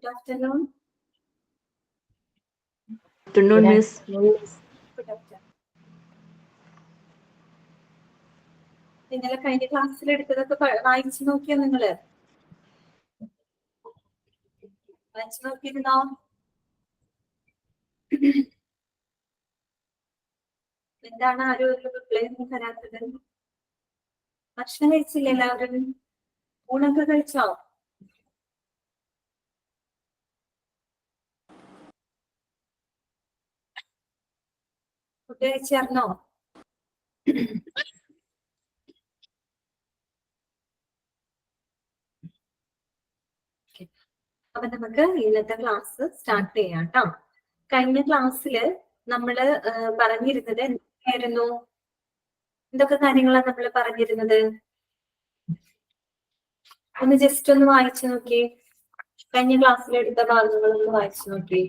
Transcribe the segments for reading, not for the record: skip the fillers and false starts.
Good afternoon. Afternoon, Miss. Good afternoon. നിങ്ങളെ കഴിഞ്ഞ ക്ലാസ്സിൽ എടുത്തതൊക്കെ വായിച്ചു നോക്കിയോ നിങ്ങള്? വായിച്ചു നോക്കിയിരുന്നോ? എന്താണ് ആരും ഒരു റിപ്ലൈ ഒന്നും തരാത്തത്? ഭക്ഷണം കഴിച്ചില്ല എല്ലാവരും? ഊണൊക്കെ കഴിച്ചോ? ഫുഡ് കഴിച്ചേർന്നോ? അപ്പൊ നമുക്ക് ഇന്നത്തെ ക്ലാസ് സ്റ്റാർട്ട് ചെയ്യാം കേട്ടോ. കഴിഞ്ഞ ക്ലാസ്സില് നമ്മള് പറഞ്ഞിരുന്നത് എന്തായിരുന്നു? എന്തൊക്കെ കാര്യങ്ങളാണ് നമ്മൾ പറഞ്ഞിരുന്നത്? ഒന്ന് ജസ്റ്റ് ഒന്ന് വായിച്ചു നോക്കി. കഴിഞ്ഞ ക്ലാസ്സിൽ എടുത്ത ഭാഗങ്ങളൊന്ന് വായിച്ചു നോക്കി.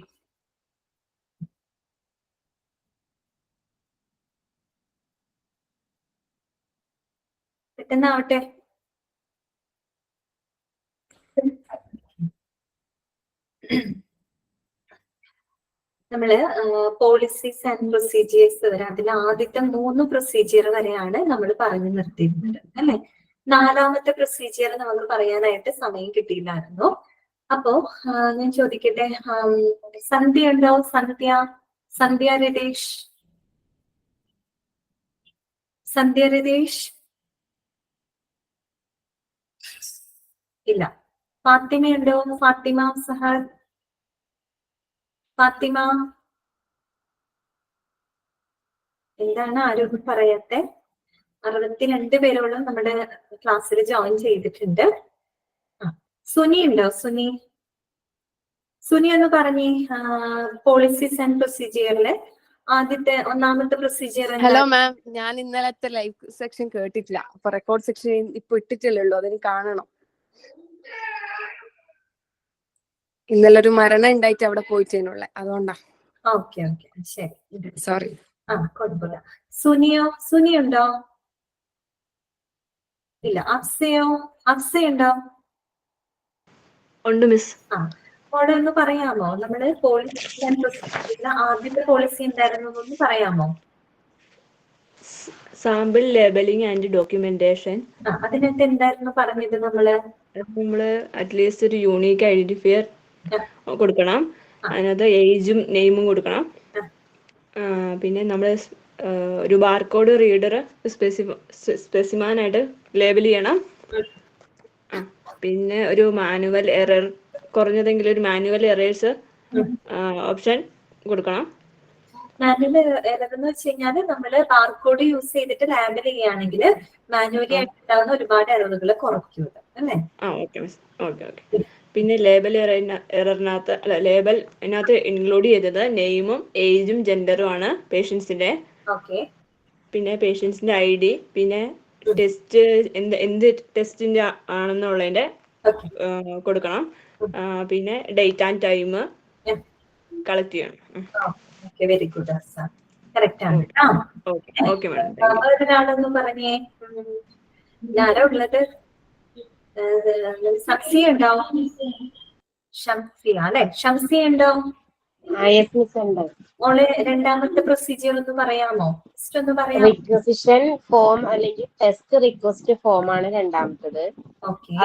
പെട്ടെന്നാവട്ടെ. നമ്മള് പോളിസീസ് ആൻഡ് പ്രൊസീജിയേഴ്സ് വരെ അതിൽ ആദ്യത്തെ 3 പ്രൊസീജിയർ വരെയാണ് നമ്മൾ പറഞ്ഞു നിർത്തിയിരുന്നത് അല്ലെ. 4ാമത്തെ പ്രൊസീജിയർ നമുക്ക് പറയാനായിട്ട് സമയം കിട്ടിയില്ലായിരുന്നു. അപ്പോ ഞാൻ ചോദിക്കട്ടെ, സന്ധ്യ ഉണ്ടോ? സന്ധ്യ രതീഷ്? സന്ധ്യ രതീഷ് ഇല്ല. ഫാത്തിമയുണ്ടോ? ഫാത്തിമ സഹദ്? ഫാത്തിമ എന്താണ് ആരും പറയാത്തെ? 62 പേരോളം നമ്മുടെ ക്ലാസ്സിൽ ജോയിൻ ചെയ്തിട്ടുണ്ട്. സുനി ഉണ്ടോ? സുനി ഒന്ന് പറഞ്ഞേ. പോളിസീസ് ആൻഡ് പ്രൊസീജിയറിലെ ആദ്യത്തെ 1ാമത്തെ പ്രൊസീജിയർ. ഹലോ മാം, ഞാൻ ഇന്നലത്തെ ലൈവ് സെക്ഷൻ കേട്ടിട്ടില്ല. അപ്പൊ റെക്കോർഡ് സെക്ഷൻ ഇപ്പൊ ഇട്ടിട്ടില്ലല്ലോ, അതിന് കാണണം. ഇന്നലെ ഒരു മരണം ഉണ്ടായിട്ട് അവിടെ പോയിട്ടേനുള്ള, അതുകൊണ്ടാ. ഓക്കെ ഓക്കെ, ശരി, സോറി. കുഴപ്പമില്ല. സുനിയുണ്ടോ? ഇല്ല. അഫ്സയുണ്ടോ? ഉണ്ട് മിസ്. അവിടെ ഒന്ന് പറയാമോ? നമ്മള് പോളിസി ആൻഡ് പ്രൊസീജിയറിലെ ആദ്യത്തെ പോളിസി എന്തായിരുന്നു എന്ന് പറയാമോ? Sample labelling and documentation. അതിനകത്ത് എന്തായിരുന്നു പറഞ്ഞത്? നമ്മള് അറ്റ്ലീസ്റ്റ് ഒരു യൂണീക്ക് ഐഡന്റിഫയർ കൊടുക്കണം. അതിനകത്ത് ഏജും നെയിമും കൊടുക്കണം. പിന്നെ നമ്മൾ ഒരു ബാർകോഡ് റീഡർ സ്പെസിമാനായിട്ട് ലേബൽ ചെയ്യണം. പിന്നെ ഒരു മാനുവൽ എറർ, കുറഞ്ഞതെങ്കിലും ഒരു മാനുവൽ എറേഴ്സ് ഓപ്ഷൻ കൊടുക്കണം. മാനുവൽ എറർ എന്ന് വെച്ച് കഴിഞ്ഞാൽ നമ്മള് ബാർകോഡ് യൂസ് ചെയ്തിട്ട് ലാബൽ ചെയ്യുകയാണെങ്കിൽ മാനുവലി ആയിട്ട് ഉണ്ടാകുന്ന ഒരുപാട് എററുകൾ കുറയ്ക്കും അല്ലേ? ഓക്കെ. പിന്നെ ലേബൽ എററിനകത്ത് ലേബൽ അതിനകത്ത് ഇൻക്ലൂഡ് ചെയ്തത് നെയിമും ഏജും ജെൻഡറും ആണ് പേഷ്യൻസിന്റെ. പിന്നെ പേഷ്യൻസിന്റെ ID, പിന്നെ ടെസ്റ്റ് എന്ത് ടെസ്റ്റിന്റെ ആണെന്നുള്ളതിന്റെ കൊടുക്കണം. പിന്നെ ഡേറ്റ് ആൻഡ് ടൈം കളക്ട് ചെയ്യണം. Very good. കറക്റ്റ് ആണ്. Okay madam. ഒരാളൊന്നും പറഞ്ഞേ. ഞാനാ ഉള്ളത്. ഷംസിയ ഉണ്ടോ? ഷംസിയ അല്ലെ? ഷംസിയ ഉണ്ടോ? ഓള് 2ാമത്തെ പ്രൊസീജിയർ ഒന്ന് പറയാമോ? റിക്വസിഷൻ ഫോം അല്ലെങ്കിൽ ടെസ്റ്റ് റിക്വസ്റ്റ് ഫോം ആണ് 2ാമത്തത്.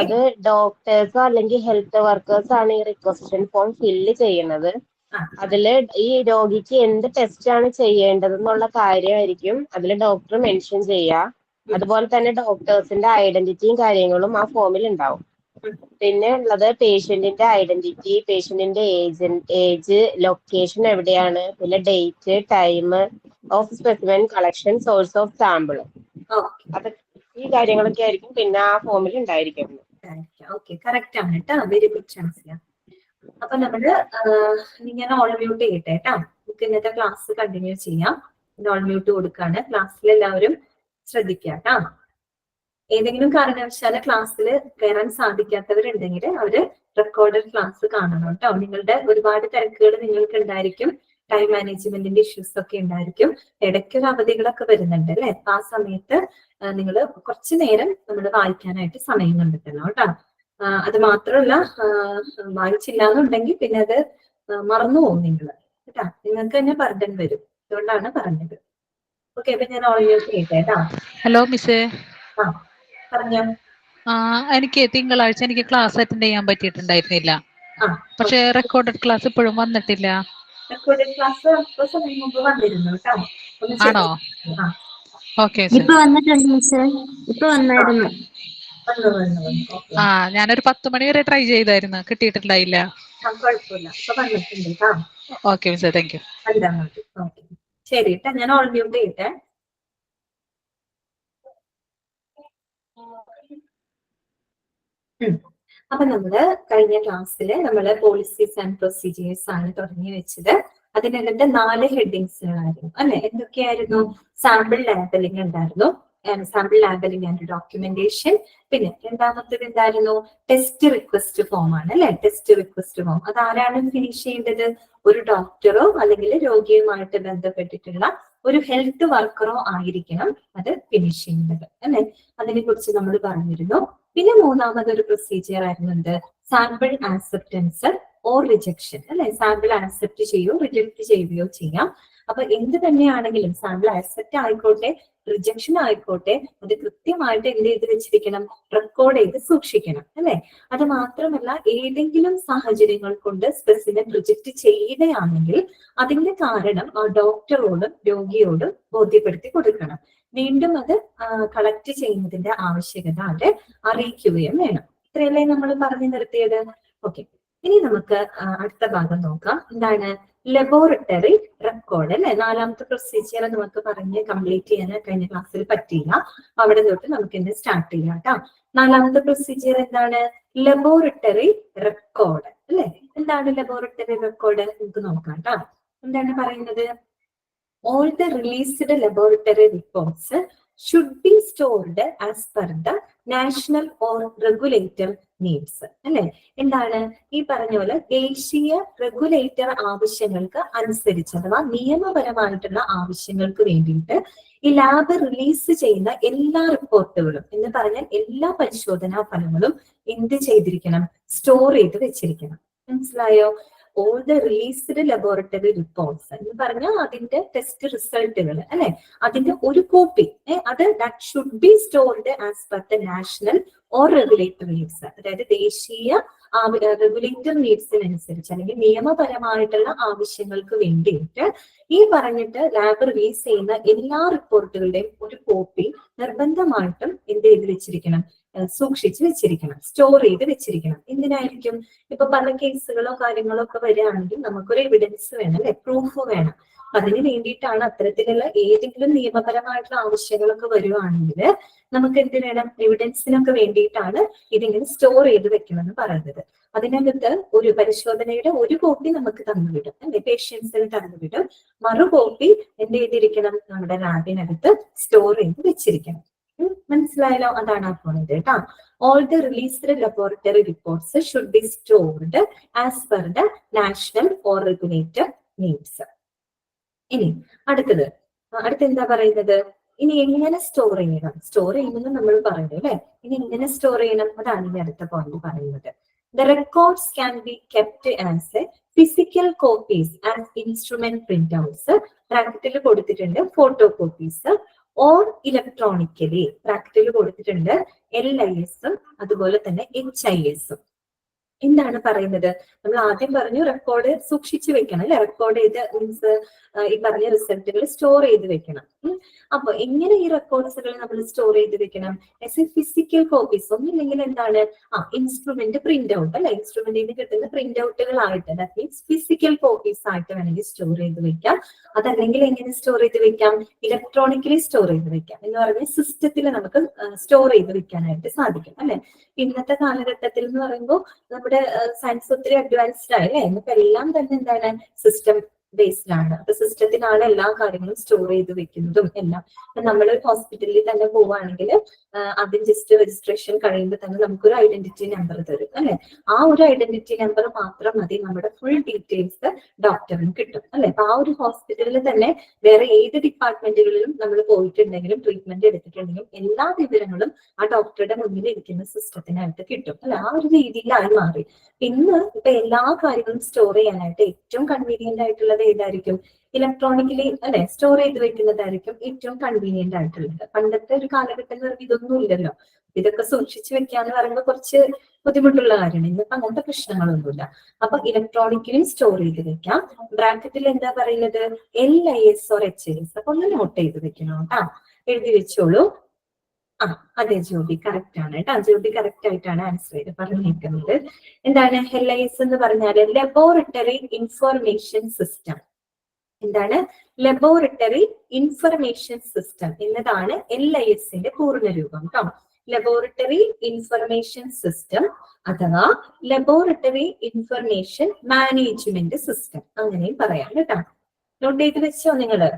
അത് ഡോക്ടേഴ്സോ അല്ലെങ്കിൽ ഹെൽത്ത് വർക്കേഴ്സ് ആണ് ഈ റിക്വസിഷൻ ഫോം ഫില്ല് ചെയ്യുന്നത്. അതില് ഈ രോഗിക്ക് എന്ത് ടെസ്റ്റ് ആണ് ചെയ്യേണ്ടതെന്നുള്ള കാര്യമായിരിക്കും അതിൽ ഡോക്ടർ മെൻഷൻ ചെയ്യുക. അതുപോലെ തന്നെ ഡോക്ടേഴ്സിന്റെ ഐഡന്റിറ്റിയും കാര്യങ്ങളും ആ ഫോമിൽ ഉണ്ടാവും. പിന്നെ ഉള്ളത് പേഷ്യന്റിന്റെ ഐഡന്റിറ്റി, പേഷ്യന്റിന്റെ ഏജ്, ലൊക്കേഷൻ എവിടെയാണ്, പിന്നെ date, time of specimen collection, source of sample, അതൊക്കെ ഈ കാര്യങ്ങളൊക്കെ ആയിരിക്കും പിന്നെ ആ ഫോമിൽ ഉണ്ടായിരിക്കുന്നത്. കറക്റ്റ് ആണ് കേട്ടോ. Very good Shamsiya. അപ്പൊ നമ്മള് ഞാൻ ഓൾ മ്യൂട്ട് ചെയ്യട്ടെ കേട്ടോ. നമുക്ക് ഇന്നത്തെ ക്ലാസ് കണ്ടിന്യൂ ചെയ്യാം. ഓൾ മ്യൂട്ട് കൊടുക്കാണ്. ക്ലാസ്സിൽ എല്ലാവരും ശ്രദ്ധിക്കുക കേട്ടോ. ഏതെങ്കിലും കാരണവശാല് ക്ലാസ്സിൽ കയറാൻ സാധിക്കാത്തവരുണ്ടെങ്കിൽ അവര് റെക്കോർഡഡ് ക്ലാസ് കാണണം കേട്ടോ. നിങ്ങളുടെ ഒരുപാട് തിരക്കുകൾ നിങ്ങൾക്ക് ഉണ്ടായിരിക്കും. ടൈം മാനേജ്മെന്റിന്റെ ഇഷ്യൂസ് ഒക്കെ ഉണ്ടായിരിക്കും. ഇടയ്ക്കൊരു അവധികളൊക്കെ വരുന്നുണ്ട് അല്ലെ? ആ സമയത്ത് നിങ്ങൾ കുറച്ചു നേരം നമ്മൾ വായിക്കാനായിട്ട് സമയം കണ്ടെത്തണം കേട്ടോ. അത് മാത്രമല്ല വായിച്ചില്ല എന്നുണ്ടെങ്കിൽ പിന്നെ അത് മറന്നു പോകും നിങ്ങൾ കേട്ടാ. നിങ്ങൾക്ക് തന്നെ ബർഡൻ വരും. അതുകൊണ്ടാണ് പറഞ്ഞത്. ഓക്കെ, അപ്പൊ ഞാൻ ഓൾ മ്യൂട്ട് ചെയ്തേ കേട്ടാ. ഹലോ മിസ്സേ. ആ പറഞ്ഞോ. എനിക്ക് തിങ്കളാഴ്ച എനിക്ക് ക്ലാസ് അറ്റൻഡ് ചെയ്യാൻ പറ്റിയിട്ടുണ്ടായിരുന്നില്ല. ആ പക്ഷെ റെക്കോർഡഡ് ക്ലാസ് ഇപ്പോഴും വന്നിട്ടില്ല. റെക്കോർഡഡ് ക്ലാസ് അല്പ സമയം മുമ്പ് വന്നിരുന്നു കേട്ടോ. ഒന്ന് ആണോ? ആ ഓക്കെ ഇപ്പൊ വന്നിട്ടുണ്ട് മിസ്. ഇപ്പൊ വന്നായിരുന്നു. വന്നു. ഓക്കെ. ഞാനൊരു 10 മണി വരെ ട്രൈ ചെയ്തായിരുന്നു, കിട്ടിയിട്ടുണ്ടായില്ല. ആ കുഴപ്പമില്ല, ഇപ്പൊ വന്നിട്ടുണ്ട് കേട്ടോ. ഓക്കെ മിസ്സേ, താങ്ക് യു. കണ്ടാ മതി. ഓക്കെ ശരി കേട്ടോ, ഞാൻ ഓൾ മ്യൂട്ട് ചെയ്യട്ടെ. അപ്പൊ നമ്മള് കഴിഞ്ഞ ക്ലാസ്സിൽ നമ്മള് പോളിസീസ് ആൻഡ് പ്രൊസീജിയേഴ്സ് ആണ് തുടങ്ങി വെച്ചത്. അതിനകത്ത് 4 ഹെഡിങ്സുകളായിരുന്നു അല്ലെ. എന്തൊക്കെയായിരുന്നു? സാമ്പിൾ ലാബലിംഗ് ഉണ്ടായിരുന്നു, സാമ്പിൾ ലാബലിംഗ് ആൻഡ് ഡോക്യുമെന്റേഷൻ. പിന്നെ രണ്ടാമത്തേത് എന്തായിരുന്നു? ടെസ്റ്റ് റിക്വസ്റ്റ് ഫോം ആണ് അല്ലെ. ടെസ്റ്റ് റിക്വസ്റ്റ് ഫോം അത് ആരാണ് ഫിനിഷ് ചെയ്യേണ്ടത്? ഒരു ഡോക്ടറോ അല്ലെങ്കിൽ രോഗിയുമായിട്ട് ബന്ധപ്പെട്ടിട്ടുള്ള ഒരു ഹെൽത്ത് വർക്കറോ ആയിരിക്കണം അത് ഫിനിഷ് ചെയ്യുന്നത് അല്ലെ. അതിനെ കുറിച്ച് നമ്മൾ പറഞ്ഞിരുന്നു. പിന്നെ മൂന്നാമതൊരു പ്രൊസീജിയർ ആയിരുന്നു എന്ത്? സാമ്പിൾ ആക്സെപ്റ്റൻസ് ഓർ റിജക്ഷൻ അല്ലെ. സാമ്പിൾ ആക്സെപ്റ്റ് ചെയ്യുകയോ റിജക്ട് ചെയ്യുകയോ ചെയ്യാം. അപ്പൊ എന്ത് തന്നെയാണെങ്കിലും സാമ്പിൾ ആക്സെപ്റ്റ് ആയിക്കോട്ടെ റിജക്ഷൻ ആയിക്കോട്ടെ അത് കൃത്യമായിട്ട് എന്ത് ചെയ്ത് വെച്ചിരിക്കണം? റെക്കോർഡ് ചെയ്ത് സൂക്ഷിക്കണം അല്ലെ. അത് മാത്രമല്ല, ഏതെങ്കിലും സാഹചര്യങ്ങൾ കൊണ്ട് സ്പെസിമെൻ റിജക്ട് ചെയ്യുകയാണെങ്കിൽ അതിന്റെ കാരണം ആ ഡോക്ടറോടും രോഗിയോടും ബോധ്യപ്പെടുത്തി കൊടുക്കണം. വീണ്ടും അത് കളക്ട് ചെയ്യുന്നതിന്റെ ആവശ്യകത അത് അറിയിക്കുകയും വേണം. ഇത്രയല്ലേ നമ്മൾ പറഞ്ഞു നിർത്തിയത്? ഓക്കെ, ഇനി നമുക്ക് അടുത്ത ഭാഗം നോക്കാം. എന്താണ്? ലബോറട്ടറി റെക്കോർഡ് അല്ലെ. 4ാമത്തെ പ്രൊസീജിയർ നമുക്ക് പറഞ്ഞ് കംപ്ലീറ്റ് ചെയ്യാൻ കഴിഞ്ഞ ക്ലാസ്സിൽ പറ്റിയില്ല. അവിടെ തൊട്ട് നമുക്ക് ഇന്ന് സ്റ്റാർട്ട് ചെയ്യാം കേട്ടോ. 4ാമത്തെ പ്രൊസീജിയർ എന്താണ്? ലബോറട്ടറി റെക്കോർഡ് അല്ലെ. എന്താണ് ലബോറട്ടറി റെക്കോർഡ്? നമുക്ക് നോക്കാം കേട്ടോ. എന്താണ് പറയുന്നത്? All the released laboratory reports should be stored as per the national or regulator needs. അല്ലെ. എന്താണ് ഈ പറഞ്ഞ പോലെ ദേശീയ റെഗുലേറ്റർ ആവശ്യങ്ങൾക്ക് അനുസരിച്ച് അഥവാ നിയമപരമായിട്ടുള്ള ആവശ്യങ്ങൾക്ക് വേണ്ടിയിട്ട് ഈ ലാബ് റിലീസ് ചെയ്യുന്ന എല്ലാ റിപ്പോർട്ടുകളും എന്ന് പറഞ്ഞാൽ എല്ലാ പരിശോധനാ ഫലങ്ങളും എന്ത് ചെയ്തിരിക്കണം? സ്റ്റോർ ചെയ്ത് വെച്ചിരിക്കണം. മനസ്സിലായോ? All the released laboratory reports എന്ന് പറഞ്ഞാൽ അതിന്റെ ടെസ്റ്റ് റിസൾട്ടുകൾ അല്ലെ. അതിന്റെ ഒരു കോപ്പി അത് that should be stored as per the national or regulatory needs. അതായത് ദേശീയ റെഗുലേറ്റർ നീഡ്സിനനുസരിച്ച് അല്ലെങ്കിൽ നിയമപരമായിട്ടുള്ള ആവശ്യങ്ങൾക്ക് വേണ്ടിയിട്ട് ഈ പറഞ്ഞിട്ട് ലാബ് റിലീസ് ചെയ്യുന്ന എല്ലാ റിപ്പോർട്ടുകളുടെയും ഒരു കോപ്പി നിർബന്ധമായിട്ടും എന്ത് ചെയ്ത് വെച്ചിരിക്കണം? സൂക്ഷിച്ച് വെച്ചിരിക്കണം, സ്റ്റോർ ചെയ്ത് വെച്ചിരിക്കണം. എന്തിനായിരിക്കും? ഇപ്പൊ പല കേസുകളോ കാര്യങ്ങളോ ഒക്കെ വരികയാണെങ്കിൽ നമുക്കൊരു എവിഡൻസ് വേണം അല്ലെ, പ്രൂഫ് വേണം. അതിന് വേണ്ടിയിട്ടാണ് അത്തരത്തിലുള്ള ഏതെങ്കിലും നിയമപരമായിട്ടുള്ള ആവശ്യങ്ങളൊക്കെ വരുവാണെങ്കിൽ നമുക്ക് എന്ത് വേണം? എവിഡൻസിനൊക്കെ വേണ്ടിയിട്ടാണ് ഇതിങ്ങനെ സ്റ്റോർ ചെയ്ത് വെക്കണം എന്ന് പറയുന്നത്. അതിനകത്ത് ഒരു പരിശോധനയുടെ ഒരു കോപ്പി നമുക്ക് തന്നുവിടും അല്ലെ, പേഷ്യൻസിന് തന്നുവിടും. മറു കോപ്പി എന്ത് ചെയ്തിരിക്കണം? നമ്മുടെ ലാബിനകത്ത് സ്റ്റോർ ചെയ്ത് വെച്ചിരിക്കണം. മനസ്സിലായല്ലോ? അതാണ് ആ പോയിന്റ് കേട്ടോ. All the released laboratory reports should be stored as per the national or regulator needs. ഇനി അടുത്തത് എന്താ പറയുന്നത്? ഇനി എങ്ങനെ സ്റ്റോർ ചെയ്യണം? സ്റ്റോർ ചെയ്യുന്നത് നമ്മൾ പറഞ്ഞു അല്ലെ. ഇനി എങ്ങനെ സ്റ്റോർ ചെയ്യണം? അതാണ് ഇനി അടുത്ത പോയിന്റ് പറയുന്നത്. The records can be kept as a physical copies as instrument printouts. ബ്രാക്കറ്റിൽ കൊടുത്തിട്ടുണ്ട് ഫോട്ടോ കോപ്പീസ് ഓർ ഇലക്ട്രോണിക്കലി. ബ്രാക്കറ്റിൽ കൊടുത്തിട്ടുണ്ട് LIS അതുപോലെ തന്നെ HIS. എന്താണ് പറയുന്നത്? നമ്മൾ ആദ്യം പറഞ്ഞു റെക്കോർഡ് സൂക്ഷിച്ചു വെക്കണം അല്ലെ. റെക്കോർഡ് ചെയ്ത് മീൻസ് ഈ പറഞ്ഞ റിസൾട്ടുകൾ സ്റ്റോർ ചെയ്ത് വെക്കണം. അപ്പൊ എങ്ങനെ ഈ റെക്കോർഡ്സുകൾ നമ്മൾ സ്റ്റോർ ചെയ്ത് വെക്കണം? As a physical copies. ഒന്നില്ലെങ്കിൽ എന്താണ്? ഇൻസ്ട്രുമെന്റ് പ്രിന്റ് ഔട്ട് അല്ലെ. ഇൻസ്ട്രുമെന്റിൽ നിന്ന് കിട്ടുന്ന പ്രിന്റ് ഔട്ടുകളായിട്ട് ദാറ്റ് മീൻസ് ഫിസിക്കൽ കോപ്പീസ് ആയിട്ട് വേണമെങ്കിൽ സ്റ്റോർ ചെയ്ത് വെക്കാം. അതല്ലെങ്കിൽ എങ്ങനെ സ്റ്റോർ ചെയ്ത് വെക്കാം? ഇലക്ട്രോണിക്കലി സ്റ്റോർ ചെയ്ത് വെക്കാം. എന്ന് പറഞ്ഞാൽ സിസ്റ്റത്തിൽ നമുക്ക് സ്റ്റോർ ചെയ്ത് വെക്കാനായിട്ട് സാധിക്കും അല്ലെ. ഇന്നത്തെ കാലഘട്ടത്തിൽ എന്ന് പറയുമ്പോൾ നമ്മുടെ സയൻസ് ഒത്തിരി അഡ്വാൻസ്ഡ് ആയി അല്ലെ. നമുക്ക് എല്ലാം തന്നെ എന്താണ്? സിസ്റ്റം ബേസ്ഡ് ആണ്. അപ്പൊ സിസ്റ്റത്തിനാണ് എല്ലാ കാര്യങ്ങളും സ്റ്റോർ ചെയ്ത് വെക്കുന്നതും എല്ലാം. നമ്മൾ ഹോസ്പിറ്റലിൽ തന്നെ പോവുകയാണെങ്കിൽ ആദ്യം ജസ്റ്റ് രജിസ്ട്രേഷൻ കഴിയുമ്പോൾ തന്നെ നമുക്കൊരു ഐഡന്റിറ്റി നമ്പർ തരും അല്ലെ. ആ ഒരു ഐഡന്റിറ്റി നമ്പർ മാത്രം മതി നമ്മുടെ ഫുൾ ഡീറ്റെയിൽസ് ഡോക്ടറിന് കിട്ടും അല്ലെ. അപ്പൊ ആ ഒരു ഹോസ്പിറ്റലിൽ തന്നെ വേറെ ഏത് ഡിപ്പാർട്ട്മെന്റുകളിലും നമ്മൾ പോയിട്ടുണ്ടെങ്കിലും ട്രീറ്റ്മെന്റ് എടുത്തിട്ടുണ്ടെങ്കിലും എല്ലാ വിവരങ്ങളും ആ ഡോക്ടറുടെ മുന്നിൽ ഇരിക്കുന്ന സിസ്റ്റത്തിനായിട്ട് കിട്ടും അല്ലെ. ആ ഒരു രീതിയിലായി മാറി. ഇന്ന് ഇപ്പൊ എല്ലാ കാര്യങ്ങളും സ്റ്റോർ ചെയ്യാനായിട്ട് ഏറ്റവും കൺവീനിയന്റ് ആയിട്ടുള്ളത് ഏതായിരിക്കും? ഇലക്ട്രോണിക്കലി അല്ലെ സ്റ്റോർ ചെയ്ത് വെക്കുന്നതായിരിക്കും ഏറ്റവും കൺവീനിയന്റ് ആയിട്ടുള്ളത്. പണ്ടത്തെ ഒരു കാലഘട്ടം എന്ന് പറയുമ്പോൾ ഇതൊന്നും ഇല്ലല്ലോ. ഇതൊക്കെ സൂക്ഷിച്ചു വെക്കാന്ന് പറയുമ്പോൾ കുറച്ച് ബുദ്ധിമുട്ടുള്ള കാര്യമാണ്. ഇന്നിപ്പോ അങ്ങനത്തെ പ്രശ്നങ്ങളൊന്നുമില്ല. അപ്പൊ ഇലക്ട്രോണിക്കലി സ്റ്റോർ ചെയ്ത് വെക്കാം. ബ്രാക്കറ്റിൽ എന്താ പറയുന്നത്? LIS or HIS. അപ്പൊ ഒന്ന് നോട്ട് ചെയ്ത് വെക്കണം കേട്ടോ, എഴുതി വെച്ചോളൂ. അതെ ജ്യോതി കറക്റ്റ് ആണ് കേട്ടോ. ജ്യോതി കറക്റ്റ് ആയിട്ടാണ് ആൻസർ ചെയ്ത് പറഞ്ഞിരിക്കുന്നത്. എന്താണ് LIS എന്ന് പറഞ്ഞാല്? Laboratory information system. എന്താണ്? ലബോറട്ടറി ഇൻഫർമേഷൻ സിസ്റ്റം എന്നതാണ് LISന്റെ പൂർണ്ണരൂപം കേട്ടോ. ലബോറട്ടറി ഇൻഫർമേഷൻ സിസ്റ്റം അഥവാ ലബോറട്ടറി ഇൻഫർമേഷൻ മാനേജ്മെന്റ് സിസ്റ്റം അങ്ങനെയും പറയാം കേട്ടോ. നോട്ട് ചെയ്ത് വെച്ചോ നിങ്ങള്,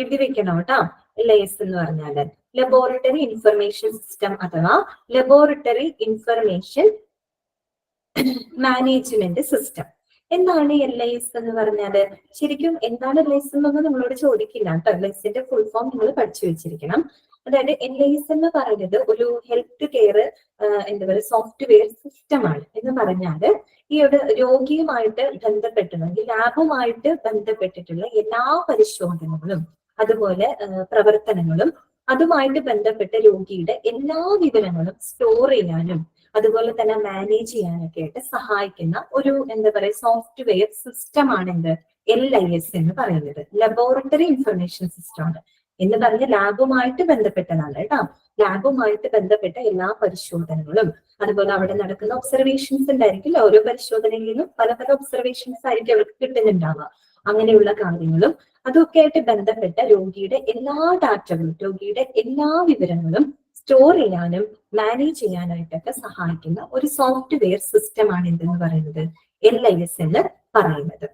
എഴുതി വെക്കണം കേട്ടോ. LIS എന്ന് പറഞ്ഞാല് ലബോറട്ടറി ഇൻഫർമേഷൻ സിസ്റ്റം അഥവാ ലബോറട്ടറി ഇൻഫർമേഷൻ മാനേജ്മെന്റ് സിസ്റ്റം. എന്താണ് LIS എന്ന് പറഞ്ഞാല്? ശരിക്കും എന്താണ് LIS എന്നൊന്നും നിങ്ങളോട് ചോദിക്കില്ല കേട്ടോ. LISന്റെ ഫുൾ ഫോം നിങ്ങൾ പഠിച്ചു വെച്ചിരിക്കണം. അതായത് LIS എന്ന് പറയുന്നത് ഒരു ഹെൽത്ത് കെയർ എന്താ പറയുക സോഫ്റ്റ്വെയർ സിസ്റ്റം ആണ്. എന്ന് പറഞ്ഞാല് ഈ ഒരു രോഗിയുമായിട്ട് ബന്ധപ്പെട്ടുള്ള ലാബുമായിട്ട് ബന്ധപ്പെട്ടിട്ടുള്ള എല്ലാ പരിശോധനകളും അതുപോലെ പ്രവർത്തനങ്ങളും അതുമായിട്ട് ബന്ധപ്പെട്ട രോഗിയുടെ എല്ലാ വിവരങ്ങളും സ്റ്റോർ ചെയ്യാനും അതുപോലെ തന്നെ മാനേജ് ചെയ്യാനൊക്കെ ആയിട്ട് സഹായിക്കുന്ന ഒരു എന്താ പറയുക സോഫ്റ്റ്വെയർ സിസ്റ്റം ആണ് എന്ത്? LIS എന്ന് പറയുന്നത്. ലബോറട്ടറി ഇൻഫർമേഷൻ സിസ്റ്റം ആണ് എന്ന് പറഞ്ഞ ലാബുമായിട്ട് ബന്ധപ്പെട്ടതാണ് കേട്ടോ. ലാബുമായിട്ട് ബന്ധപ്പെട്ട എല്ലാ പരിശോധനകളും അതുപോലെ അവിടെ നടക്കുന്ന ഒബ്സർവേഷൻസ് ഉണ്ടായിരിക്കില്ല. ഓരോ പരിശോധനയിലും പല പല ഒബ്സർവേഷൻസ് ആയിരിക്കും അവർക്ക് കിട്ടുന്നുണ്ടാവുക. അങ്ങനെയുള്ള കാര്യങ്ങളും അതൊക്കെ ആയിട്ട് ബന്ധപ്പെട്ട രോഗിയുടെ എല്ലാ ഡാറ്റകളും രോഗിയുടെ എല്ലാ വിവരങ്ങളും സ്റ്റോർ ചെയ്യാനും മാനേജ് ചെയ്യാനായിട്ടൊക്കെ സഹായിക്കുന്ന ഒരു സോഫ്റ്റ്വെയർ സിസ്റ്റം ആണ് എന്തെന്ന് പറയുന്നത്? LIS എന്ന് പറയുന്നത്.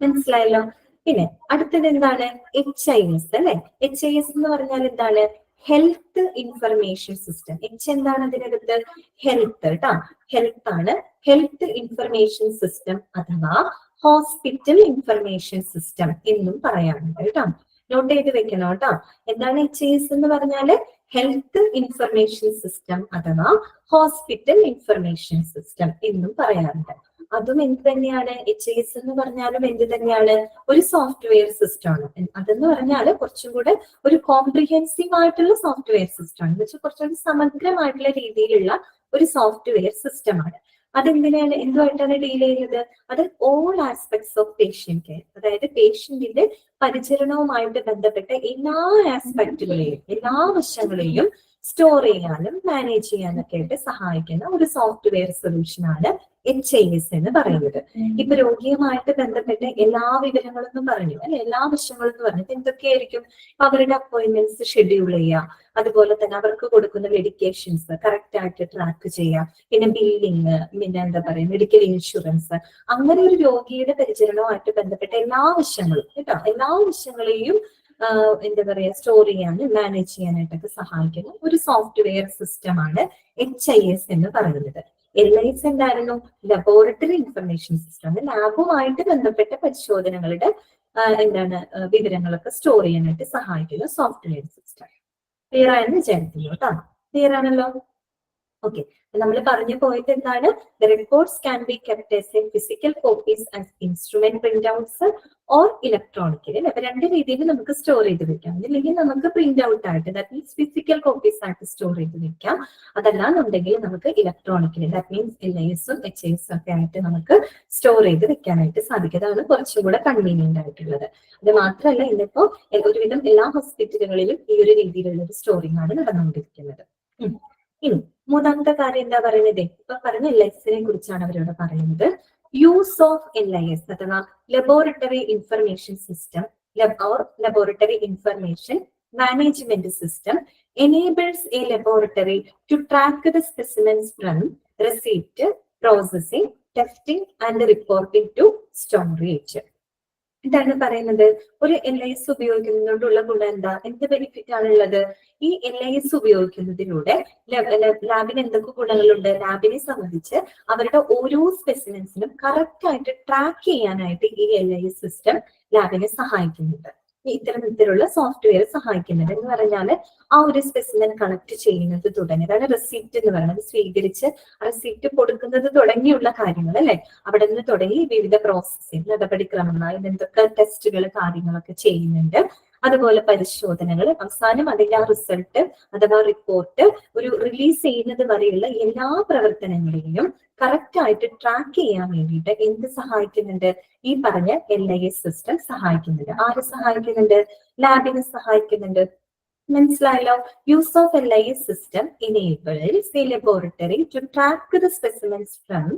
മനസ്സിലായല്ലോ? പിന്നെ അടുത്തത് എന്താണ്? HIS അല്ലെ. HIS എന്ന് പറഞ്ഞാൽ എന്താണ്? Health information system. എന്താണ് അതിനകത്ത്? ഹെൽത്ത് കേട്ടോ. ഹെൽത്ത് ആണ്. ഹെൽത്ത് ഇൻഫർമേഷൻ സിസ്റ്റം അഥവാ ഹോസ്പിറ്റൽ ഇൻഫർമേഷൻ സിസ്റ്റം എന്നും പറയാറുണ്ട് കേട്ടോ. നോട്ട് ചെയ്ത് വെക്കണം കേട്ടോ. എന്താണ് HIS എന്ന് പറഞ്ഞാല്? ഹെൽത്ത് ഇൻഫർമേഷൻ സിസ്റ്റം അഥവാ ഹോസ്പിറ്റൽ ഇൻഫർമേഷൻ സിസ്റ്റം എന്നും പറയാറുണ്ട്. അതും എന്ത് തന്നെയാണ്? HIS എന്ന് പറഞ്ഞാലും എന്ത് തന്നെയാണ്? ഒരു സോഫ്റ്റ്വെയർ സിസ്റ്റം ആണ്. അതെന്ന് പറഞ്ഞാല് കുറച്ചും കൂടെ ഒരു കോംപ്രിഹെൻസീവ് ആയിട്ടുള്ള സോഫ്റ്റ്വെയർ സിസ്റ്റം ആണ്. എന്ന് വെച്ചാൽ കുറച്ചുകൂടി സമഗ്രമായിട്ടുള്ള രീതിയിലുള്ള ഒരു സോഫ്റ്റ്വെയർ സിസ്റ്റം ആണ്. അതെന്തിനാണ് എന്തുമായിട്ടാണ് ഡീൽ ചെയ്യുന്നത്? അത് all aspects of patient care, അതായത് പേഷ്യന്റിന്റെ പരിചരണവുമായിട്ട് ബന്ധപ്പെട്ട എല്ലാ ആസ്പെക്റ്റുകളെയും എല്ലാ വശങ്ങളെയും സ്റ്റോർ ചെയ്യാനും മാനേജ് ചെയ്യാനൊക്കെ ആയിട്ട് സഹായിക്കുന്ന ഒരു സോഫ്റ്റ്വെയർ സൊല്യൂഷൻ ആണ് HIS എന്ന് പറയുന്നത്. ഇപ്പൊ രോഗിയുമായിട്ട് ബന്ധപ്പെട്ട എല്ലാ വിവരങ്ങളെന്നും പറഞ്ഞു അല്ലെ, എല്ലാ വശങ്ങളെന്ന് പറഞ്ഞിട്ട് എന്തൊക്കെയായിരിക്കും? അവരുടെ അപ്പോയിന്റ്മെന്റ്സ് ഷെഡ്യൂൾ ചെയ്യുക, അതുപോലെ തന്നെ അവർക്ക് കൊടുക്കുന്ന മെഡിക്കേഷൻസ് കറക്റ്റ് ആയിട്ട് ട്രാക്ക് ചെയ്യുക, പിന്നെ ബില്ലിങ്, പിന്നെ എന്താ പറയുക മെഡിക്കൽ ഇൻഷുറൻസ്, അങ്ങനെ ഒരു രോഗിയുടെ പരിചരണവുമായിട്ട് ബന്ധപ്പെട്ട എല്ലാ വശങ്ങളും കേട്ടോ, എല്ലാ വശങ്ങളെയും എന്താ പറയാ സ്റ്റോർ ചെയ്യാനും മാനേജ് ചെയ്യാനായിട്ടൊക്കെ സഹായിക്കുന്ന ഒരു സോഫ്റ്റ്വെയർ സിസ്റ്റമാണ് HIS എന്ന് പറയുന്നത്. LIS എന്തായിരുന്നു? Laboratory information system. ലാബുമായിട്ട് ബന്ധപ്പെട്ട പരിശോധനകളുടെ എന്താണ് വിവരങ്ങളൊക്കെ സ്റ്റോർ ചെയ്യാനായിട്ട് സഹായിക്കുന്ന സോഫ്റ്റ്വെയർ സിസ്റ്റം. ക്ലിയർ ആയെന്ന് വിചാരിക്കുന്നു കേട്ടോ. ക്ലിയർ ആണല്ലോ? ഓക്കെ. നമ്മൾ പറഞ്ഞു പോയിട്ട് എന്താണ്? The reports can be kept as a physical copies as instrument printouts or electronically. അപ്പൊ രണ്ട് രീതിയിൽ നമുക്ക് സ്റ്റോർ ചെയ്ത് വെക്കാം. അല്ലെങ്കിൽ നമുക്ക് പ്രിന്റ് ഔട്ട് ആയിട്ട് ദാറ്റ് മീൻസ് ഫിസിക്കൽ കോപ്പീസ് ആയിട്ട് സ്റ്റോർ ചെയ്ത് വെക്കാം. അതല്ലാന്നുണ്ടെങ്കിൽ നമുക്ക് ഇലക്ട്രോണിക്കലി ദാറ്റ് മീൻസ് LIS-ഉം HIS-ഉം ഒക്കെ ആയിട്ട് നമുക്ക് സ്റ്റോർ ചെയ്ത് വെക്കാനായിട്ട് സാധിക്കും. അതാണ് കുറച്ചും കൂടെ കൺവീനിയന്റ് ആയിട്ടുള്ളത്. അത് മാത്രമല്ല ഇന്നിപ്പോ ഒരുവിധം എല്ലാ ഹോസ്പിറ്റലുകളിലും ഈ ഒരു രീതിയിലുള്ള ഒരു സ്റ്റോറിംഗ് ആണ് നടന്നുകൊണ്ടിരിക്കുന്നത്. ഇനി മൂന്നാമത്തെ കാര്യം എന്താ പറയുന്നത്? ഇപ്പൊ പറഞ്ഞ LIS-നെ കുറിച്ചാണ് അവരോട് പറയുന്നത്. യൂസ് ഓഫ് LIS അഥവാ laboratory information system or laboratory information management system enables a laboratory to track the specimens from receipt, processing, testing and reporting to storage. എന്താണ് പറയുന്നത്? ഒരു LIS ഉപയോഗിക്കുന്നതുകൊണ്ടുള്ള ഗുണം എന്താ? എന്ത് ബെനിഫിറ്റ് ആണുള്ളത്? ഈ LIS ഉപയോഗിക്കുന്നതിലൂടെ ലാബിന് എന്തൊക്കെ ഗുണങ്ങളുണ്ട്? ലാബിനെ സംബന്ധിച്ച് അവരുടെ ഓരോ സ്പെസിമെൻസിനും കറക്റ്റ് ആയിട്ട് ട്രാക്ക് ചെയ്യാനായിട്ട് ഈ LIS സിസ്റ്റം ലാബിനെ സഹായിക്കുന്നുണ്ട്. ഇത്തരത്തിലുള്ള സോഫ്റ്റ്വെയർ സഹായിക്കുന്നുണ്ട്. എന്ന് പറഞ്ഞാൽ ആ ഒരു സ്പെസിമെൻ കളക്ട് ചെയ്യുന്നത് തുടങ്ങി, അതാണ് റെസിപ്റ്റ് എന്ന് പറയുന്നത്, സ്വീകരിച്ച് റെസിപ്റ്റ് കൊടുക്കുന്നത് തുടങ്ങിയുള്ള കാര്യങ്ങൾ അല്ലെ, അവിടെ നിന്ന് തുടങ്ങി വിവിധ പ്രോസസ്സിംഗ് നടപടിക്രമങ്ങൾ, എന്തൊക്കെ ടെസ്റ്റുകൾ കാര്യങ്ങളൊക്കെ ചെയ്യുന്നുണ്ട്, അതുപോലെ പരിശോധനകൾ, അവസാനം അതിന്റെ ആ റിസൾട്ട് അഥവാ റിപ്പോർട്ട് ഒരു റിലീസ് ചെയ്യുന്നത് വരെയുള്ള എല്ലാ പ്രവർത്തനങ്ങളെയും കറക്റ്റ് ആയിട്ട് ട്രാക്ക് ചെയ്യാൻ വേണ്ടിയിട്ട് എന്ത് സഹായിക്കുന്നുണ്ട്? ഈ പറഞ്ഞ LIS സിസ്റ്റം സഹായിക്കുന്നുണ്ട്. ആര് സഹായിക്കുന്നുണ്ട്? ലാബിനെ സഹായിക്കുന്നുണ്ട്. മനസ്സിലായല്ലോ? Use of LIS system enables the laboratory to track the specimens from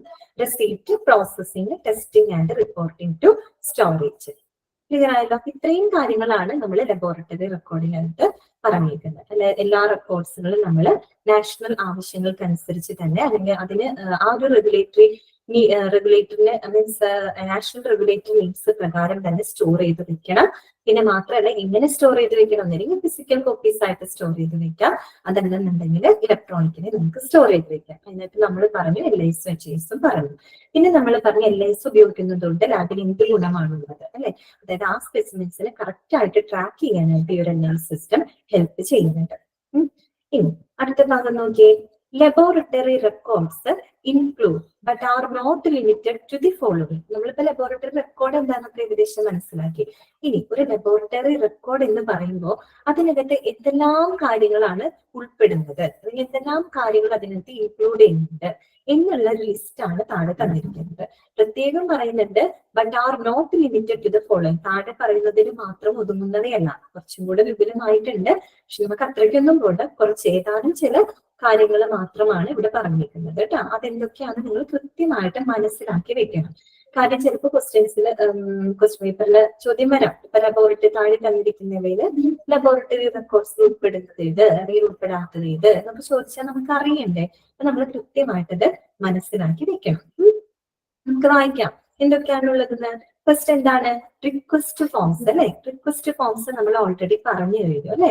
receipt, processing, testing and reporting to storage. Clear ആയല്ലോ? ഇത്രയും കാര്യങ്ങളാണ് നമ്മൾ ലബോറട്ടറി റെക്കോർഡിനകത്ത് പറഞ്ഞിരിക്കുന്നത്. അല്ലെ, എല്ലാ റെക്കോർഡ്സുകളും നമ്മൾ നാഷണൽ ആവശ്യങ്ങൾക്കനുസരിച്ച് തന്നെ, അല്ലെങ്കിൽ അതിന് ആ ഒരു റെഗുലേറ്ററിന് മീൻസ് നാഷണൽ റെഗുലേറ്ററി നീഡ്സ് പ്രകാരം തന്നെ സ്റ്റോർ ചെയ്ത് വെക്കണം. പിന്നെ മാത്രമല്ല, എങ്ങനെ സ്റ്റോർ ചെയ്ത് വെക്കണം എന്നുണ്ടെങ്കിൽ ഫിസിക്കൽ കോപ്പീസ് ആയിട്ട് സ്റ്റോർ ചെയ്ത് വെക്കാം, അതല്ലെന്നുണ്ടെങ്കിൽ ഇലക്ട്രോണിക്കിനെ നമുക്ക് സ്റ്റോർ ചെയ്ത് വെക്കാം. എന്നിട്ട് നമ്മൾ പറഞ്ഞു LIS വെച്ചേഴ്സും പറഞ്ഞു. പിന്നെ നമ്മൾ പറഞ്ഞു LIS ഉപയോഗിക്കുന്നതുകൊണ്ട് ലാബിൽ എന്ത് ഗുണമാണുള്ളത് അല്ലെ, അതായത് ആ സ്പെസിമെൻസിനെ കറക്റ്റ് ആയിട്ട് ട്രാക്ക് ചെയ്യാനായിട്ട് ഈ ഒരു LIS സിസ്റ്റം ഹെൽപ്പ് ചെയ്യുന്നുണ്ട്. ഇനി അടുത്ത ഭാഗം നോക്കിയേ. Laboratory records include but are not limited to the following. നമ്മളിപ്പോ ലബോറട്ടറി റെക്കോർഡ് എന്താണെന്നൊക്കെ ഏകദേശം മനസ്സിലാക്കി. ഇനി ഒരു ലബോറട്ടറി റെക്കോർഡ് എന്ന് പറയുമ്പോൾ അതിനകത്ത് എന്തെല്ലാം കാര്യങ്ങളാണ് ഉൾപ്പെടുന്നത്, എന്തെല്ലാം കാര്യങ്ങൾ അതിനകത്ത് ഇൻക്ലൂഡ് ചെയ്യുന്നുണ്ട് എന്നുള്ള ഒരു ലിസ്റ്റ് ആണ് താഴെ തന്നിരിക്കുന്നത്. പ്രത്യേകം പറയുന്നുണ്ട് but are not limited to the following. താഴെ പറയുന്നതിന് മാത്രം ഒതുങ്ങുന്നതല്ല, കുറച്ചും കൂടെ വിപുലമായിട്ടുണ്ട്. പക്ഷെ നമുക്ക് അത്രയ്ക്കൊന്നും പോട്ടെ, കുറച്ച് ഏതാനും ചില കാര്യങ്ങൾ മാത്രമാണ് ഇവിടെ പറഞ്ഞിരിക്കുന്നത് കേട്ടോ. അതെന്തൊക്കെയാണ് നിങ്ങൾ കൃത്യമായിട്ട് മനസ്സിലാക്കി വെക്കണം. കാര്യം ചിലപ്പോൾ ക്വസ്റ്റ്യൻസിൽ ക്വസ്റ്റ്യൻ പേപ്പറിൽ ചോദ്യം വരാം. ഇപ്പൊ ലബോറട്ടറി താഴെ തന്നിരിക്കുന്നവയിൽ ലബോറട്ടറി റെക്കോർഡ്സ് ഉൾപ്പെടുന്നത് ഏത്, അല്ലെങ്കിൽ ഉൾപ്പെടാത്തത് ഏത് എന്നൊക്കെ ചോദിച്ചാൽ നമുക്ക് അറിയണ്ടേ. അപ്പൊ നമ്മൾ കൃത്യമായിട്ടത് മനസ്സിലാക്കി വെക്കണം. നമുക്ക് വായിക്കാം എന്തൊക്കെയാണുള്ളതെന്ന്. ഫസ്റ്റ് എന്താണ്? റിക്വസ്റ്റ് ഫോംസ് അല്ലെ. റിക്വസ്റ്റ് ഫോംസ് നമ്മൾ ഓൾറെഡി പറഞ്ഞു കഴിഞ്ഞു അല്ലെ.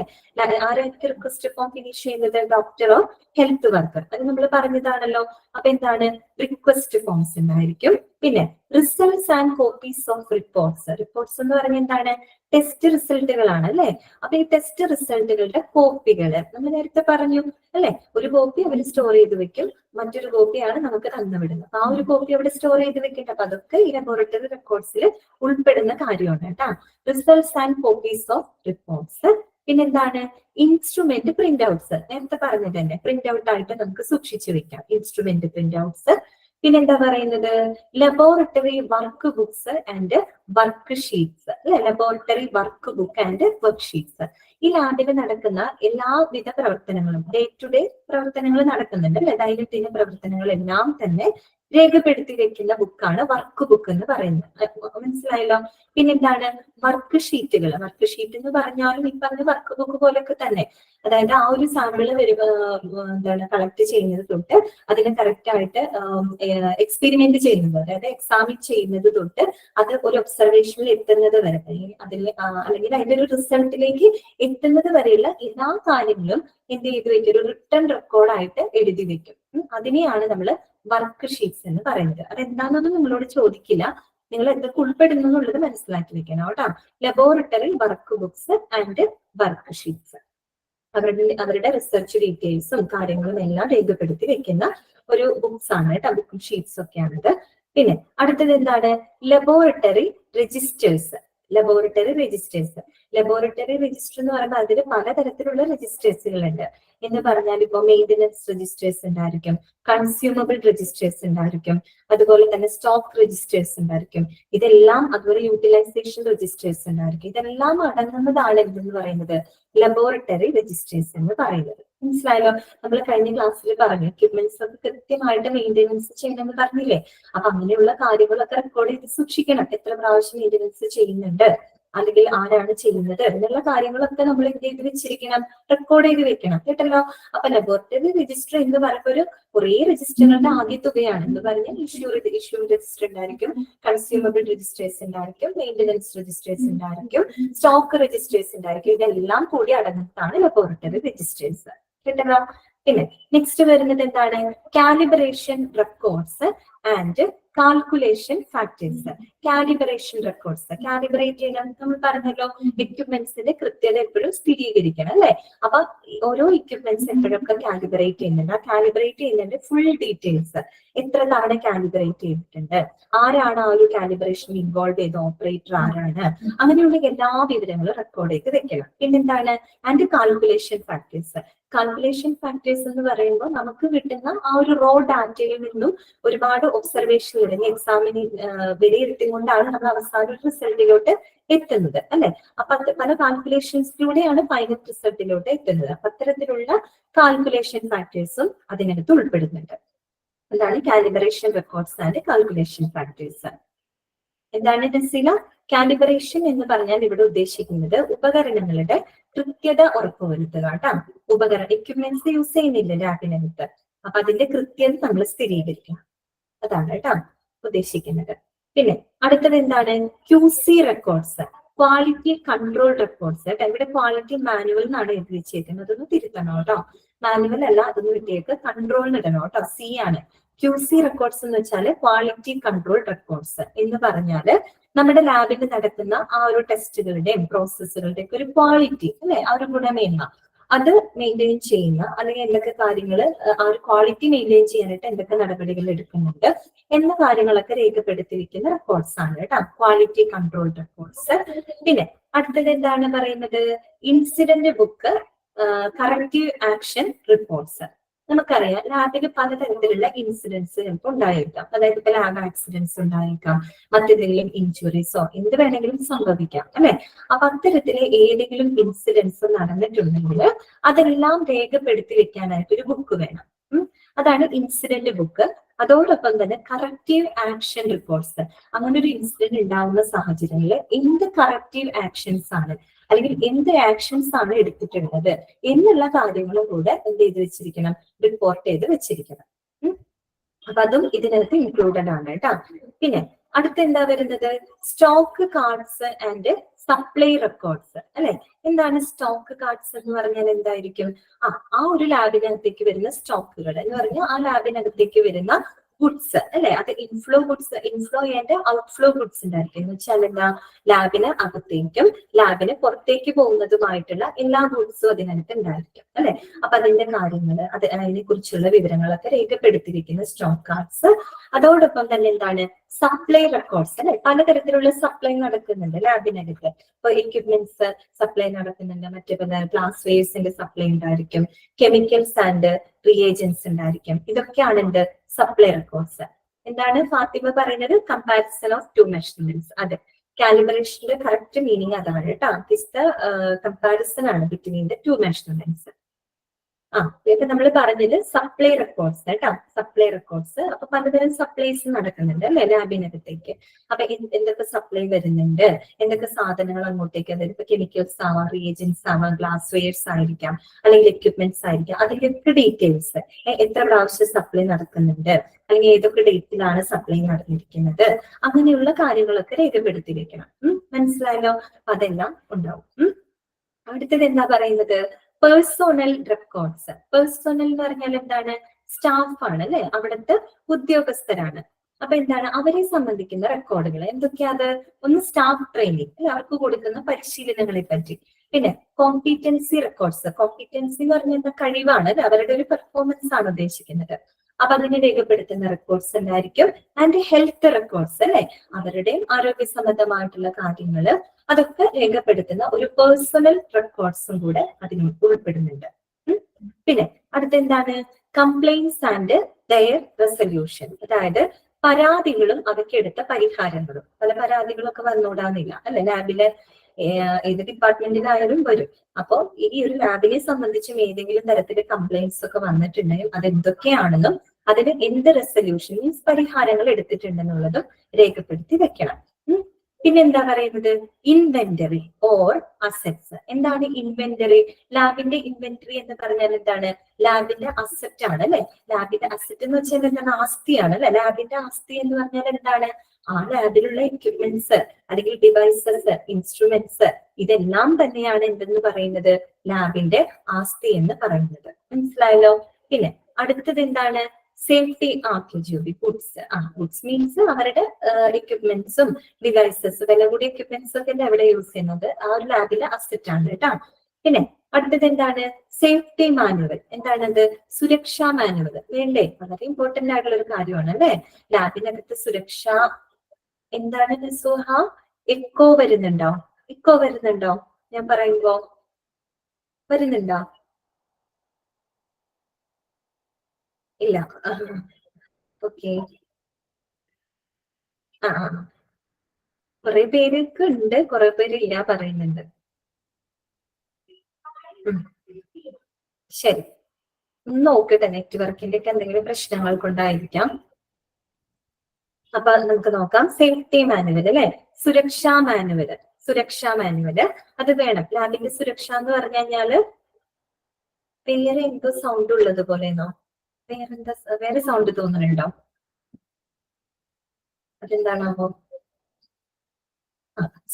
ആരായിരിക്കും റിക്വസ്റ്റ് ഫോം ഫിനിഷ് ചെയ്യുന്നത്? ഡോക്ടറോ ഹെൽത്ത് വർക്കർ, അത് നമ്മൾ പറഞ്ഞതാണല്ലോ. അപ്പൊ എന്താണ്? റിക്വസ്റ്റ് ഫോംസ് ഉണ്ടായിരിക്കും. പിന്നെ results and copies of reports. Reports എന്ന് പറഞ്ഞാൽ എന്താണ്? ടെസ്റ്റ് റിസൾട്ടുകളാണ് അല്ലെ. അപ്പൊ ഈ ടെസ്റ്റ് റിസൾട്ടുകളുടെ കോപ്പികൾ നമ്മൾ നേരത്തെ പറഞ്ഞു അല്ലെ. ഒരു കോപ്പി അവർ സ്റ്റോർ ചെയ്ത് വെക്കും, മറ്റൊരു കോപ്പിയാണ് നമുക്ക് തന്നുവിടുന്നത്. അപ്പൊ ആ ഒരു കോപ്പി അവിടെ സ്റ്റോർ ചെയ്ത് വെക്കേണ്ട. അപ്പൊ അതൊക്കെ ഈ ലബോറട്ടറി റെക്കോർഡ്സിൽ ഉൾപ്പെടുന്ന കാര്യമാണ് കേട്ടോ. Results and copies of reports. പിന്നെന്താണ്? Instrument printouts. നേരത്തെ പറഞ്ഞത് തന്നെ പ്രിന്റ് ഔട്ട് ആയിട്ട് നമുക്ക് സൂക്ഷിച്ചു വെക്കാം, ഇൻസ്ട്രുമെന്റ് പ്രിന്റ് ഔട്ട്സ്. പിന്നെന്താ പറയുന്നത്? Laboratory workbooks and worksheets അല്ലെ. Laboratory workbook and worksheets. ഈ ലാബിൽ നടക്കുന്ന എല്ലാവിധ പ്രവർത്തനങ്ങളും, ഡേ ടു ഡേ പ്രവർത്തനങ്ങൾ നടക്കുന്നുണ്ട് അല്ലെ. ദൈനംദിന പ്രവർത്തനങ്ങളെല്ലാം തന്നെ രേഖപ്പെടുത്തി വെക്കുന്ന ബുക്കാണ് വർക്ക് ബുക്ക് എന്ന് പറയുന്നത്. മനസ്സിലായല്ലോ? പിന്നെന്താണ്? വർക്ക് ഷീറ്റുകൾ. വർക്ക് ഷീറ്റ് എന്ന് പറഞ്ഞാലും ഈ പറഞ്ഞ വർക്ക് ബുക്ക് പോലൊക്കെ തന്നെ. അതായത് ആ ഒരു സാമ്പിള് എന്താണ് കളക്ട് ചെയ്യുന്നത് തൊട്ട് അതിന് കറക്റ്റ് ആയിട്ട് എക്സ്പെരിമെന്റ് ചെയ്യുന്നത്, അതായത് എക്സാമിൻ ചെയ്യുന്നത് തൊട്ട് അത് ഒരു ഒബ്സർവേഷനിൽ എത്തുന്നത് വരെ, അതിൽ അല്ലെങ്കിൽ അതിന്റെ ഒരു റിസൾട്ടിലേക്ക് എത്തുന്നത് വരെയുള്ള എല്ലാ കാര്യങ്ങളും എന്ത് ചെയ്ത് വെക്കും? ഒരു റിട്ടേൺ റെക്കോർഡായിട്ട് എഴുതി വെക്കും. അതിനെയാണ് നമ്മൾ വർക്ക് ഷീറ്റ്സ് എന്ന് പറയുന്നത്. അതെന്താണെന്നൊന്നും നിങ്ങളോട് ചോദിക്കില്ല, നിങ്ങൾ എന്തൊക്കെ ഉൾപ്പെടുന്നു എന്നുള്ളത് മനസ്സിലാക്കി വെക്കണം കേട്ടോ. Laboratory workbooks and work sheets അവരുടെ റിസർച്ച് ഡീറ്റെയിൽസും കാര്യങ്ങളും എല്ലാം രേഖപ്പെടുത്തി വെക്കുന്ന ഒരു ബുക്സ് ആണ് കേട്ടോ. ബുക്കും ഷീറ്റ്സ് ഒക്കെയാണിത്. പിന്നെ അടുത്തത് എന്താണ്? Laboratory registers. Laboratory registers. Laboratory register എന്ന് പറയുമ്പോൾ അതിൽ പലതരത്തിലുള്ള രജിസ്റ്റേഴ്സുകൾ ഉണ്ട് എന്ന് പറഞ്ഞാൽ ഇപ്പൊ മെയിൻ്റനൻസ് രജിസ്റ്റേഴ്സ് ഉണ്ടായിരിക്കും, കൺസ്യൂമബിൾ രജിസ്റ്റേഴ്സ് ഉണ്ടായിരിക്കും, അതുപോലെ തന്നെ സ്റ്റോക്ക് രജിസ്റ്റേഴ്സ് ഉണ്ടായിരിക്കും. ഇതെല്ലാം അതുപോലെ യൂട്ടിലൈസേഷൻ രജിസ്റ്റേഴ്സ് ഉണ്ടായിരിക്കും. ഇതെല്ലാം അടങ്ങുന്നതാണ് എന്തെന്ന് പറയുന്നത്? ലബോറട്ടറി രജിസ്റ്റേഴ്സ് എന്ന് പറയുന്നത്. മനസ്സിലായല്ലോ? നമ്മൾ കഴിഞ്ഞ ക്ലാസ്സിൽ പറഞ്ഞു എക്യുപ്മെന്റ്സ് ഒക്കെ കൃത്യമായിട്ട് മെയിൻ്റെനൻസ് ചെയ്യണമെന്ന് പറഞ്ഞില്ലേ. അപ്പൊ അങ്ങനെയുള്ള കാര്യങ്ങളൊക്കെ റെക്കോർഡ് ചെയ്ത് സൂക്ഷിക്കണം. എത്ര പ്രാവശ്യം മെയിൻ്റെനൻസ് ചെയ്യുന്നുണ്ട്, അല്ലെങ്കിൽ ആരാണ് ചെയ്യുന്നത് എന്നുള്ള കാര്യങ്ങളൊക്കെ നമ്മൾ എന്ത് ചെയ്ത് വെച്ചിരിക്കണം, റെക്കോർഡ് ചെയ്ത് വെക്കണം കേട്ടല്ലോ. അപ്പൊ ലബോറട്ടറി രജിസ്റ്റർ എന്ന് പറയുമ്പോൾ ഒരു കുറേ രജിസ്റ്ററുകളുടെ ആകെ തുകയാണ് എന്ന് പറഞ്ഞാൽ ഇഷ്യൂ രജിസ്റ്റർ ഉണ്ടായിരിക്കും, കൺസ്യൂമബിൾ രജിസ്റ്റേഴ്സ് ഉണ്ടായിരിക്കും, മെയിൻ്റനൻസ് രജിസ്റ്റേഴ്സ് ഉണ്ടായിരിക്കും, സ്റ്റോക്ക് രജിസ്റ്റേഴ്സ് ഉണ്ടായിരിക്കും. ഇതെല്ലാം കൂടി അടങ്ങുന്നതാണ് ലബോറട്ടറി രജിസ്റ്റേഴ്സ് കേട്ടല്ലോ. പിന്നെ നെക്സ്റ്റ് വരുന്നത് എന്താണ്, calibration records and calculation factors. Calibration records calibrate ചെയ്യണം, നമ്മൾ പറഞ്ഞല്ലോ എക്യുപ്മെന്റ്സിന്റെ കൃത്യത എപ്പോഴും സ്ഥിരീകരിക്കണം അല്ലെ. അപ്പൊ ഓരോ എക്യുപ്മെന്റ്സ് എപ്പോഴൊക്കെ കാലിബ്രേറ്റ് ചെയ്യുന്നുണ്ട്, ആ കാലിബ്രേറ്റ് ചെയ്യുന്നതിന്റെ ഫുൾ ഡീറ്റെയിൽസ്, എത്ര തവണ കാലിബ്രേറ്റ് ചെയ്തിട്ടുണ്ട്, ആരാണ് ആ ഒരു കാലിബ്രേഷൻ ഇൻവോൾവ് ചെയ്ത ഓപ്പറേറ്റർ ആരാണ്, അങ്ങനെയുള്ള എല്ലാ വിവരങ്ങളും റെക്കോർഡ് ചെയ്ത് വെക്കണം. പിന്നെന്താണ്, and calculation factors. Calculation factors എന്ന് പറയുമ്പോൾ നമുക്ക് കിട്ടുന്ന ആ ഒരു റോ ഡാറ്റയിൽ നിന്നും ഒരുപാട് ഒബ്സർവേഷൻ അല്ലെങ്കിൽ എക്സാമിന് വിലയിരുത്തിക്കൊണ്ടാണ് നമ്മൾ അവസാന റിസൾട്ടിലോട്ട് എത്തുന്നത് അല്ലെ. അപ്പൊ പല കാൽക്കുലേഷൻസിലൂടെയാണ് ഫൈനൽ റിസൾട്ടിലോട്ട് എത്തുന്നത്. അപ്പൊ അത്തരത്തിലുള്ള കാൽക്കുലേഷൻ ഫാക്ടേഴ്സും അതിനകത്ത് ഉൾപ്പെടുന്നുണ്ട്. അതാണ് calibration records and calculation factors. എന്താണ് നസീല? കാലിബ്രേഷൻ എന്ന് പറഞ്ഞാൽ ഇവിടെ ഉദ്ദേശിക്കുന്നത് ഉപകരണങ്ങളുടെ കൃത്യത ഉറപ്പുവരുത്തുക കേട്ടോ. എക്യുപ്മെന്റ്സ് യൂസ് ചെയ്യുന്നില്ല ലാബിനകത്ത്, അപ്പൊ അതിന്റെ കൃത്യത നമ്മൾ സ്ഥിരീകരിക്കണം, അതാണ് കേട്ടോ ഉദ്ദേശിക്കുന്നത്. പിന്നെ അടുത്തത് എന്താണ്, QC records, quality control records കേട്ടോ. ഇവിടെ ക്വാളിറ്റി മാനുവൽ എന്നാണ് എഴുതി വെച്ചേക്കുന്നത്, അതൊന്ന് തിരുത്തണം കേട്ടോ. മാനുവൽ അല്ല, അതൊന്ന് വിട്ടേക്ക്, കൺട്രോളിന് ഇടണം കേട്ടോ. C ആണ്. QC റെക്കോർഡ്സ് എന്ന് വെച്ചാൽ ക്വാളിറ്റി കൺട്രോൾ റെക്കോർഡ്സ് എന്ന് പറഞ്ഞാല് നമ്മുടെ ലാബിൽ നടക്കുന്ന ആ ഒരു ടെസ്റ്റുകളുടെയും പ്രോസസ്സുകളുടെയും ഒക്കെ ഒരു ക്വാളിറ്റി അല്ലെ, ആ ഒരു ഗുണമേന്മ അത് മെയിൻറ്റെയിൻ ചെയ്യുന്ന, അല്ലെങ്കിൽ എന്തൊക്കെ കാര്യങ്ങൾ ആ ഒരു ക്വാളിറ്റി മെയിൻറ്റെയിൻ ചെയ്യാനായിട്ട് എന്തൊക്കെ നടപടികൾ എടുക്കുന്നുണ്ട് എന്ന കാര്യങ്ങളൊക്കെ രേഖപ്പെടുത്തിയിരിക്കുന്ന റെക്കോർഡ്സ് ആണ് കേട്ടോ, ക്വാളിറ്റി കൺട്രോൾ റെക്കോർഡ്സ്. പിന്നെ അടുത്തത് എന്താണ് പറയുന്നത്, incident book, corrective action reports. നമുക്കറിയാം ലാബിൽ പലതരത്തിലുള്ള ഇൻസിഡൻസ് ചിലപ്പോൾ ഉണ്ടായേക്കാം. അതായത് ഇപ്പൊ ലാബ് ആക്സിഡൻസ് ഉണ്ടായേക്കാം, മറ്റെന്തെങ്കിലും ഇഞ്ചുറീസോ എന്ത് വേണമെങ്കിലും സംഭവിക്കാം അല്ലെ. അപ്പൊ അത്തരത്തില് ഏതെങ്കിലും ഇൻസിഡൻസ് നടന്നിട്ടുണ്ടെങ്കിൽ അതെല്ലാം രേഖപ്പെടുത്തി വെക്കാനായിട്ട് ഒരു ബുക്ക് വേണം. അതാണ് ഇൻസിഡന്റ് ബുക്ക്. അതോടൊപ്പം തന്നെ കറക്റ്റീവ് ആക്ഷൻ റിപ്പോർട്ട്സ്. അങ്ങനെ ഒരു ഇൻസിഡന്റ് ഉണ്ടാവുന്ന സാഹചര്യങ്ങളിൽ എന്ത് കറക്റ്റീവ് ആക്ഷൻസ് ആണ് അല്ലെങ്കിൽ എന്ത് ആക്ഷൻസ് ആണ് എടുത്തിട്ടുള്ളത് എന്നുള്ള കാര്യങ്ങളും കൂടെ എന്ത് ചെയ്ത് വെച്ചിരിക്കണം, റിപ്പോർട്ട് ചെയ്ത് വെച്ചിരിക്കണം. അപ്പൊ അതും ഇതിനകത്ത് ഇൻക്ലൂഡഡ് ആണ് കേട്ടോ. പിന്നെ അടുത്ത എന്താ വരുന്നത്, stock cards and supply records അല്ലെ. എന്താണ് സ്റ്റോക്ക് കാർഡ്സ് എന്ന് പറഞ്ഞാൽ എന്തായിരിക്കും, ആ ഒരു ലാബിനകത്തേക്ക് വരുന്ന സ്റ്റോക്കുകൾ എന്ന് പറഞ്ഞാൽ ആ ലാബിനകത്തേക്ക് വരുന്ന ഗുഡ്സ് അല്ലെ. അത് inflow goods, inflow and outflow goods ഉണ്ടായിരിക്കും. എന്ന് വെച്ചാൽ എന്താ, ലാബിന് അകത്തേക്കും ലാബിന് പുറത്തേക്ക് പോകുന്നതുമായിട്ടുള്ള എല്ലാ ഗുഡ്സും അതിനകത്ത് ഉണ്ടായിരിക്കും അല്ലെ. അപ്പൊ അതിന്റെ കാര്യങ്ങൾ, അതിനെ കുറിച്ചുള്ള വിവരങ്ങളൊക്കെ രേഖപ്പെടുത്തിയിരിക്കുന്ന സ്റ്റോക്ക് കാർഡ്സ്. അതോടൊപ്പം തന്നെ എന്താണ്, സപ്ലൈ റെക്കോർഡ്സ് അല്ലെ. പലതരത്തിലുള്ള സപ്ലൈ നടക്കുന്നുണ്ട് ലാബിനകത്ത്. ഇപ്പൊ എക്യുപ്മെന്റ്സ് സപ്ലൈ നടക്കുന്നുണ്ട്, മറ്റേ ഗ്ലാസ് വെയർസിന്റെ സപ്ലൈ ഉണ്ടായിരിക്കും, കെമിക്കൽസ് ആൻഡ് റിയേജൻസ് ഉണ്ടായിരിക്കും. ഇതൊക്കെയാണ് എന്ത്, സപ്ലൈ റെക്കോർഡ്സ്. എന്താണ് ഫാത്തിമ പറയുന്നത്, കമ്പാരിസൺ ഓഫ് ടു മെഷർമെന്റ്സ്. അതെ, കാലിബ്രേഷന്റെ കറക്റ്റ് മീനിങ് അതാണ് കേട്ടോ. ഇറ്റ്സ് ദ കമ്പാരിസൺ ആണ് ബിറ്റ്വീൻ ദ ടു മെഷർമെന്റ്സ്. ഇതൊക്കെ നമ്മൾ പറഞ്ഞത് സപ്ലൈ റെക്കോർഡ്സ് കേട്ടോ, സപ്ലൈ റെക്കോർഡ്സ്. അപ്പൊ പലതരം സപ്ലൈസ് നടക്കുന്നുണ്ട് അല്ലെ ലാബിനകത്തേക്ക്. അപ്പൊ എന്തൊക്കെ സപ്ലൈ വരുന്നുണ്ട്, എന്തൊക്കെ സാധനങ്ങൾ അങ്ങോട്ടേക്ക്, അതായത് ഇപ്പൊ കെമിക്കൽസ് ആവാം, റിയേജൻസ് ആവാം, ഗ്ലാസ് വെയർസ് ആയിരിക്കാം, അല്ലെങ്കിൽ എക്യുപ്മെന്റ്സ് ആയിരിക്കാം. അതിന്റെയൊക്കെ ഡീറ്റെയിൽസ്, എത്ര പ്രാവശ്യം സപ്ലൈ നടക്കുന്നുണ്ട്, അല്ലെങ്കിൽ ഏതൊക്കെ ഡേറ്റിലാണ് സപ്ലൈ നടന്നിരിക്കുന്നത്, അങ്ങനെയുള്ള കാര്യങ്ങളൊക്കെ രേഖപ്പെടുത്തി വെക്കണം. മനസ്സിലായല്ലോ? അതെല്ലാം ഉണ്ടാവും. അടുത്തത് എന്താ പറയുന്നത്, പേഴ്സണൽ റെക്കോർഡ്സ്. പേഴ്സണൽ എന്ന് പറഞ്ഞാൽ എന്താണ്, സ്റ്റാഫ് ആണ് അല്ലെ, അവിടുത്തെ ഉദ്യോഗസ്ഥരാണ്. അപ്പൊ എന്താണ്, അവരെ സംബന്ധിക്കുന്ന റെക്കോർഡുകൾ എന്തൊക്കെയാത്, ഒന്ന് സ്റ്റാഫ് ട്രെയിനിങ്, അവർക്ക് കൊടുക്കുന്ന പരിശീലനങ്ങളെ പറ്റി. പിന്നെ കോമ്പീറ്റൻസി റെക്കോർഡ്സ്. കോമ്പീറ്റൻസി എന്ന് പറഞ്ഞാൽ എന്താ, കഴിവാണ് അല്ലെ, അവരുടെ ഒരു പെർഫോമൻസ് ആണ് ഉദ്ദേശിക്കുന്നത്. അപ്പൊ അതിനെ രേഖപ്പെടുത്തുന്ന റെക്കോർഡ്സ് ഉണ്ടായിരിക്കും. ആൻഡ് ഹെൽത്ത് റെക്കോർഡ്സ് അല്ലെ, അവരുടെയും ആരോഗ്യ സംബന്ധമായിട്ടുള്ള കാര്യങ്ങള് അതൊക്കെ രേഖപ്പെടുത്തുന്ന ഒരു പേഴ്സണൽ റെക്കോർഡ്സും കൂടെ അതിന് ഉൾപ്പെടുന്നുണ്ട്. പിന്നെ അടുത്തെന്താണ്, കംപ്ലൈന്റ്സ് ആൻഡ് ദയർ റെസൊല്യൂഷൻ. അതായത് പരാതികളും അവയ്ക്ക് എടുത്ത പരിഹാരങ്ങളും. പല പരാതികളൊക്കെ വന്നുകൂടാന്നില്ല അല്ലെ, ലാബിലെ ഏത് ഡിപ്പാർട്ട്മെന്റിലായാലും വരും. അപ്പൊ ഈ ഒരു ലാബിനെ സംബന്ധിച്ചും ഏതെങ്കിലും തരത്തില് കംപ്ലൈന്റ്സ് ഒക്കെ വന്നിട്ടുണ്ടെങ്കിൽ അതെന്തൊക്കെയാണെന്നും അതിന് എന്ത് റെസൊല്യൂഷൻ മീൻസ് പരിഹാരങ്ങൾ എടുത്തിട്ടുണ്ടെന്നുള്ളതും രേഖപ്പെടുത്തി വെക്കണം. പിന്നെ എന്താ പറയുന്നത്? Inventory or assets. എന്താണ് ഇൻവെന്ററി? ലാബിന്റെ ഇൻവെന്ററി എന്ന് പറഞ്ഞാൽ എന്താണ്? ലാബിന്റെ അസറ്റ് ആണ് അല്ലെ. ലാബിന്റെ അസറ്റ് എന്ന് വെച്ചാൽ എന്താണ്? ആസ്തിയാണ് അല്ലെ. ലാബിന്റെ ആസ്തി എന്ന് പറഞ്ഞാൽ എന്താണ്? ആ ലാബിലുള്ള എക്യുപ്മെന്റ്സ് അല്ലെങ്കിൽ ഡിവൈസസ്, ഇൻസ്ട്രുമെന്റ്സ്, ഇതെല്ലാം തന്നെയാണ് എന്തെന്ന് പറയുന്നത്? ലാബിന്റെ ആസ്തി എന്ന് പറയുന്നത്. മനസ്സിലായല്ലോ? പിന്നെ അടുത്തത് എന്താണ്? സേഫ്റ്റി ആർക്കിജുറി ഗുഡ്സ്. ഗുഡ്സ് മീൻസ് അവരുടെ എക്യുപ്മെന്റ്സും ഡിവൈസസ്, വില കൂടിയ എക്യുപ്മെന്റ്സ് ഒക്കെ എവിടെ യൂസ് ചെയ്യുന്നത്? ആ ഒരു ലാബിലെ അസറ്റ് ആണ് കേട്ടോ. പിന്നെ അടുത്തത് എന്താണ്? Safety manual. എന്താണത്? സുരക്ഷാ മാനുവൽ. വേണ്ടേ? വളരെ ഇമ്പോർട്ടന്റ് ആയിട്ടുള്ള ഒരു കാര്യമാണ് അല്ലെ. ലാബിനകത്ത് സുരക്ഷ എന്താണ് നിസ്സുഹ? എക്കോ വരുന്നുണ്ടോ? എക്കോ വരുന്നുണ്ടോ ഞാൻ പറയുമ്പോ? വരുന്നുണ്ടോ? ഇല്ല. ഓക്കെ. കുറെ പേർക്ക് ഉണ്ട്, കുറെ പേര് ഇല്ല പറയുന്നുണ്ട്. ശരി, നോക്കട്ടെ. നെറ്റ്വർക്കിന്റെ ഒക്കെ എന്തെങ്കിലും പ്രശ്നങ്ങൾ കൊണ്ടായിരിക്കാം. അപ്പൊ നമുക്ക് നോക്കാം. സേഫ്റ്റി മാനുവൽ അല്ലെ, സുരക്ഷാ മാനുവൽ. സുരക്ഷാ മാനുവല് അത് വേണം. ലാബിന്റെ സുരക്ഷ എന്ന് പറഞ്ഞു കഴിഞ്ഞാല് വേറെ എന്തോ സൗണ്ട് ഉള്ളത് പോലെന്നോ? വേറെന്താ? വേറെ സൗണ്ട് തോന്നുന്നുണ്ടോ? അതെന്താണാവോ?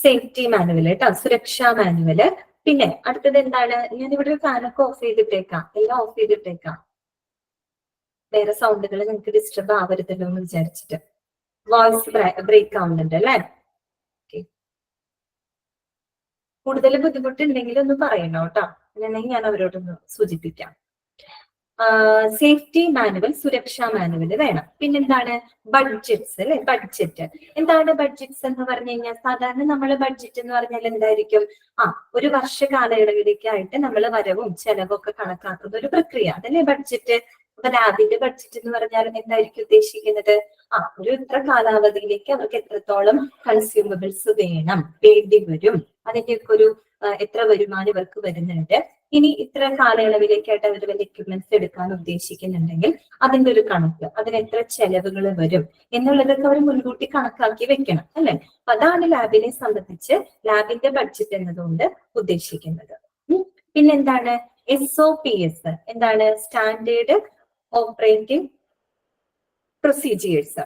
സേഫ്റ്റി മാനുവൽ കേട്ടോ, സുരക്ഷാ മാനുവല്. പിന്നെ അടുത്തത് എന്താണ്? ഞാൻ ഇവിടെ ഒരു ഫാനൊക്കെ ഓഫ് ചെയ്തിട്ടേക്കാം, എല്ലാം ഓഫ് ചെയ്തിട്ടേക്കാം. വേറെ സൗണ്ടുകൾ നിങ്ങൾക്ക് ഡിസ്റ്റർബ് ആവരുതല്ലോ എന്ന് വിചാരിച്ചിട്ട്. വോയിസ് ബ്രേക്ക് ആവുന്നുണ്ട് അല്ലെ. കൂടുതൽ ബുദ്ധിമുട്ടുണ്ടെങ്കിൽ ഒന്ന് പറയണം കേട്ടോ, അങ്ങനെയാണെങ്കിൽ ഞാൻ അവരോടൊന്ന് സൂചിപ്പിക്കാം. സേഫ്റ്റി മാനുവൽ, സുരക്ഷാ മാനുവൽ വേണം. പിന്നെന്താണ്? ബഡ്ജറ്റ്സ് അല്ലെ. ബഡ്ജറ്റ് എന്താണ്? ബഡ്ജറ്റ്സ് എന്ന് പറഞ്ഞു കഴിഞ്ഞാൽ സാധാരണ നമ്മൾ ബഡ്ജറ്റ് എന്ന് പറഞ്ഞാൽ എന്തായിരിക്കും? ഒരു വർഷ കാലയളവിലേക്കായിട്ട് നമ്മൾ വരവും ചെലവും ഒക്കെ കണക്കാക്കുന്ന ഒരു പ്രക്രിയ, അതല്ലേ ബഡ്ജറ്റ്. അപ്പൊ ലാബിന്റെ ബഡ്ജറ്റ് എന്ന് പറഞ്ഞാൽ എന്തായിരിക്കും ഉദ്ദേശിക്കുന്നത്? ഒരു ഇത്ര കാലാവധിയിലേക്ക് അവർക്ക് എത്രത്തോളം കൺസ്യൂമബിൾസ് വേണ്ടി വരും, അതിന്റെയൊക്കെ ഒരു എത്ര വരുമാനം ഇവർക്ക് വരുന്നുണ്ട്, ഇനി ഇത്ര കാലയളവിലേക്കായിട്ട് അവർ വല്ല എക്യുപ്മെന്റ്സ് എടുക്കാൻ ഉദ്ദേശിക്കുന്നുണ്ടെങ്കിൽ അതിന്റെ ഒരു കണക്ക്, അതിന് എത്ര ചെലവുകൾ വരും എന്നുള്ളതൊക്കെ അവർ മുൻകൂട്ടി കണക്കാക്കി വെക്കണം അല്ലെ. അപ്പൊ അതാണ് ലാബിനെ സംബന്ധിച്ച് ലാബിന്റെ ബഡ്ജറ്റ് എന്നതുകൊണ്ട് ഉദ്ദേശിക്കുന്നത്. പിന്നെന്താണ്? SOPs. എന്താണ്? Standard operating procedures.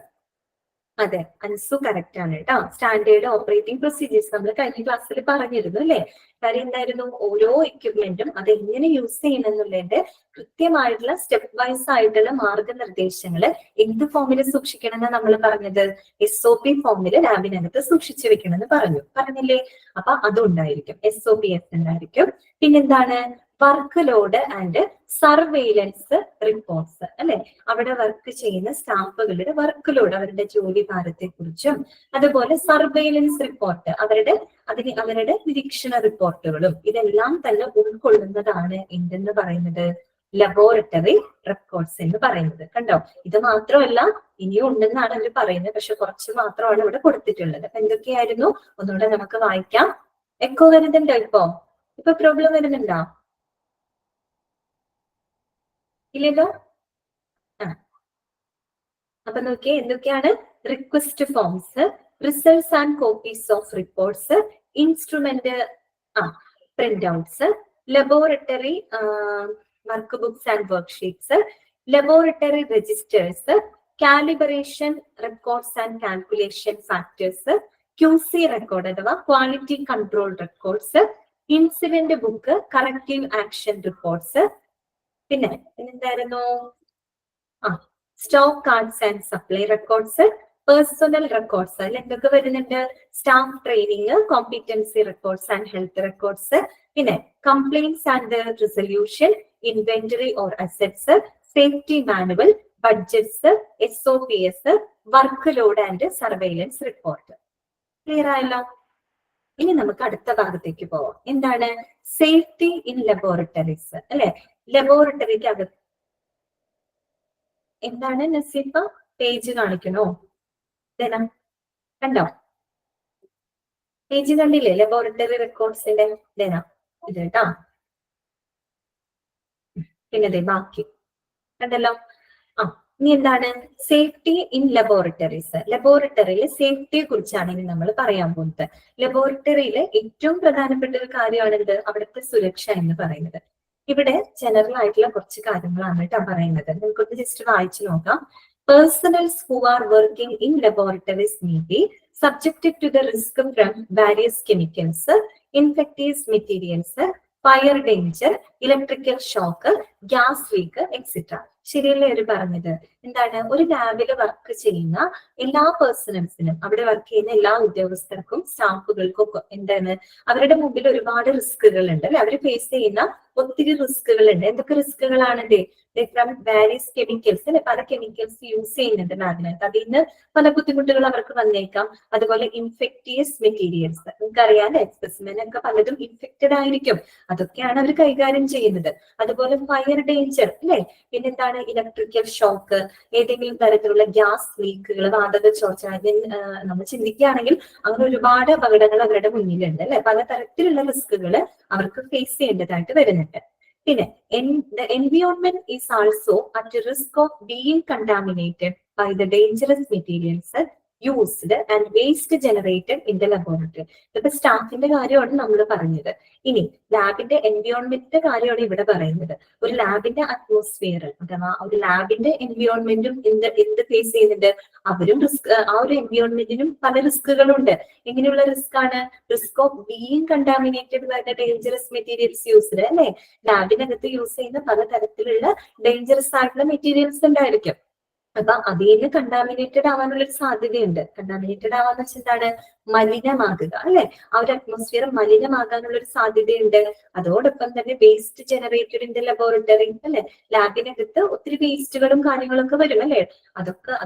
അതെ, അൻസു കറക്റ്റ് ആണ് കേട്ടോ. സ്റ്റാൻഡേർഡ് ഓപ്പറേറ്റിംഗ് പ്രൊസീജിയേഴ്സ് നമ്മൾ കഴിഞ്ഞ ക്ലാസ്സിൽ പറഞ്ഞിരുന്നു അല്ലെ. കാര്യം എന്തായിരുന്നു? ഓരോ എക്യുപ്മെന്റും അതെങ്ങനെ യൂസ് ചെയ്യണം എന്നുള്ളതിന്റെ കൃത്യമായിട്ടുള്ള സ്റ്റെപ്പ് വൈസ് ആയിട്ടുള്ള മാർഗനിർദ്ദേശങ്ങൾ എന്ത് ഫോമിൽ സൂക്ഷിക്കണം എന്ന് നമ്മൾ പറഞ്ഞത്? SOP ഫോമിൽ ലാബിനകത്ത് സൂക്ഷിച്ചു വെക്കണം എന്ന് പറഞ്ഞില്ലേ. അപ്പൊ അതുണ്ടായിരിക്കും, SOPs ഉണ്ടായിരിക്കും. പിന്നെന്താണ്? Work load and surveillance reports അല്ലെ. അവിടെ വർക്ക് ചെയ്യുന്ന സ്റ്റാഫുകളുടെ വർക്ക് ലോഡ്, അവരുടെ ജോലി ഭാരത്തെ കുറിച്ചും, അതുപോലെ സർവെയിലൻസ് റിപ്പോർട്ട്, അവരുടെ നിരീക്ഷണ റിപ്പോർട്ടുകളും, ഇതെല്ലാം തന്നെ ഉൾക്കൊള്ളുന്നതാണ് എന്തെന്ന് പറയുന്നത്? ലബോറട്ടറി റെക്കോർഡ്സ് എന്ന് പറയുന്നത്. കണ്ടോ, ഇത് മാത്രമല്ല ഇനിയും ഉണ്ടെന്നാണ് അവർ പറയുന്നത്, പക്ഷെ കുറച്ച് മാത്രമാണ് ഇവിടെ കൊടുത്തിട്ടുള്ളത്. അപ്പൊ എന്തൊക്കെയായിരുന്നു? ഒന്നുകൂടെ നമുക്ക് വായിക്കാം. എക്കോ വരുന്നുണ്ടോ? ഇപ്പൊ പ്രോബ്ലം വരുന്നുണ്ടോ? ഇല്ലല്ലോ. അപ്പൊ നോക്കിയേ, എന്തൊക്കെയാണ്? Request forms, results and copies of reports, instrument printouts, laboratory workbooks and worksheets, laboratory registers, calibration records and calculation factors, QC record അഥവാ quality control records, incident book, corrective action reports. പിന്നെന്തായിരുന്നു? Stock cards and supply records, personnel records. അതിൽ എന്തൊക്കെ വരുന്നുണ്ട്? Staff training, competency records and health records. പിന്നെ complaints and resolution, inventory or assets, safety manual, budgets, SOPs, workload and surveillance report. Clear ആയല്ലോ? ഇനി നമുക്ക് അടുത്ത ഭാഗത്തേക്ക് പോവാം. എന്താണ്? സേഫ്റ്റി ഇൻ ലബോറട്ടറീസ് അല്ലെ. ലബോറട്ടറിക്ക് അകത്ത് എന്താണ് നസീഫ? പേജ് കാണിക്കണോ? കണ്ടോ? പേജ് കണ്ടില്ലേ? ലബോറട്ടറി റെക്കോർഡ്സിന്റെ ഇത് കേട്ടോ. പിന്നെ ബാക്കി കണ്ടല്ലോ. ഇനി എന്താണ് സേഫ്റ്റി ഇൻ ലബോറട്ടറീസ്. ലബോറട്ടറിയിലെ സേഫ്റ്റിയെ കുറിച്ചാണ് ഇനി നമ്മൾ പറയാൻ പോകുന്നത്. ലബോറട്ടറിയിലെ ഏറ്റവും പ്രധാനപ്പെട്ട ഒരു കാര്യമാണ് എന്ത്, അവിടുത്തെ സുരക്ഷ എന്ന് പറയുന്നത്. ഇവിടെ ജനറൽ ആയിട്ടുള്ള കുറച്ച് കാര്യങ്ങളാണ് കേട്ടോ പറയുന്നത്. നമുക്കൊന്ന് ജസ്റ്റ് വായിച്ചു നോക്കാം. Personnels who are working in laboratories may be subjected to the risk from various chemicals, infectious materials, fire danger, electrical shock, gas leak, etc. ശരിയല്ലേ ഒരു പറഞ്ഞത്? എന്താണ്, ഒരു ലാബിൽ വർക്ക് ചെയ്യുന്ന എല്ലാ പേഴ്സണൽസിനും, അവിടെ വർക്ക് ചെയ്യുന്ന എല്ലാ ഉദ്യോഗസ്ഥർക്കും സ്റ്റാഫുകൾക്കും ഒക്കെ എന്താണ്, അവരുടെ മുമ്പിൽ ഒരുപാട് റിസ്കുകൾ ഉണ്ട് അല്ലെ. അവർ ഫേസ് ചെയ്യുന്ന ഒത്തിരി റിസ്കുകൾ ഉണ്ട്. എന്തൊക്കെ റിസ്കുകളാണ്? ഫ്രം വാരിയസ് കെമിക്കൽസ് അല്ലെ, പല കെമിക്കൽസ് യൂസ് ചെയ്യുന്നുണ്ട് ലാബിനകത്ത്. അതിൽ നിന്ന് പല ബുദ്ധിമുട്ടുകൾ അവർക്ക് വന്നേക്കാം. അതുപോലെ ഇൻഫെക്റ്റിയസ് മെറ്റീരിയൽസ്, നിങ്ങൾക്കറിയാം അല്ലെ, സ്പെസിമെൻ ഒക്കെ പലതും ഇൻഫെക്റ്റഡ് ആയിരിക്കും. അതൊക്കെയാണ് അവർ കൈകാര്യം ചെയ്യുന്നത്. അതുപോലെ ഫയർ ഡേഞ്ചർ അല്ലെ, പിന്നെന്താണ് ഇലക്ട്രിക്കൽ ഷോക്ക്, ഏതെങ്കിലും തരത്തിലുള്ള ഗ്യാസ് ലീക്കുകൾ, വാതക ചോർച്ച. നമ്മൾ ചിന്തിക്കുകയാണെങ്കിൽ അങ്ങനെ ഒരുപാട് അപകടങ്ങൾ അവരുടെ മുന്നിലുണ്ട് അല്ലെ. പല തരത്തിലുള്ള റിസ്കുകൾ അവർക്ക് ഫേസ് ചെയ്യേണ്ടതായിട്ട് വരുന്നുണ്ട്. പിന്നെ the environment is also at risk of being contaminated by the dangerous materials used and waste generated in the laboratory. ഇപ്പൊ സ്റ്റാഫിന്റെ കാര്യമാണ് നമ്മൾ പറഞ്ഞത്. ഇനി ലാബിന്റെ എൻവയോൺമെന്റിന്റെ കാര്യമാണ് ഇവിടെ പറയുന്നത്. ഒരു ലാബിന്റെ അറ്റ്മോസ്ഫിയർ അഥവാ ഒരു ലാബിന്റെ എൻവയോൺമെന്റും എന്ത് ഫേസ് ചെയ്യുന്നുണ്ട്, അവരും റിസ്ക്, ആ ഒരു എൻവയോൺമെന്റിനും പല റിസ്കുകളുണ്ട്. എങ്ങനെയുള്ള റിസ്ക് ആണ്? Risk of being contaminated by the dangerous materials used അല്ലെ. ലാബിനകത്ത് യൂസ് ചെയ്യുന്ന പല തരത്തിലുള്ള ഡേഞ്ചറസ് ആയിട്ടുള്ള മെറ്റീരിയൽസ് ഉണ്ടായിരിക്കും. അപ്പൊ അതിൽ നിന്ന് കണ്ടാമിനേറ്റഡ് ആവാനുള്ള ഒരു സാധ്യതയുണ്ട്. കണ്ടാമിനേറ്റഡ് ആവാന്ന് വെച്ചാൽ എന്താണ്, മലിനമാകുക അല്ലെ. ആ ഒരു അറ്റ്മോസ്ഫിയർ മലിനമാകാനുള്ള ഒരു സാധ്യതയുണ്ട്. അതോടൊപ്പം തന്നെ waste generated in the laboratory അല്ലെ, ലാബിനകത്ത് ഒത്തിരി വേസ്റ്റുകളും കാര്യങ്ങളൊക്കെ വരും അല്ലെ.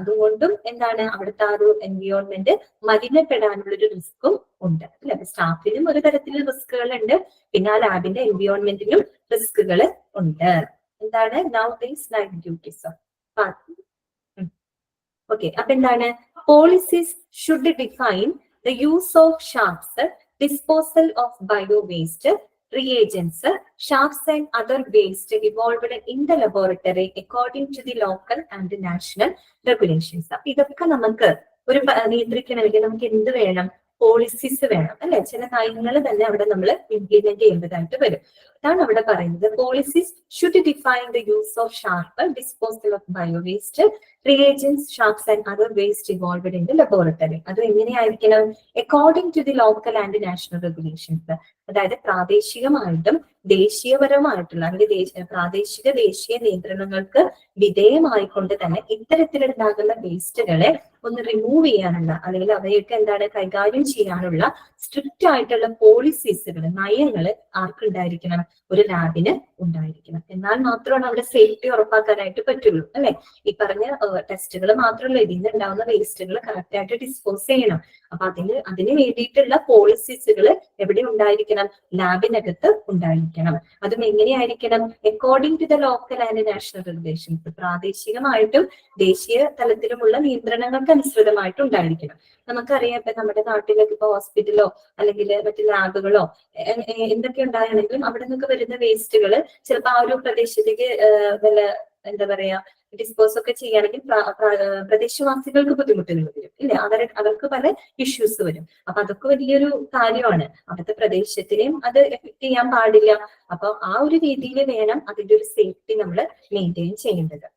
അതുകൊണ്ടും എന്താണ്, അവിടുത്തെ ആ ഒരു എൻവയോൺമെന്റ് മലിനപ്പെടാനുള്ള ഒരു റിസ്ക്കും ഉണ്ട് അല്ലെ. സ്റ്റാഫിനും ഒരു തരത്തിലുള്ള റിസ്കുകൾ ഉണ്ട്, പിന്നെ ആ ലാബിന്റെ എൻവയോൺമെന്റിനും റിസ്കുകൾ ഉണ്ട്. എന്താണ്, now days night duties. Okay, അപ്പൊ എന്താണ്, policies should define the use of sharps, disposal of bio waste, reagents, sharps and other waste evolved in the laboratory according to the local and the national regulations. അപ്പൊ ഇതൊക്കെ നമുക്ക് ഒരു നിയന്ത്രിക്കണമെങ്കിൽ നമുക്ക് എന്ത് വേണം? Policies വേണം അല്ലെ. ചില കാര്യങ്ങൾ തന്നെ അവിടെ നമ്മൾ ഇംപ്ലിമെന്റ് ചെയ്യേണ്ടതായിട്ട് വരും. അതാണ് അവിടെ പറയുന്നത്. Policies should define the use of sharp, disposal of bio waste, reagents, sharps and other waste involved in the laboratory. അത് എങ്ങനെയായിരിക്കണം? According to the local and national regulations. അതായത് പ്രാദേശികമായിട്ടും ദേശീയപരമായിട്ടുള്ള അല്ലെങ്കിൽ പ്രാദേശിക ദേശീയ നിയന്ത്രണങ്ങൾക്ക് വിധേയമായിക്കൊണ്ട് തന്നെ ഇത്തരത്തിലുണ്ടാകുന്ന വേസ്റ്റുകളെ ഒന്ന് റിമൂവ് ചെയ്യാനുള്ള അല്ലെങ്കിൽ അവയൊക്കെ എന്താണ് കൈകാര്യം ചെയ്യാനുള്ള സ്ട്രിക്റ്റ് ആയിട്ടുള്ള പോളിസീസുകൾ, നയങ്ങൾ ആർക്കുണ്ടായിരിക്കണം? ഒരു ലാബിന് ഉണ്ടായിരിക്കണം. എന്നാൽ മാത്രമാണ് അവിടെ സേഫ്റ്റി ഉറപ്പാക്കാനായിട്ട് പറ്റുള്ളൂ അല്ലെ. ഈ പറഞ്ഞ ടെസ്റ്റുകൾ മാത്രമല്ല, ഇതിൽ നിന്ന് ഉണ്ടാവുന്ന വേസ്റ്റുകൾ കറക്റ്റ് ആയിട്ട് ഡിസ്പോസ് ചെയ്യണം. അപ്പൊ അതിന് വേണ്ടിയിട്ടുള്ള പോളിസീസുകൾ എവിടെ ഉണ്ടായിരിക്കണം? ലാബിനകത്ത് ഉണ്ടായിരിക്കണം. അതും എങ്ങനെയായിരിക്കണം? According to the local and national regulations. പ്രാദേശികമായിട്ടും ദേശീയ തലത്തിലുമുള്ള നിയന്ത്രണങ്ങൾക്ക് അനുസൃതമായിട്ട് ഉണ്ടായിരിക്കണം. നമുക്കറിയാം, ഇപ്പൊ നമ്മുടെ നാട്ടിലൊക്കെ ഇപ്പൊ ഹോസ്പിറ്റലോ അല്ലെങ്കിൽ മറ്റു ലാബുകളോ എന്തൊക്കെ ഉണ്ടായാണെങ്കിലും അവിടെ നിന്നൊക്കെ വരുന്ന വേസ്റ്റുകൾ ചിലപ്പോൾ ആ ഒരു പ്രദേശത്തേക്ക് വല്ല എന്താ പറയാ ഡിസ്പോസ് ഒക്കെ ചെയ്യുകയാണെങ്കിൽ പ്രദേശവാസികൾക്ക് ബുദ്ധിമുട്ടുകൾ വരും ഇല്ലേ. അവർക്ക് പല ഇഷ്യൂസ് വരും. അപ്പൊ അതൊക്കെ വലിയൊരു കാര്യമാണ്. അവിടുത്തെ പ്രദേശത്തിനെയും അത് എഫക്ട് ചെയ്യാൻ പാടില്ല. അപ്പൊ ആ ഒരു രീതിയിൽ വേണം അതിന്റെ ഒരു സേഫ്റ്റി നമ്മൾ മെയിൻറ്റെയിൻ ചെയ്യേണ്ടത്.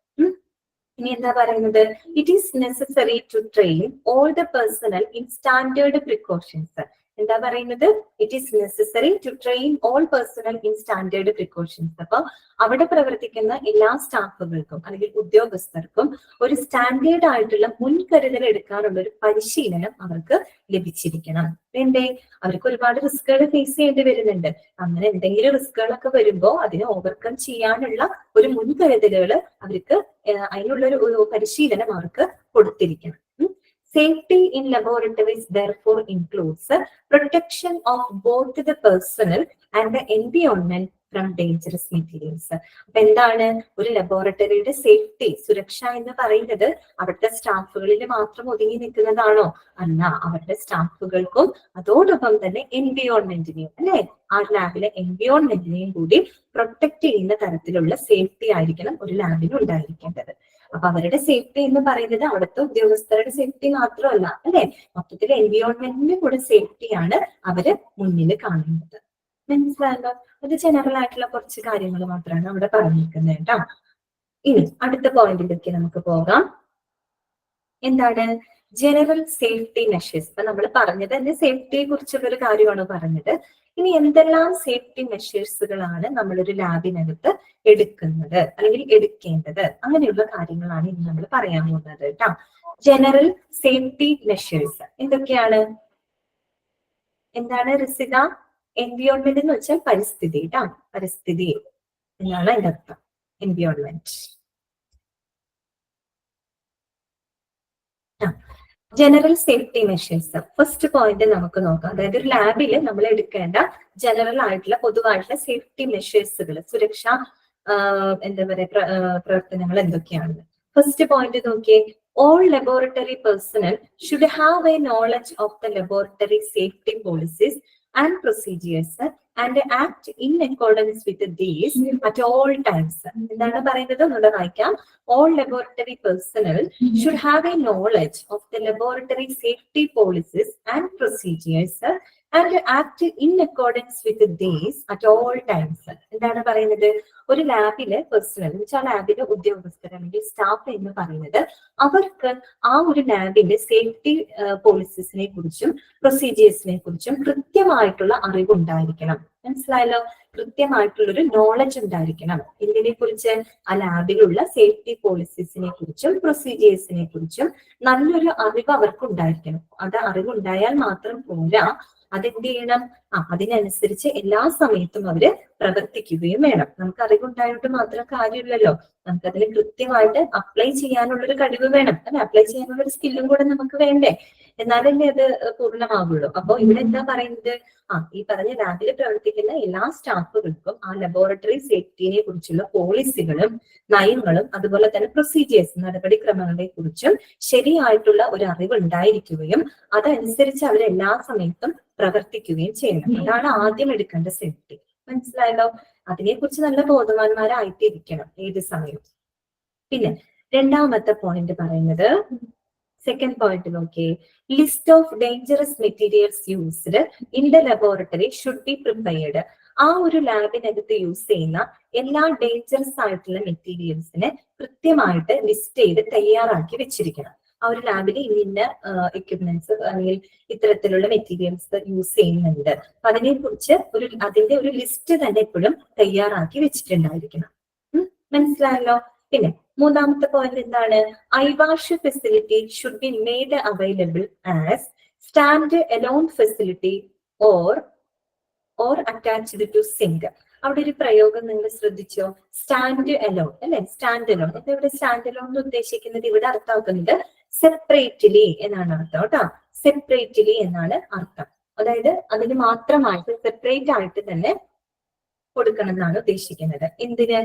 ഇനി എന്താ പറയുന്നത്? It is necessary to train all the personnel in standard precautions. എന്താ പറയുന്നത്? It is necessary to train all personnel in standard precautions. അപ്പൊ അവിടെ പ്രവർത്തിക്കുന്ന എല്ലാ സ്റ്റാഫുകൾക്കും അല്ലെങ്കിൽ ഉദ്യോഗസ്ഥർക്കും ഒരു സ്റ്റാൻഡേർഡ് ആയിട്ടുള്ള മുൻകരുതൽ എടുക്കാനുള്ള ഒരു പരിശീലനം അവർക്ക് ലഭിച്ചിരിക്കണം. എന്തേ? അവർക്ക് ഒരുപാട് റിസ്കുകൾ ഫേസ് ചെയ്യേണ്ടി വരുന്നുണ്ട്. അങ്ങനെ എന്തെങ്കിലും റിസ്കുകളൊക്കെ വരുമ്പോൾ അതിനെ ഓവർകം ചെയ്യാനുള്ള ഒരു മുൻകരുതലുകൾ അവർക്ക് അതിനുള്ള ഒരു പരിശീലനം അവർക്ക് കൊടുത്തിരിക്കണം. Safety in laboratories therefore includes protection of both the personnel and the environment from dangerous materials. അപ്പൊ എന്താണ് ഒരു ലബോറട്ടറിയുടെ സേഫ്റ്റി, സുരക്ഷ എന്ന് പറയുന്നത് അവിടുത്തെ സ്റ്റാഫുകളിൽ മാത്രം ഒതുങ്ങി നിൽക്കുന്നതാണോ? അല്ല, അവരുടെ സ്റ്റാഫുകൾക്കും അതോടൊപ്പം തന്നെ എൻവിയോൺമെന്റിനെയും അല്ലെ, ആ ലാബിലെ എൻവിയോൺമെന്റിനെയും കൂടി പ്രൊട്ടക്ട് ചെയ്യുന്ന തരത്തിലുള്ള സേഫ്റ്റി ആയിരിക്കണം ഒരു ലാബിന് ഉണ്ടായിരിക്കേണ്ടത്. അപ്പൊ അവരുടെ സേഫ്റ്റി എന്ന് പറയുന്നത് അവിടുത്തെ ഉദ്യോഗസ്ഥരുടെ സേഫ്റ്റി മാത്രമല്ല, അല്ലെ, മൊത്തത്തിൽ എൻവിയോൺമെന്റിന്റെ കൂടെ സേഫ്റ്റിയാണ് അവര് മുന്നിൽ കാണുന്നത്. മനസ്സിലായല്ലോ? അത് ജനറൽ ആയിട്ടുള്ള കുറച്ച് കാര്യങ്ങൾ മാത്രമാണ് അവിടെ പറഞ്ഞിരിക്കുന്നത് കേട്ടോ. ഇനി അടുത്ത പോയിന്റിലേക്ക് നമുക്ക് പോകാം. എന്താണ് ജനറൽ സേഫ്റ്റി മെഷേഴ്സ്? ഇപ്പൊ നമ്മൾ പറഞ്ഞത് തന്നെ സേഫ്റ്റിയെ കുറിച്ചുള്ള ഒരു കാര്യമാണ് പറഞ്ഞത്. ഇനി എന്തെല്ലാം സേഫ്റ്റി മെഷേഴ്സുകളാണ് നമ്മളൊരു ലാബിനകത്ത് എടുക്കുന്നത് അല്ലെങ്കിൽ എടുക്കേണ്ടത്, അങ്ങനെയുള്ള കാര്യങ്ങളാണ് ഇനി നമ്മൾ പറയാൻ പോകുന്നത് കേട്ടോ. ജനറൽ സേഫ്റ്റി മെഷേഴ്സ് എന്തൊക്കെയാണ്? എന്താണ് റിസിക? എൻവിയോൺമെന്റ് എന്ന് വെച്ചാൽ പരിസ്ഥിതി കേട്ടോ, പരിസ്ഥിതി എന്നാണ് അതിന്റെ അർത്ഥം, environment. General safety measures first point നമുക്ക് നോക്കാം. അതായത് ഒരു ലാബിൽ നമ്മൾ എടുക്കേണ്ട ജനറൽ ആയിട്ടുള്ള പൊതുവായിട്ടുള്ള സേഫ്റ്റി മെഷേഴ്സുകൾ, സുരക്ഷാ എന്താ പറയാ പ്രവർത്തനങ്ങൾ എന്തൊക്കെയാണ്? ഫസ്റ്റ് പോയിന്റ് നോക്കിയേ. All laboratory personnel should have a knowledge of the laboratory safety policies and procedures and act in accordance with these at all times. എന്താണ് പറയുന്നത്? ഒന്നുകൂടെ വായിക്കാം. All laboratory personnel should have a knowledge of the laboratory safety policies and procedures and act in accordance with these at all times. എന്താണ് പറയുന്നത്? ഒരു ലാബിലെ personal എന്ന് വെച്ചാൽ ലാബിലെ ഉദ്യോഗസ്ഥർ അല്ലെങ്കിൽ സ്റ്റാഫ് എന്ന് പറയുന്നത് അവർക്ക് ആ ഒരു ലാബിന്റെ സേഫ്റ്റി പോളിസീസിനെ കുറിച്ചും പ്രൊസീജിയേഴ്സിനെ കുറിച്ചും കൃത്യമായിട്ടുള്ള അറിവുണ്ടായിരിക്കണം. മനസ്സിലായല്ലോ? കൃത്യമായിട്ടുള്ളൊരു നോളജ് ഉണ്ടായിരിക്കണം. എന്തിനെ കുറിച്ച്? ആ ലാബിലുള്ള സേഫ്റ്റി പോളിസീസിനെ കുറിച്ചും പ്രൊസീജിയേഴ്സിനെ കുറിച്ചും നല്ലൊരു അറിവ് അവർക്ക് ഉണ്ടായിരിക്കണം. അത് അറിവുണ്ടായാൽ മാത്രം പോരാ, അതെന്ത് ചെയ്യണം? അതിനനുസരിച്ച് എല്ലാ സമയത്തും അവര് പ്രവർത്തിക്കുകയും വേണം. നമുക്ക് അറിവുണ്ടായിട്ട് മാത്രം കാര്യമില്ലല്ലോ, നമുക്കതിൽ കൃത്യമായിട്ട് അപ്ലൈ ചെയ്യാനുള്ളൊരു കഴിവ് വേണം, അല്ലെ? അപ്ലൈ ചെയ്യാനുള്ളൊരു സ്കില്ലും കൂടെ നമുക്ക് വേണ്ടേ? എന്നാലല്ലേ അത് പൂർണ്ണമാകുള്ളൂ. അപ്പൊ ഇവിടെ എന്താ പറയുന്നത്? ഈ പറഞ്ഞ ലാബിൽ പ്രവർത്തിക്കുന്ന എല്ലാ സ്റ്റാഫുകൾക്കും ആ ലബോറട്ടറി സേഫ്റ്റിയെ കുറിച്ചുള്ള പോളിസികളും നയങ്ങളും അതുപോലെ തന്നെ പ്രൊസീജിയേഴ്സ്, നടപടിക്രമങ്ങളെ കുറിച്ചും ശരിയായിട്ടുള്ള ഒരു അറിവ് ഉണ്ടായിരിക്കുകയും അതനുസരിച്ച് അവരെല്ലാ സമയത്തും പ്രവർത്തിക്കുകയും ചെയ്യണം. അതാണ് ആദ്യം എടുക്കേണ്ട സേഫ്റ്റി. മനസ്സിലായല്ലോ? അതിനെക്കുറിച്ച് നല്ല ബോധവാന്മാരായിട്ടിരിക്കണം ഏത് സമയവും. പിന്നെ രണ്ടാമത്തെ പോയിന്റ് പറയുന്നത്, സെക്കൻഡ് പോയിന്റ് നോക്കിയേ. List of dangerous materials used in the laboratory should be prepared. ആ ഒരു ലാബിനകത്ത് യൂസ് ചെയ്യുന്ന എല്ലാ ഡേഞ്ചറസ് ആയിട്ടുള്ള മെറ്റീരിയൽസിനെ കൃത്യമായിട്ട് ലിസ്റ്റ് ചെയ്ത് തയ്യാറാക്കി വെച്ചിരിക്കണം. ആ ഒരു ലാബിൽ ഇന്ന എക്യുപ്മെന്റ്സ് അല്ലെങ്കിൽ ഇത്തരത്തിലുള്ള മെറ്റീരിയൽസ് യൂസ് ചെയ്യുന്നുണ്ട്. അപ്പൊ അതിനെ കുറിച്ച് അതിന്റെ ഒരു ലിസ്റ്റ് തന്നെ എപ്പോഴും തയ്യാറാക്കി വെച്ചിട്ടുണ്ടായിരിക്കണം. മനസ്സിലായല്ലോ? പിന്നെ മൂന്നാമത്തെ പോയിന്റ് എന്താണ്? Eyewash facility should be made available as standalone facility or attached to sink. അവിടെ ഒരു പ്രയോഗം നിങ്ങൾ ശ്രദ്ധിച്ചോ? സ്റ്റാൻഡ് അലോൺ, അല്ലെ? Standalone. ഇവിടെ സ്റ്റാൻഡ് അലോൺ എന്ന് ഉദ്ദേശിക്കുന്നത്, ഇവിടെ അർത്ഥമാക്കുന്നത് സെപ്പറേറ്റ്ലി എന്നാണ് അർത്ഥം കേട്ടോ. സെപ്പറേറ്റ്ലി എന്നാണ് അർത്ഥം. അതായത് അതിന് മാത്രമായിട്ട് സെപ്പറേറ്റ് ആയിട്ട് തന്നെ കൊടുക്കണം എന്നാണ് ഉദ്ദേശിക്കുന്നത്. എന്തിന്?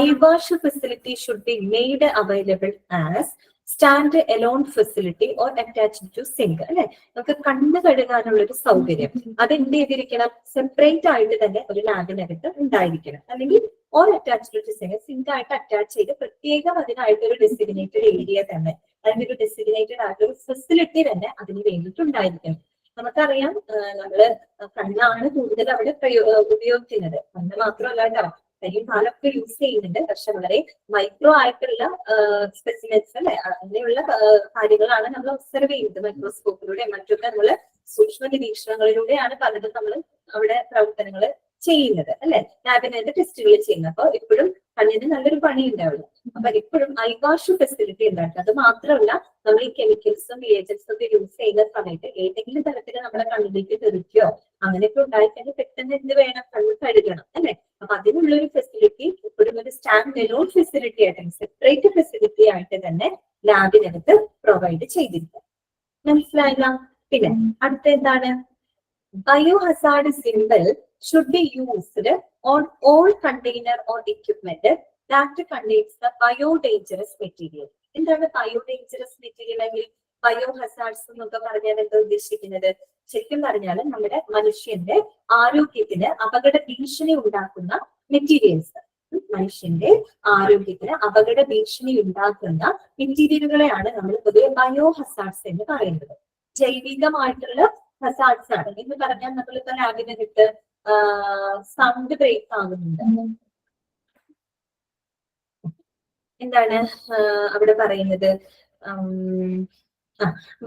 Eyewash facility should be made available as standalone facility or attached to sink, അല്ലെ? നമുക്ക് കണ്ണ് കഴുകാനുള്ള ഒരു സൗകര്യം അത് എന്ത് ചെയ്തിരിക്കണം? സെപ്പറേറ്റ് ആയിട്ട് തന്നെ ഒരു ലാബിനകത്ത് ഉണ്ടായിരിക്കണം. അല്ലെങ്കിൽ or attached to sink, sink ആയിട്ട് അറ്റാച്ച് ചെയ്ത് പ്രത്യേകം അതിനായിട്ട് ഒരു ഡെസിഗ്നേറ്റഡ് ഏരിയ തന്നെ, അല്ലെങ്കിൽ ഒരു ഡെസിഗ്നേറ്റഡ് ആയിട്ടൊരു ഫെസിലിറ്റി തന്നെ അതിന് വേണ്ടിയിട്ട് ഉണ്ടായിരിക്കണം. നമുക്കറിയാം, നമ്മള് കണ്ണാണ് കൂടുതൽ അവിടെ ഉപയോഗിക്കുന്നത്. കണ്ണ് മാത്രമല്ല കേട്ടോ, കൈയും കാലൊക്കെ യൂസ് ചെയ്യുന്നുണ്ട്. പക്ഷെ വളരെ മൈക്രോ ആയിട്ടുള്ള സ്പെസിമെൻസ്, അല്ലെ, അങ്ങനെയുള്ള കാര്യങ്ങളാണ് നമ്മൾ ഒബ്സർവ് ചെയ്യുന്നത്. മൈക്രോസ്കോപ്പിലൂടെ മറ്റൊക്കെ നമ്മള് സൂക്ഷ്മ നിരീക്ഷണങ്ങളിലൂടെയാണ് പലതും നമ്മൾ അവിടെ പ്രവർത്തനങ്ങൾ ചെയ്യുന്നത്, അല്ലെ? ലാബിനകത്ത് ടെസ്റ്റുകൾ ചെയ്യുന്നത്. അപ്പൊ ഇപ്പോഴും കണ്ണിന് നല്ലൊരു പണി ഉണ്ടാവില്ല. അപ്പൊ ഇപ്പോഴും ഐവാഷ് ഫെസിലിറ്റി ഉണ്ടാക്കുക. അത് മാത്രമല്ല, നമ്മൾ ഈ കെമിക്കൽസും റിയേജൻസും ഒക്കെ യൂസ് ചെയ്യുന്ന സമയത്ത് ഏതെങ്കിലും തരത്തിൽ നമ്മളെ കണ്ണിലേക്ക് തെറിക്കോ അങ്ങനെയൊക്കെ ഉണ്ടായിക്കഴിഞ്ഞാൽ പെട്ടെന്ന് എന്ത് വേണം? കണ്ണ് കഴുകണം, അല്ലെ? അപ്പൊ അതിനുള്ളൊരു ഫെസിലിറ്റി ഇപ്പോഴും ഒരു സ്റ്റാൻഡ് അലോൺ ഫെസിലിറ്റി ആയിട്ട്, സെപ്പറേറ്റ് ഫെസിലിറ്റി ആയിട്ട് തന്നെ ലാബിനകത്ത് പ്രൊവൈഡ് ചെയ്തിരിക്കും. മനസ്സിലായില്ല? പിന്നെ അടുത്ത എന്താണ്? ബയോഹസാർഡ് symbol should be used on all container or equipment that contains the biodangerous material. എന്താണ് ബയോഡേഞ്ചറസ് മെറ്റീരിയൽ അല്ലെങ്കിൽ ബയോഹസാർഡ്സ് എന്നൊക്കെ പറഞ്ഞാൽ എന്താ ഉദ്ദേശിക്കുന്നത്? ശരിക്കും പറഞ്ഞാൽ നമ്മുടെ മനുഷ്യന്റെ ആരോഗ്യത്തിന് അപകട ഭീഷണി ഉണ്ടാക്കുന്ന മെറ്റീരിയൽസ്, മനുഷ്യന്റെ ആരോഗ്യത്തിന് അപകട ഭീഷണി ഉണ്ടാക്കുന്ന മെറ്റീരിയലുകളെയാണ് നമ്മൾ പൊതുവെ ബയോ ഹസാർഡ്സ് എന്ന് പറയുന്നത്. ജൈവികമായിട്ടുള്ള ഹസാർഡ്സ് ആണ് എന്ന് പറഞ്ഞാൽ നമ്മളിപ്പോ ലാബിനകത്ത് സൗണ്ട് ബ്രേക്ക് ആകുന്നുണ്ട്. എന്താണ് അവിടെ പറയുന്നത്?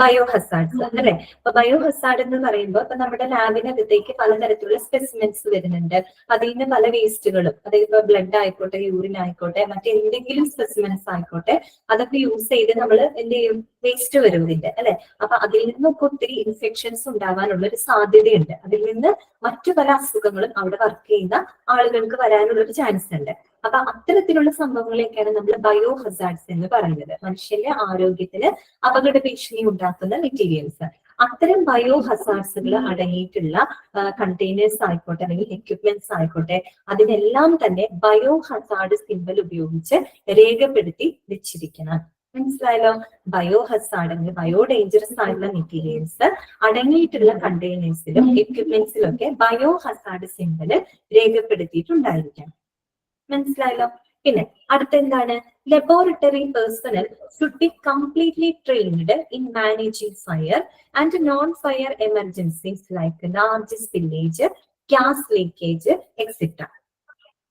ബയോ ഹസാർഡ്സ് അല്ലെ. അപ്പൊ ബയോ ഹസാർഡ് എന്ന് പറയുമ്പോൾ ഇപ്പൊ നമ്മുടെ ലാബിനകത്തേക്ക് പലതരത്തിലുള്ള സ്പെസിമെൻസ് വരുന്നുണ്ട്. അതിൽ നിന്ന് പല വേസ്റ്റുകളും, അതായത് ഇപ്പൊ ബ്ലഡ് ആയിക്കോട്ടെ, യൂറിൻ ആയിക്കോട്ടെ, മറ്റെന്തെങ്കിലും സ്പെസിമെൻസ് ആയിക്കോട്ടെ, അതൊക്കെ യൂസ് ചെയ്ത് നമ്മൾ എന്ത് ചെയ്യും? വേസ്റ്റ് വരും ഇതിന്റെ അല്ലെ. അപ്പൊ അതിൽ നിന്നൊക്കെ ഒത്തിരി ഇൻഫെക്ഷൻസ് ഉണ്ടാവാനുള്ള ഒരു സാധ്യതയുണ്ട്. അതിൽ നിന്ന് മറ്റു പല അസുഖങ്ങളും അവിടെ വർക്ക് ചെയ്യുന്ന ആളുകൾക്ക് വരാനുള്ള ഒരു ചാൻസ് ഉണ്ട്. അപ്പൊ അത്തരത്തിലുള്ള സംഭവങ്ങളെയൊക്കെയാണ് നമ്മൾ ബയോ ഹസാർഡ്സ് എന്ന് പറയുന്നത്. മനുഷ്യന്റെ ആരോഗ്യത്തിന് അപകട ഭീഷണി ഉണ്ടാക്കുന്ന മെറ്റീരിയൽസ്. അത്തരം ബയോ ഹസാർഡ്സുകൾ അടങ്ങിയിട്ടുള്ള കണ്ടെയ്നേഴ്സ് ആയിക്കോട്ടെ അല്ലെങ്കിൽ എക്യുപ്മെന്റ്സ് ആയിക്കോട്ടെ, അതിനെല്ലാം തന്നെ ബയോ ഹസാർഡ് സിംബൽ ഉപയോഗിച്ച് രേഖപ്പെടുത്തി വെച്ചിരിക്കണം. മനസ്സിലായല്ലോ? ബയോ ഹസാർഡ് അല്ലെങ്കിൽ ബയോ ഡേഞ്ചറസ് ആയിട്ടുള്ള മെറ്റീരിയൽസ് അടങ്ങിയിട്ടുള്ള കണ്ടെയ്നേഴ്സിലും എക്യുപ്മെന്റ്സിലും ഒക്കെ ബയോ ഹസാർഡ് സിംബൽ രേഖപ്പെടുത്തിയിട്ടുണ്ടായിരിക്കണം. മനസ്സിലായല്ലോ? പിന്നെ അടുത്ത എന്താണ്? Laboratory personnel should be completely trained in managing fire and non fire emergencies like large spillage, gas leakage etcetera.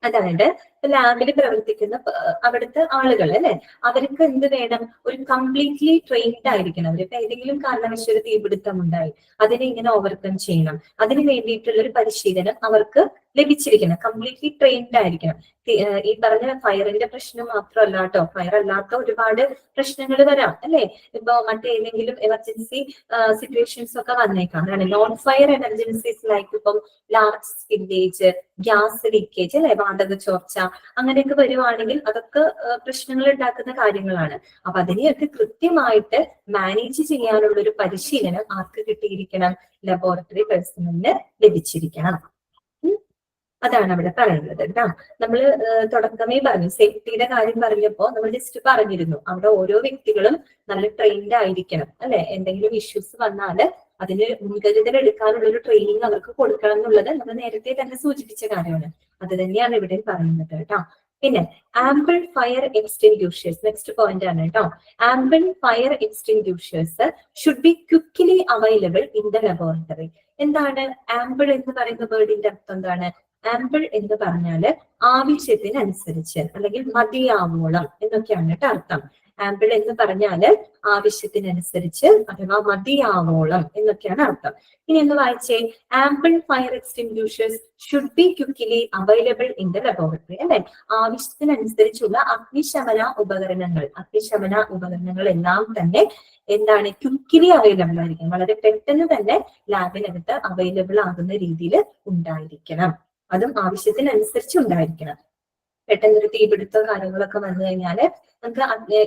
അതായത് ലാബിൽ പ്രവർത്തിക്കുന്ന അവിടുത്തെ ആളുകൾ അല്ലെ, അവർക്ക് എന്ത് വേണം? ഒരു കംപ്ലീറ്റ്ലി ട്രെയിൻഡ് ആയിരിക്കണം. അവരിപ്പോ ഏതെങ്കിലും കാരണവശാൽ തീപിടുത്തം ഉണ്ടായി, അതിനെ ഇങ്ങനെ ഓവർകം ചെയ്യണം, അതിന് വേണ്ടിയിട്ടുള്ള ഒരു പരിശീലനം അവർക്ക് ലഭിച്ചിരിക്കണം. കംപ്ലീറ്റ്ലി ട്രെയിൻഡ് ആയിരിക്കണം. ഈ പറഞ്ഞ ഫയറിന്റെ പ്രശ്നം മാത്രമല്ല കേട്ടോ, ഫയർ അല്ലാത്ത ഒരുപാട് പ്രശ്നങ്ങൾ വരാം അല്ലെ. ഇപ്പൊ മറ്റേതെങ്കിലും എമർജൻസി സിറ്റുവേഷൻസ് ഒക്കെ വന്നേക്കാം. അതാണ് നോൺ ഫയർ എമർജൻസീസ് ലൈക്ക് ഇപ്പം ലാർജ് സ്പില്ലേജ്, ഗ്യാസ് ലീക്കേജ് അല്ലെ, വാതക ചോർച്ച, അങ്ങനെയൊക്കെ വരുവാണെങ്കിൽ അതൊക്കെ പ്രശ്നങ്ങൾ ഉണ്ടാക്കുന്ന കാര്യങ്ങളാണ്. അപ്പൊ അതിനെയൊക്കെ കൃത്യമായിട്ട് മാനേജ് ചെയ്യാനുള്ള ഒരു പരിശീലനം ആർക്ക് കിട്ടിയിരിക്കണം? ലബോറട്ടറി പേഴ്സണലിന് ലഭിച്ചിരിക്കണം. അതാണ് അവിടെ പറയുന്നത് കേട്ടോ. നമ്മള് തുടക്കമേ പറഞ്ഞു, സേഫ്റ്റിയുടെ കാര്യം പറഞ്ഞപ്പോ നമ്മൾ ജസ്റ്റ് പറഞ്ഞിരുന്നു, അവിടെ ഓരോ വ്യക്തികളും നല്ല ട്രെയിൻഡ് ആയിരിക്കണം അല്ലെ. എന്തെങ്കിലും ഇഷ്യൂസ് വന്നാല് അതിന് മുൻകരുതൽ എടുക്കാനുള്ള ഒരു ട്രെയിനിങ് അവർക്ക് കൊടുക്കണം എന്നുള്ളത് നമ്മൾ നേരത്തെ തന്നെ സൂചിപ്പിച്ച കാര്യമാണ്. അത് തന്നെയാണ് ഇവിടെ പറയുന്നത് കേട്ടോ. പിന്നെ ample fire extinguishers next point ആണ് കേട്ടോ. Ample fire extinguishers should be quickly available in the laboratory. എന്താണ് ആംബിൾ എന്ന് പറയുന്ന വേർഡിന്റെ അർത്ഥം? എന്താണ് ആംബിൾ എന്ന് പറഞ്ഞാല് ആവശ്യത്തിനനുസരിച്ച് അല്ലെങ്കിൽ മതിയാവോളം എന്നൊക്കെയാണ് കേട്ടോ അർത്ഥം. ആംബിൾ എന്ന് പറഞ്ഞാല് ആവശ്യത്തിനനുസരിച്ച് അഥവാ മതിയാവോളം എന്നൊക്കെയാണ് അർത്ഥം. ഇനി ഒന്ന് വായിച്ചേ, ample fire extinguishers should be quickly available in the laboratory അല്ലെ. ആവശ്യത്തിനനുസരിച്ചുള്ള അഗ്നിശമന ഉപകരണങ്ങൾ എല്ലാം തന്നെ എന്താണ്? ക്വിക്ക്ലി അവൈലബിൾ ആയിരിക്കണം. വളരെ പെട്ടെന്ന് തന്നെ ലാബിനകത്ത് അവൈലബിൾ ആകുന്ന രീതിയിൽ ഉണ്ടായിരിക്കണം. അതും ആവശ്യത്തിനനുസരിച്ച് ഉണ്ടായിരിക്കണം. പെട്ടെന്നൊരു തീപിടുത്തോ കാര്യങ്ങളൊക്കെ വന്നു കഴിഞ്ഞാല് നമുക്ക്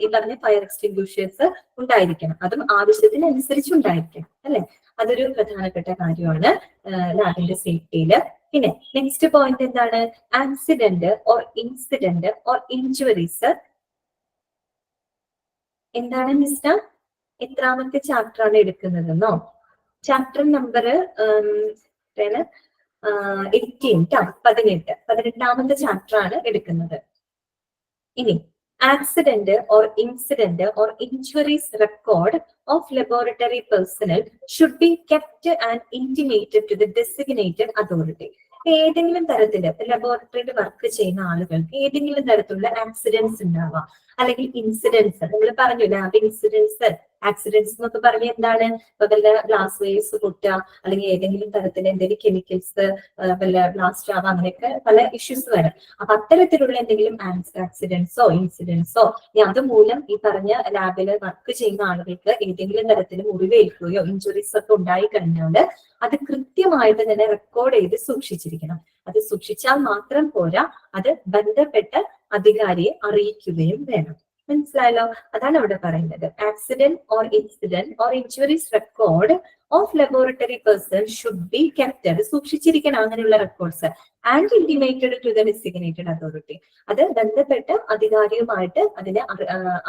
ഈ പറഞ്ഞ ഫയർ എക്സ്റ്റിംഗ്യൂഷേഴ്സ് ഉണ്ടായിരിക്കണം. അതും ആവശ്യത്തിനനുസരിച്ച് ഉണ്ടായിരിക്കണം അല്ലെ. അതൊരു പ്രധാനപ്പെട്ട കാര്യമാണ് ലാബിന്റെ സേഫ്റ്റിയില്. പിന്നെ നെക്സ്റ്റ് പോയിന്റ് എന്താണ്? Accident or incident or injuries. എന്താണ് മിസ്റ്റർ? എത്രാമത്തെ ചാപ്റ്റർ ആണ് എടുക്കുന്നതെന്നോ? ചാപ്റ്റർ നമ്പർ 18ാമത്തെ ചാപ്റ്റർ ആണ് എടുക്കുന്നത്. ഇനി accident or incident or injuries record of laboratory personnel should be kept and intimated to the designated authority. ഏതെങ്കിലും തരത്തില് ലബോറട്ടറിയിൽ വർക്ക് ചെയ്യുന്ന ആളുകൾക്ക് ഏതെങ്കിലും തരത്തിലുള്ള ആക്സിഡൻസ് ഉണ്ടാവാം, അല്ലെങ്കിൽ ഇൻസിഡൻസ്. നമ്മൾ പറഞ്ഞു ലാബ് ഇൻസിഡൻസ്, ആക്സിഡൻസ് എന്നൊക്കെ പറഞ്ഞ എന്താണ്? ഇപ്പൊ വല്ല ഗ്ലാസ് വേസ് പൊട്ടുക, അല്ലെങ്കിൽ ഏതെങ്കിലും തരത്തിൽ എന്തെങ്കിലും കെമിക്കൽസ് വല്ല ബ്ലാസ്റ്റ് ആവാം, അങ്ങനെയൊക്കെ പല ഇഷ്യൂസ് വരാം. അപ്പൊ അത്തരത്തിലുള്ള എന്തെങ്കിലും ആക്സിഡൻസോ ഇൻസിഡൻസോ അതുമൂലം ഈ പറഞ്ഞ ലാബില് വർക്ക് ചെയ്യുന്ന ആളുകൾക്ക് ഏതെങ്കിലും തരത്തിൽ മുറിവേൽക്കുകയോ ഇഞ്ചുറീസ് ഒക്കെ ഉണ്ടായി കഴിഞ്ഞാൽ അത് കൃത്യമായിട്ട് തന്നെ റെക്കോർഡ് ചെയ്ത് സൂക്ഷിച്ചിരിക്കണം. അത് സൂക്ഷിച്ചാൽ മാത്രം പോരാ, അത് ബന്ധപ്പെട്ട അധികാരിയെ അറിയിക്കുകയും വേണം. മനസ്സിലായല്ലോ? അതാണ് അവിടെ പറയുന്നത്. Accident or incident or injuries record of laboratory person should be kept. അത് സൂക്ഷിച്ചിരിക്കണം അങ്ങനെയുള്ള records. And intimated to the designated authority. അത് ബന്ധപ്പെട്ട അധികാരിയുമായിട്ട് അതിനെ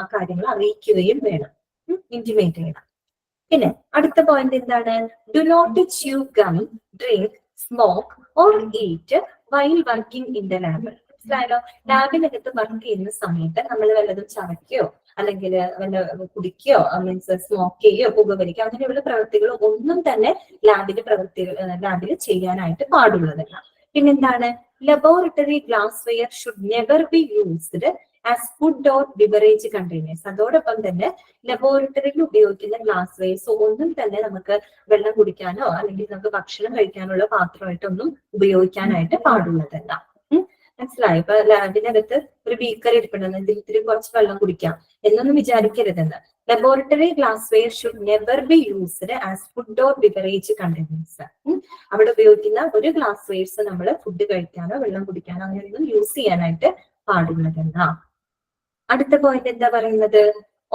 ആ കാര്യങ്ങൾ അറിയിക്കുകയും വേണം, ഇന്റിമേറ്റ് ചെയ്യണം. പിന്നെ അടുത്ത പോയിന്റ് എന്താണ്? Do not chew gum, drink, smoke or eat while working in the lab. മനസ്സിലായല്ലോ? ലാബിനകത്ത് വർക്ക് ചെയ്യുന്ന സമയത്ത് നമ്മൾ വല്ലതും ചവയ്ക്കോ അല്ലെങ്കിൽ വല്ല കുടിക്കോ മീൻസ് സ്മോക്ക് ചെയ്യോ പുകവലിക്കോ അങ്ങനെയുള്ള പ്രവൃത്തികൾ ഒന്നും തന്നെ ലാബിൽ ചെയ്യാനായിട്ട് പാടുള്ളതല്ല. പിന്നെന്താണ്, laboratory glassware should never be used as food or beverage containers. അതോടൊപ്പം തന്നെ ലബോറട്ടറിയിൽ ഉപയോഗിക്കുന്ന ഗ്ലാസ് വെയർസ് ഒന്നും തന്നെ നമുക്ക് വെള്ളം കുടിക്കാനോ അല്ലെങ്കിൽ നമുക്ക് ഭക്ഷണം കഴിക്കാനുള്ള പാത്രമായിട്ടൊന്നും ഉപയോഗിക്കാനായിട്ട് പാടുള്ളതല്ല. മനസ്സിലായോ? ഇപ്പൊ ലാബിനകത്ത് ഒരു ബീക്കർ ഇരിപ്പുണ്ടെന്ന് ഇതിൽ ഇത്തിരി കുറച്ച് വെള്ളം കുടിക്കാം എന്നൊന്നും വിചാരിക്കരുതെന്ന്. Laboratory glassware should never be used as food or beverage containers. അവിടെ ഉപയോഗിക്കുന്ന ഒരു ഗ്ലാസ് വെയർസ് നമ്മൾ ഫുഡ് കഴിക്കാനോ വെള്ളം കുടിക്കാനോ അങ്ങനെയൊന്നും യൂസ് ചെയ്യാനായിട്ട് പാടുള്ളതല്ല. അടുത്ത പോയിന്റ് എന്താ പറയുന്നത്,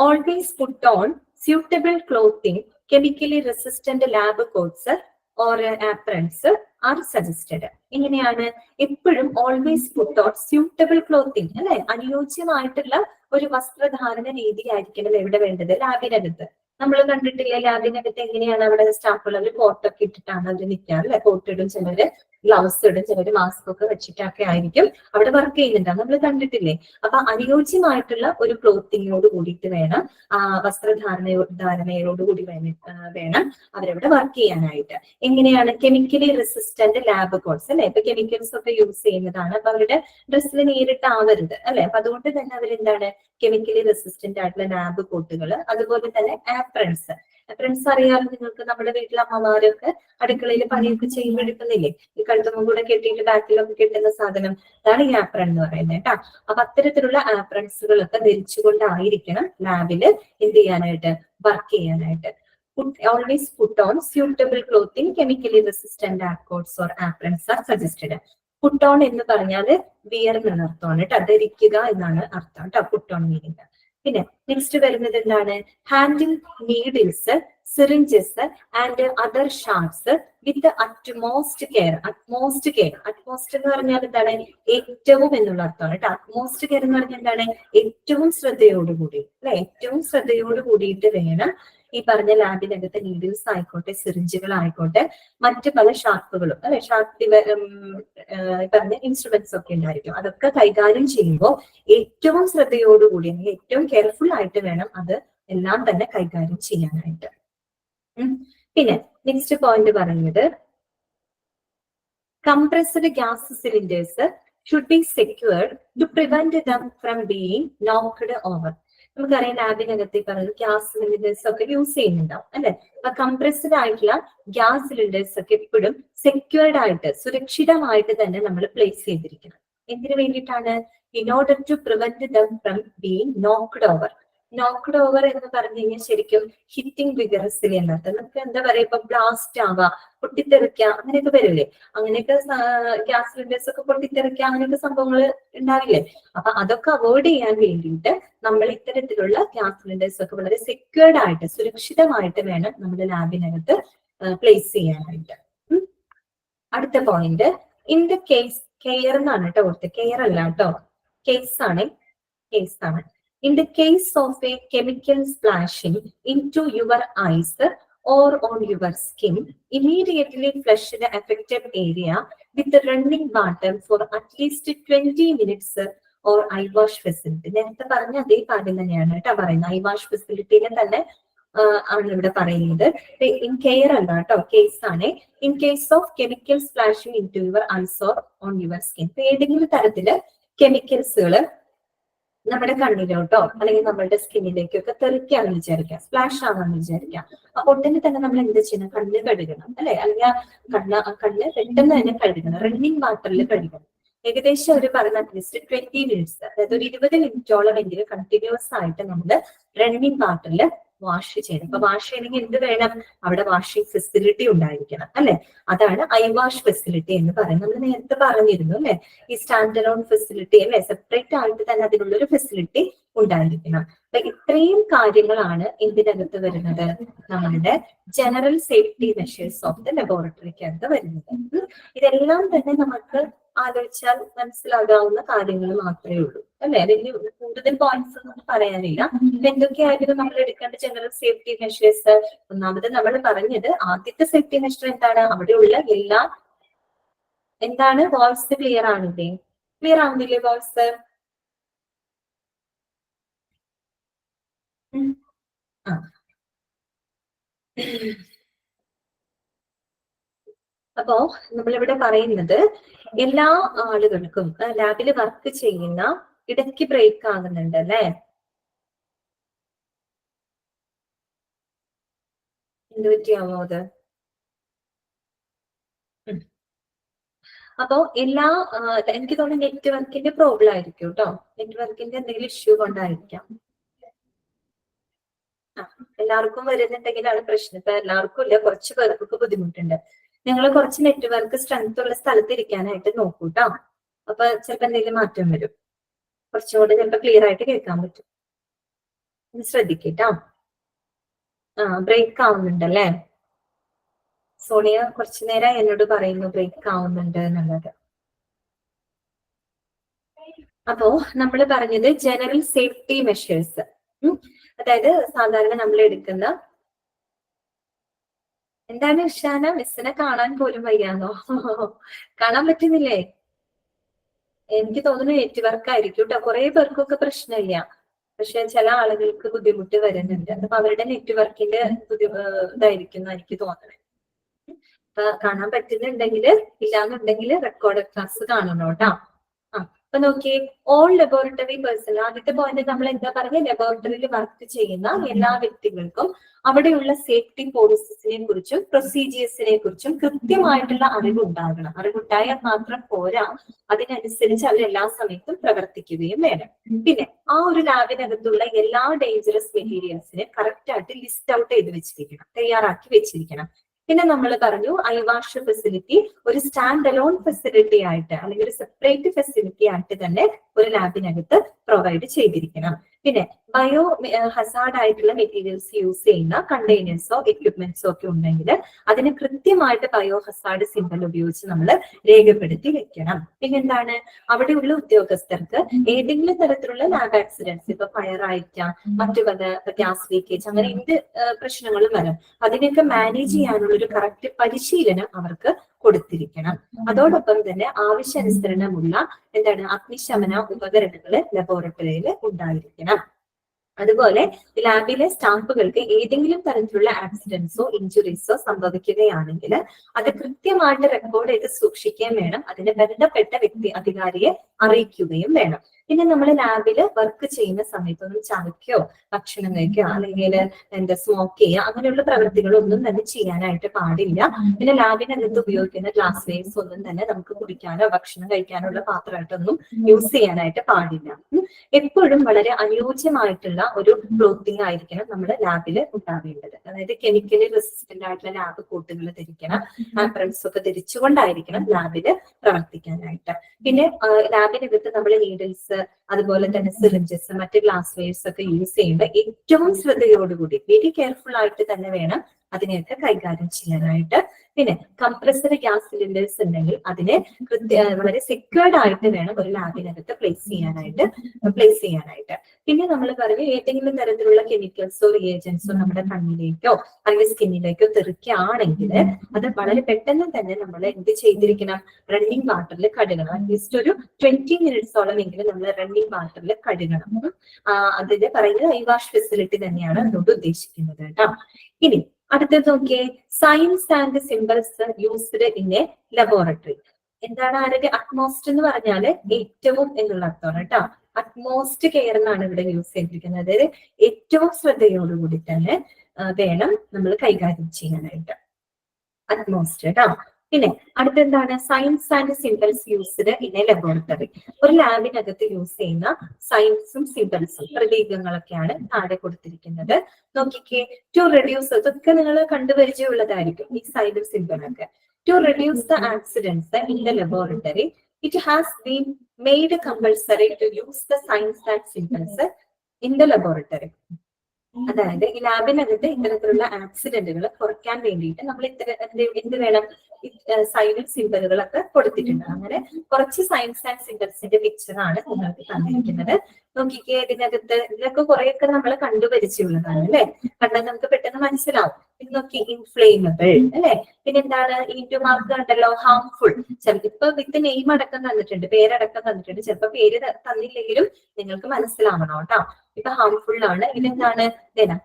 always put on suitable clothing, chemically resistant lab coats or aprons are suggested. എങ്ങനെയാണ്, എപ്പോഴും always put on suitable clothing അല്ലെ, അനുയോജ്യമായിട്ടുള്ള ഒരു വസ്ത്രധാരണ രീതി ആയിരിക്കണം എവിടെ വേണ്ടത്, ലാബിനകത്ത്. നമ്മൾ കണ്ടിട്ടില്ലേ ലാബിനകത്ത് എങ്ങനെയാണ് അവിടെ സ്റ്റാഫുകൾ അവർ കോട്ടൊക്കെ ഇട്ടിട്ടാണ് അവർ നിൽക്കാറ് അല്ലെ, കോട്ട് ഇടും, ചിലര് ഗ്ലൗസ് ഇടും, ചിലര് മാസ്ക് ഒക്കെ വെച്ചിട്ടൊക്കെ ആയിരിക്കും അവിടെ വർക്ക് ചെയ്യുന്നുണ്ടാവും, നമ്മൾ കണ്ടിട്ടില്ലേ. അപ്പൊ അനുയോജ്യമായിട്ടുള്ള ഒരു ക്ലോത്തിങ്ങോട് കൂടിയിട്ട് വേണം ധാരണയോട് കൂടി വേണം അവരവിടെ വർക്ക് ചെയ്യാനായിട്ട്. എങ്ങനെയാണ്, കെമിക്കലി റെസിസ്റ്റന്റ് ലാബ് കോട്ട്സ് അല്ലെ, ഇപ്പൊ കെമിക്കൽസ് ഒക്കെ യൂസ് ചെയ്യുന്നതാണ്, അപ്പൊ അവരുടെ ഡ്രസ്സിൽ നേരിട്ടാവരുത് അല്ലെ, അപ്പൊ അതുകൊണ്ട് തന്നെ അവരെന്താണ് കെമിക്കലി റെസിസ്റ്റന്റ് ആയിട്ടുള്ള ലാബ് കോട്ടുകൾ. അതുപോലെ തന്നെ ആപ്രൻസ് അറിയാമല്ലോ നിങ്ങൾക്ക്, നമ്മുടെ വീട്ടിലെ അമ്മമാരൊക്കെ അടുക്കളയിൽ പണിയൊക്കെ ചെയ്യുമ്പോൾ എടുക്കുന്നില്ലേ, ഈ കഴുത്തുമ്പും കൂടെ കെട്ടിയിട്ട് ബാക്കിലൊക്കെ കെട്ടുന്ന സാധനം, അതാണ് ഈ ആപ്രൺ എന്ന് പറയുന്നത് കേട്ടോ. അപ്പൊ അത്തരത്തിലുള്ള ആപ്രൻസുകളൊക്കെ ധരിച്ചുകൊണ്ടായിരിക്കണം ലാബില് എന്ത് ചെയ്യാനായിട്ട്, വർക്ക് ചെയ്യാനായിട്ട്. Always put on suitable clothing, chemically resistant lab coats or aprons are suggested. Put on എന്ന് പറഞ്ഞാല് വിയർ എന്നുള്ള അർത്ഥമാണ് കേട്ടോ, ധരിക്കുക എന്നാണ് അർത്ഥം കേട്ടോ പുട്ട് ഓൺ മീനിങ്. പിന്നെ നെക്സ്റ്റ് വരുന്നത് എന്താണ്, handle needles, syringes and other sharps with utmost care. Utmost എന്ന് പറഞ്ഞാൽ എന്താണ്, ഏറ്റവും എന്നുള്ള അർത്ഥമാണ് കേട്ടോ. അറ്റ്മോസ്റ്റ് കെയർ എന്ന് പറഞ്ഞാൽ എന്താണ്, ഏറ്റവും ശ്രദ്ധയോടുകൂടി അല്ലെ, ഏറ്റവും ശ്രദ്ധയോട് കൂടിയിട്ട് വേണം ഈ പറഞ്ഞ ലാബിനകത്ത് നീഡിൽസ് ആയിക്കോട്ടെ, സിറിഞ്ചുകൾ ആയിക്കോട്ടെ, മറ്റ് പല ഷാർപ്പുകളും അല്ലെ, പറഞ്ഞ ഇൻസ്ട്രുമെന്റ്സ് ഒക്കെ ഉണ്ടായിരിക്കും, അതൊക്കെ കൈകാര്യം ചെയ്യുമ്പോൾ ഏറ്റവും ശ്രദ്ധയോടുകൂടി ഏറ്റവും കെയർഫുൾ ആയിട്ട് വേണം അത് എല്ലാം തന്നെ കൈകാര്യം ചെയ്യാനായിട്ട്. പിന്നെ നെക്സ്റ്റ് പോയിന്റ് പറയുന്നത്, compressed gas cylinders should be secured to prevent them from being knocked over. നമുക്കറിയാം ലാബിനകത്ത് പറയുന്നത് ഗ്യാസ് സിലിണ്ടേഴ്സ് ഒക്കെ യൂസ് ചെയ്യുന്നുണ്ടാവും അല്ലെ. അപ്പൊ കംപ്രസ്ഡ് ആയിട്ടുള്ള ഗ്യാസ് സിലിണ്ടേഴ്സ് ഒക്കെ എപ്പോഴും സെക്യൂർഡ് ആയിട്ട് സുരക്ഷിതമായിട്ട് തന്നെ നമ്മൾ പ്ലേസ് ചെയ്തിരിക്കണം. എന്തിനു വേണ്ടിയിട്ടാണ്, in order to prevent them from being knocked over. Knocked over എന്ന് പറഞ്ഞു കഴിഞ്ഞാൽ ശരിക്കും ഹിറ്റിംഗ് വിഗറസ്ലി എന്നർത്ഥം. നമുക്ക് എന്താ പറയാ, ഇപ്പൊ ബ്ലാസ്റ്റ് ആവാ, പൊട്ടിത്തെറിക്കുക, അങ്ങനെയൊക്കെ വരില്ലേ, അങ്ങനെയൊക്കെ ഗ്യാസ് സിലിണ്ടേഴ്സ് ഒക്കെ പൊട്ടിത്തെറിക്കുക, അങ്ങനെയൊക്കെ സംഭവങ്ങൾ ഉണ്ടാവില്ലേ. അപ്പൊ അതൊക്കെ അവോയ്ഡ് ചെയ്യാൻ വേണ്ടിയിട്ട് നമ്മൾ ഇത്തരത്തിലുള്ള ഗ്യാസ് സിലിണ്ടേഴ്സ് ഒക്കെ വളരെ സെക്യൂർഡ് ആയിട്ട് സുരക്ഷിതമായിട്ട് വേണം നമ്മുടെ ലാബിനകത്ത് പ്ലേസ് ചെയ്യാനായിട്ട്. അടുത്ത point, in the case, care എന്നാണ് കേട്ടോ കൊടുത്തത്, കെയർ അല്ല കേട്ടോ, കേസ് ആണ്. In the case of a chemical splashing into your eyes or on your skin, immediately flush the affected area with running water for at least 20 minutes or eye wash facility. നേരത്തെ പറഞ്ഞ അതേ കാര്യം തന്നെയാണ് കേട്ടോ പറയുന്നത്, I wash ഫെസിലിറ്റിനെ തന്നെ ആണ് ഇവിടെ പറയുന്നത്. ഇൻ കെയർ അല്ല കേട്ടോ, കേസ് ആണ്. In case of chemical splashing into your eyes or on your skin. ഏതെങ്കിലും തരത്തില് കെമിക്കൽസുകള് നമ്മുടെ കണ്ണിലോട്ടോ അല്ലെങ്കിൽ നമ്മളുടെ സ്കിന്നിലേക്കൊക്കെ തെറിക്കാന്ന് വിചാരിക്കാം, സ്പ്ലാഷ് ആവാന്ന് വിചാരിക്കാം. അപ്പൊ ഉടനെ തന്നെ നമ്മൾ എന്ത് ചെയ്യണം, കണ്ണ് കഴുകണം അല്ലെ, അല്ലെങ്കിൽ കണ്ണ് പെട്ടെന്ന് തന്നെ കഴുകണം, റണ്ണിങ് വാട്ടറിൽ കഴുകണം. ഏകദേശം ഒരു പറഞ്ഞ അറ്റ്ലീസ്റ്റ് 20 മിനിറ്റ്സ്, അതായത് ഒരു 20 മിനിറ്റോളം എങ്കിലും കണ്ടിന്യൂസ് ആയിട്ട് നമ്മൾ റണ്ണിങ് വാട്ടറിൽ വാഷ് ചെയ്യണം. അപ്പൊ വാഷ് ചെയ്യണമെങ്കിൽ എന്ത് വേണം, അവിടെ വാഷിംഗ് ഫെസിലിറ്റി ഉണ്ടായിരിക്കണം അല്ലെ. അതാണ് ഐ വാഷ് ഫെസിലിറ്റി എന്ന് പറയുന്നത്. നമ്മൾ നേരത്തെ പറഞ്ഞിരുന്നു അല്ലെ, ഈ സ്റ്റാൻഡ് അലോൺ ഫെസിലിറ്റി അല്ലെ, സെപ്പറേറ്റ് ആയിട്ട് തന്നെ അതിനുള്ളൊരു ഫെസിലിറ്റി ഉണ്ടായിരിക്കണം. അപ്പൊ ഇത്രയും കാര്യങ്ങളാണ് ഇതിനകത്ത് വരുന്നത്, നമ്മളുടെ general safety measures of the ലബോറട്ടറിക്കകത്ത് വരുന്നത്. ഇതെല്ലാം തന്നെ നമുക്ക് ആലോചിച്ചാൽ മനസ്സിലാകാവുന്ന കാര്യങ്ങൾ മാത്രമേ ഉള്ളൂ അല്ലെ, വലിയ കൂടുതൽ പോയിന്റ്സ് ഒന്നും പറയാനില്ല. എന്തൊക്കെയായിരുന്നു നമ്മൾ എടുക്കേണ്ട ജനറൽ സേഫ്റ്റി മെഷേഴ്സ്? ഒന്നാമത് നമ്മൾ പറഞ്ഞത് ആദ്യത്തെ സേഫ്റ്റി മെഷർ എന്താണ്, അവിടെയുള്ള എല്ലാ എന്താണ്, വോയിസ് ക്ലിയർ ആണില്ലേ? ക്ലിയർ ആവുന്നില്ലേ ബോയ്സ്? ആ അപ്പോ നമ്മളിവിടെ പറയുന്നത് എല്ലാ ആളുകൾക്കും ലാബിൽ വർക്ക് ചെയ്യുന്ന ഇടയ്ക്ക് ബ്രേക്ക് ആകുന്നുണ്ട് അല്ലേ? എന്ത് പറ്റിയാവോ അത്? അപ്പോ എല്ലാ എനിക്ക് തോന്നുന്നു നെറ്റ്വർക്കിന്റെ പ്രോബ്ലം ആയിരിക്കും കേട്ടോ. നെറ്റ്വർക്കിന്റെ എന്തെങ്കിലും ഇഷ്യൂ കൊണ്ടായിരിക്കാം. എല്ലാവർക്കും വരുന്നുണ്ടെങ്കിലാണ് പ്രശ്നം. ഇപ്പൊ എല്ലാവർക്കും ഇല്ല, കുറച്ച് പേർക്കൊക്കെ ബുദ്ധിമുട്ടുണ്ട്. നിങ്ങൾ കുറച്ച് നെറ്റ്വർക്ക് സ്ട്രെങ്ത് ഉള്ള സ്ഥലത്ത് ഇരിക്കാനായിട്ട് നോക്കൂ കേട്ടോ. അപ്പൊ ചിലപ്പോ എന്തെങ്കിലും മാറ്റം വരും. കുറച്ചുകൂടെ ചിലപ്പോൾ ക്ലിയർ ആയിട്ട് കേൾക്കാൻ പറ്റും. ശ്രദ്ധിക്കട്ടോ. ബ്രേക്ക് ആവുന്നുണ്ടല്ലേ? സോണിയ കുറച്ചു നേരം എന്നോട് പറയുന്നു ബ്രേക്ക് ആവുന്നുണ്ട് എന്നുള്ളത്. അപ്പോ നമ്മൾ പറഞ്ഞത് ജനറൽ സേഫ്റ്റി മെഷേഴ്സ്, അതായത് സാധാരണ നമ്മൾ എടുക്കുന്ന എന്താണ് ഇഷാന, മിസ്സിനെ കാണാൻ പോലും വയ്യാന്നോ? കാണാൻ പറ്റുന്നില്ലേ? എനിക്ക് തോന്നുന്നു നെറ്റ്വർക്ക് ആയിരിക്കും കേട്ടോ. കുറെ പേർക്കൊക്കെ പ്രശ്നമില്ല, പക്ഷെ ചില ആളുകൾക്ക് ബുദ്ധിമുട്ട് വരുന്നുണ്ട്. അപ്പൊ അവരുടെ നെറ്റ്വർക്കിന്റെ ഇതായിരിക്കും എനിക്ക് തോന്നുന്നത്. അപ്പൊ കാണാൻ പറ്റുന്നുണ്ടെങ്കിൽ, ഇല്ലാന്നുണ്ടെങ്കിൽ റെക്കോർഡ് ക്ലാസ് കാണണം കേട്ടോ. അപ്പൊ നോക്കിയേ, ഓൾ ലബോറട്ടറി പേഴ്സൺ. ആദ്യത്തെ പോയിന്റ് നമ്മൾ എന്താ പറഞ്ഞ, ലബോറട്ടറിയിൽ വർക്ക് ചെയ്യുന്ന എല്ലാ വ്യക്തികൾക്കും അവിടെയുള്ള സേഫ്റ്റി പോളിസീസിനെ കുറിച്ചും പ്രൊസീജിയേഴ്സിനെ കുറിച്ചും കൃത്യമായിട്ടുള്ള അറിവുണ്ടാകണം. അറിവുണ്ടായാൽ മാത്രം പോരാ, അതിനനുസരിച്ച് അവർ എല്ലാ സമയത്തും പ്രവർത്തിക്കുകയും വേണം. പിന്നെ ആ ഒരു ലാബിനകത്തുള്ള എല്ലാ ഡേഞ്ചറസ് മെറ്റീരിയൽസിനെ കറക്റ്റ് ആയിട്ട് ലിസ്റ്റ് ഔട്ട് ചെയ്ത് വെച്ചിരിക്കണം, തയ്യാറാക്കി വെച്ചിരിക്കണം. പിന്നെ നമ്മൾ പറഞ്ഞു ഐവാഷ് ഫെസിലിറ്റി ഒരു സ്റ്റാൻഡ് അലോൺ ഫെസിലിറ്റി ആയിട്ട് അല്ലെങ്കിൽ ഒരു സെപ്പറേറ്റ് ഫെസിലിറ്റി ആയിട്ട് തന്നെ ഒരു ലാബിനകത്ത് പ്രൊവൈഡ് ചെയ്തിരിക്കണം. പിന്നെ ബയോ ഹസാർഡ് ആയിട്ടുള്ള മെറ്റീരിയൽസ് യൂസ് ചെയ്യുന്ന കണ്ടെയ്നേഴ്സോ എക്യുപ്മെന്റ്സോ ഒക്കെ ഉണ്ടെങ്കിൽ അതിന് കൃത്യമായിട്ട് ബയോ ഹസാർഡ് സിംബൽ ഉപയോഗിച്ച് നമ്മൾ രേഖപ്പെടുത്തി വെക്കണം. പിന്നെന്താണ്, അവിടെയുള്ള ഉദ്യോഗസ്ഥർക്ക് ഏതെങ്കിലും തരത്തിലുള്ള ലാബ് ആക്സിഡൻസ്, ഇപ്പൊ ഫയർ ആയിരിക്കാം, മറ്റു പല ഗ്യാസ് ലീക്കേജ്, അങ്ങനെ എന്ത് പ്രശ്നങ്ങളും വരും, അതിനെയൊക്കെ മാനേജ് ചെയ്യാനുള്ള ഒരു കറക്റ്റ് പരിശീലനം അവർക്ക് കൊടുത്തിരിക്കണം. അതോടൊപ്പം തന്നെ ആവശ്യാനുസരണമുള്ള അഗ്നിശമന ഉപകരണങ്ങൾ ലബോറട്ടറിയിൽ ഉണ്ടായിരിക്കണം. അതുപോലെ ലാബിലെ സ്റ്റാഫുകൾക്ക് ഏതെങ്കിലും തരത്തിലുള്ള ആക്സിഡൻസോ ഇഞ്ചുറീസോ സംഭവിക്കുകയാണെങ്കിൽ അത് കൃത്യമായിട്ട് റെക്കോർഡ് ചെയ്ത് സൂക്ഷിക്കുകയും വേണം. അതിന് ബന്ധപ്പെട്ട അധികാരിയെ അറിയിക്കുകയും വേണം. പിന്നെ നമ്മൾ ലാബില് വർക്ക് ചെയ്യുന്ന സമയത്തൊന്നും ചവയ്ക്കോ ഭക്ഷണം കഴിക്കോ അല്ലെങ്കിൽ സ്മോക്ക് ചെയ്യുക അങ്ങനെയുള്ള പ്രവൃത്തികളൊന്നും തന്നെ ചെയ്യാനായിട്ട് പാടില്ല. പിന്നെ ലാബിനകത്ത് ഉപയോഗിക്കുന്ന ഗ്ലാസ് വെയർസ് ഒന്നും തന്നെ നമുക്ക് കുടിക്കാനോ ഭക്ഷണം കഴിക്കാനുള്ള പാത്രമായിട്ടൊന്നും യൂസ് ചെയ്യാനായിട്ട് പാടില്ല. എപ്പോഴും വളരെ അനുയോജ്യമായിട്ടുള്ള ഒരു ക്ലോത്തിങ് ആയിരിക്കണം നമ്മുടെ ലാബിൽ ഉണ്ടാവേണ്ടത്. അതായത് കെമിക്കലി റെസിസ്റ്റന്റ് ആയിട്ടുള്ള ലാബ് കോട്ടുകൾ ധരിക്കണം, ആപ്രൺസ് ഒക്കെ ധരിച്ചുകൊണ്ടായിരിക്കണം ലാബില് പ്രവർത്തിക്കാനായിട്ട്. പിന്നെ ലാബിനകത്ത് നമ്മൾ നീഡിൽസ് അതുപോലെ തന്നെ സിറിഞ്ചസ് മറ്റ് ഗ്ലാസ് വെയർസ് ഒക്കെ യൂസ് ചെയ്യുമ്പോൾ ഏറ്റവും ശ്രദ്ധയോടുകൂടി വെരി കെയർഫുൾ ആയിട്ട് തന്നെ വേണം അതിനെയൊക്കെ കൈകാര്യം ചെയ്യാനായിട്ട്. പിന്നെ കംപ്രസർ ഗ്യാസ് സിലിണ്ടേഴ്സ് ഉണ്ടെങ്കിൽ അതിനെ വളരെ സെക്യൂർഡ് ആയിട്ട് വേണം ഒരു ലാബിനകത്ത് പ്ലേസ് ചെയ്യാനായിട്ട്. പിന്നെ നമ്മൾ പറഞ്ഞു ഏതെങ്കിലും തരത്തിലുള്ള കെമിക്കൽസോ റിയേജൻസോ നമ്മുടെ കണ്ണിലേക്കോ അല്ലെങ്കിൽ സ്കിന്നിലേക്കോ തെറിക്കുകയാണെങ്കിൽ അത് വളരെ പെട്ടെന്ന് തന്നെ നമ്മൾ എന്ത് ചെയ്തിരിക്കണം, റണ്ണിങ് വാട്ടറിൽ കഴുകണം. അറ്റ്ലീസ്റ്റ് ഒരു 20 മിനിറ്റ്സോളം എങ്കിലും നമ്മൾ റണ്ണിങ് വാട്ടറിൽ കഴുകണം. അതിന് പറയുന്നത് ഐവാഷ് ഫെസിലിറ്റി തന്നെയാണ് അതുകൊണ്ട് ഉദ്ദേശിക്കുന്നത് കേട്ടോ. ഇനി അടുത്തത് നോക്കിയേ, science and symbols used in a laboratory. എന്താണ് ആരോഗ്യ അറ്റ്മോസ്റ്റ് എന്ന് പറഞ്ഞാല് ഏറ്റവും എന്നുള്ള അർത്ഥമാണ് കേട്ടോ. അറ്റ്മോസ്റ്റ് കെയർ എന്നാണ് ഇവിടെ യൂസ് ചെയ്തിരിക്കുന്നത്. അതായത് ഏറ്റവും ശ്രദ്ധയോടുകൂടി തന്നെ വേണം നമ്മൾ കൈകാര്യം ചെയ്യാനായിട്ട് അറ്റ്മോസ്റ്റ് കേട്ടോ. പിന്നെ അടുത്തെന്താണ്, signs and symbols used in a laboratory. ഒരു ലാബിനകത്ത് യൂസ് ചെയ്യുന്ന സയൻസും സിംബൽസും പ്രതീകങ്ങളൊക്കെയാണ് താഴെ കൊടുത്തിരിക്കുന്നത്. നോക്കിക്കേ, ടു റെഡ്യൂസ്, ഇതൊക്കെ നിങ്ങൾ കണ്ടുപരിചയമുള്ളതായിരിക്കും ഈ സൈബർ സിംബലൊക്കെ. To reduce the accidents in the laboratory it has been made compulsory to use the signs and symbols in the laboratory. അതായത് ഈ ലാബിനകത്ത് ഇത്തരത്തിലുള്ള ആക്സിഡന്റുകൾ കുറയ്ക്കാൻ വേണ്ടിയിട്ട് നമ്മൾ എന്ത് വേണം, സൈലന്റ് സിംബലുകളൊക്കെ കൊടുത്തിട്ടുണ്ട്. അങ്ങനെ കുറച്ച് സയൻസ് ആൻഡ് സിംബൽസിന്റെ പിക്ചറാണ് നിങ്ങൾക്ക് തന്നിരിക്കുന്നത്. നോക്കിക്കേ, ഇതിനകത്ത് ഇതിലൊക്കെ കുറെയൊക്കെ നമ്മൾ കണ്ടുപരിചയമുള്ളതാണ് അല്ലെ, കണ്ടാൽ നമുക്ക് പെട്ടെന്ന് മനസ്സിലാവും. ഇതൊക്കെ ഇൻഫ്ലേമബിൾ അല്ലെ. പിന്നെ എന്താണ് ഇൻറ്റു മാർക്ക് ഉണ്ടല്ലോ, ഹാംഫുൾ. ചിലപ്പോൾ ഇപ്പൊ വിത്ത് നെയിം അടക്കം തന്നിട്ടുണ്ട്, പേരടക്കം തന്നിട്ടുണ്ട്. ചിലപ്പോൾ പേര് തന്നില്ലെങ്കിലും നിങ്ങൾക്ക് മനസ്സിലാവണം കേട്ടോ. ഇപ്പൊ ഹാംഫുൾ ആണ്. ഇതെന്താണ്,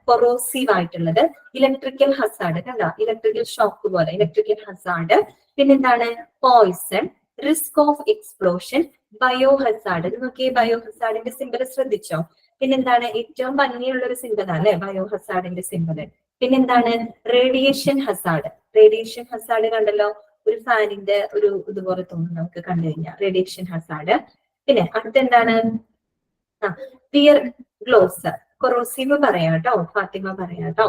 കൊറോസീവ് ആയിട്ടുള്ളത്, ഇലക്ട്രിക്കൽ ഹസാർഡ്, കണ്ടോ, ഇലക്ട്രിക്കൽ ഷോക്ക് പോലെ ഇലക്ട്രിക്കൽ ഹസാർഡ്. പിന്നെന്താണ് poison, risk of explosion, biohazard. ഇത് നോക്കിയേ, ബയോ ഹസാർഡിന്റെ സിമ്പൽ ശ്രദ്ധിച്ചോ. പിന്നെന്താണ് ഏറ്റവും ഭംഗിയുള്ള ഒരു സിമ്പൽ അല്ലെ ബയോ ഹസാർഡിന്റെ സിമ്പൽ. പിന്നെന്താണ് റേഡിയേഷൻ ഹസാർഡ്. റേഡിയേഷൻ ഹസാർഡ് കണ്ടല്ലോ, ഒരു ഫാനിന്റെ ഒരു ഇതുപോലെ തോന്നുന്നു നമുക്ക് കണ്ടു കഴിഞ്ഞാൽ റേഡിയേഷൻ ഹസാർഡ്. പിന്നെ അടുത്തെന്താണ്, പിയർ ഗ്ലോവ്സ്. കൊറോസീവ് പറയാം കേട്ടോ, ഫാത്തിമ പറയാം കേട്ടോ.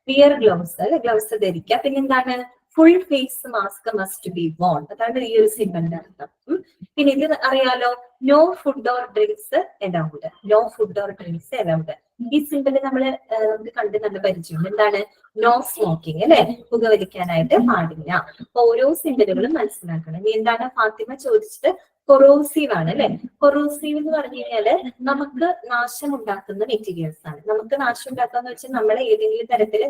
പിയർ ഗ്ലോവ്സ് അല്ലെ, ഗ്ലൗസ് ധരിക്കുക. പിന്നെന്താണ് full face mask must be worn. അതാണ് ഈ ഒരു സിമ്പലിന്റെ അർത്ഥം. പിന്നെ ഇത് അറിയാലോ, no food or drinks allowed. No food or drinks allowed. ഈ സിമ്പല് നമുക്ക് കണ്ട് നല്ല പരിചയമുണ്ട്. എന്താണ്, നോ സ്മോക്കിംഗ് അല്ലെ, പുകവലിക്കാനായിട്ട് പാടില്ല. അപ്പൊ ഓരോ സിമ്പലുകളും മനസ്സിലാക്കണം. ഇനി എന്താണ് ഫാത്തിമ ചോദിച്ചത്, കൊറോസീവ് ആണ് അല്ലെ. കൊറോസീവ് എന്ന് പറഞ്ഞു കഴിഞ്ഞാല് നമുക്ക് നാശം ഉണ്ടാക്കുന്ന മെറ്റീരിയൽസ് ആണ്. നമുക്ക് നാശം ഉണ്ടാക്കാന്ന് വെച്ചാൽ നമ്മളെ ഏതെങ്കിലും തരത്തില്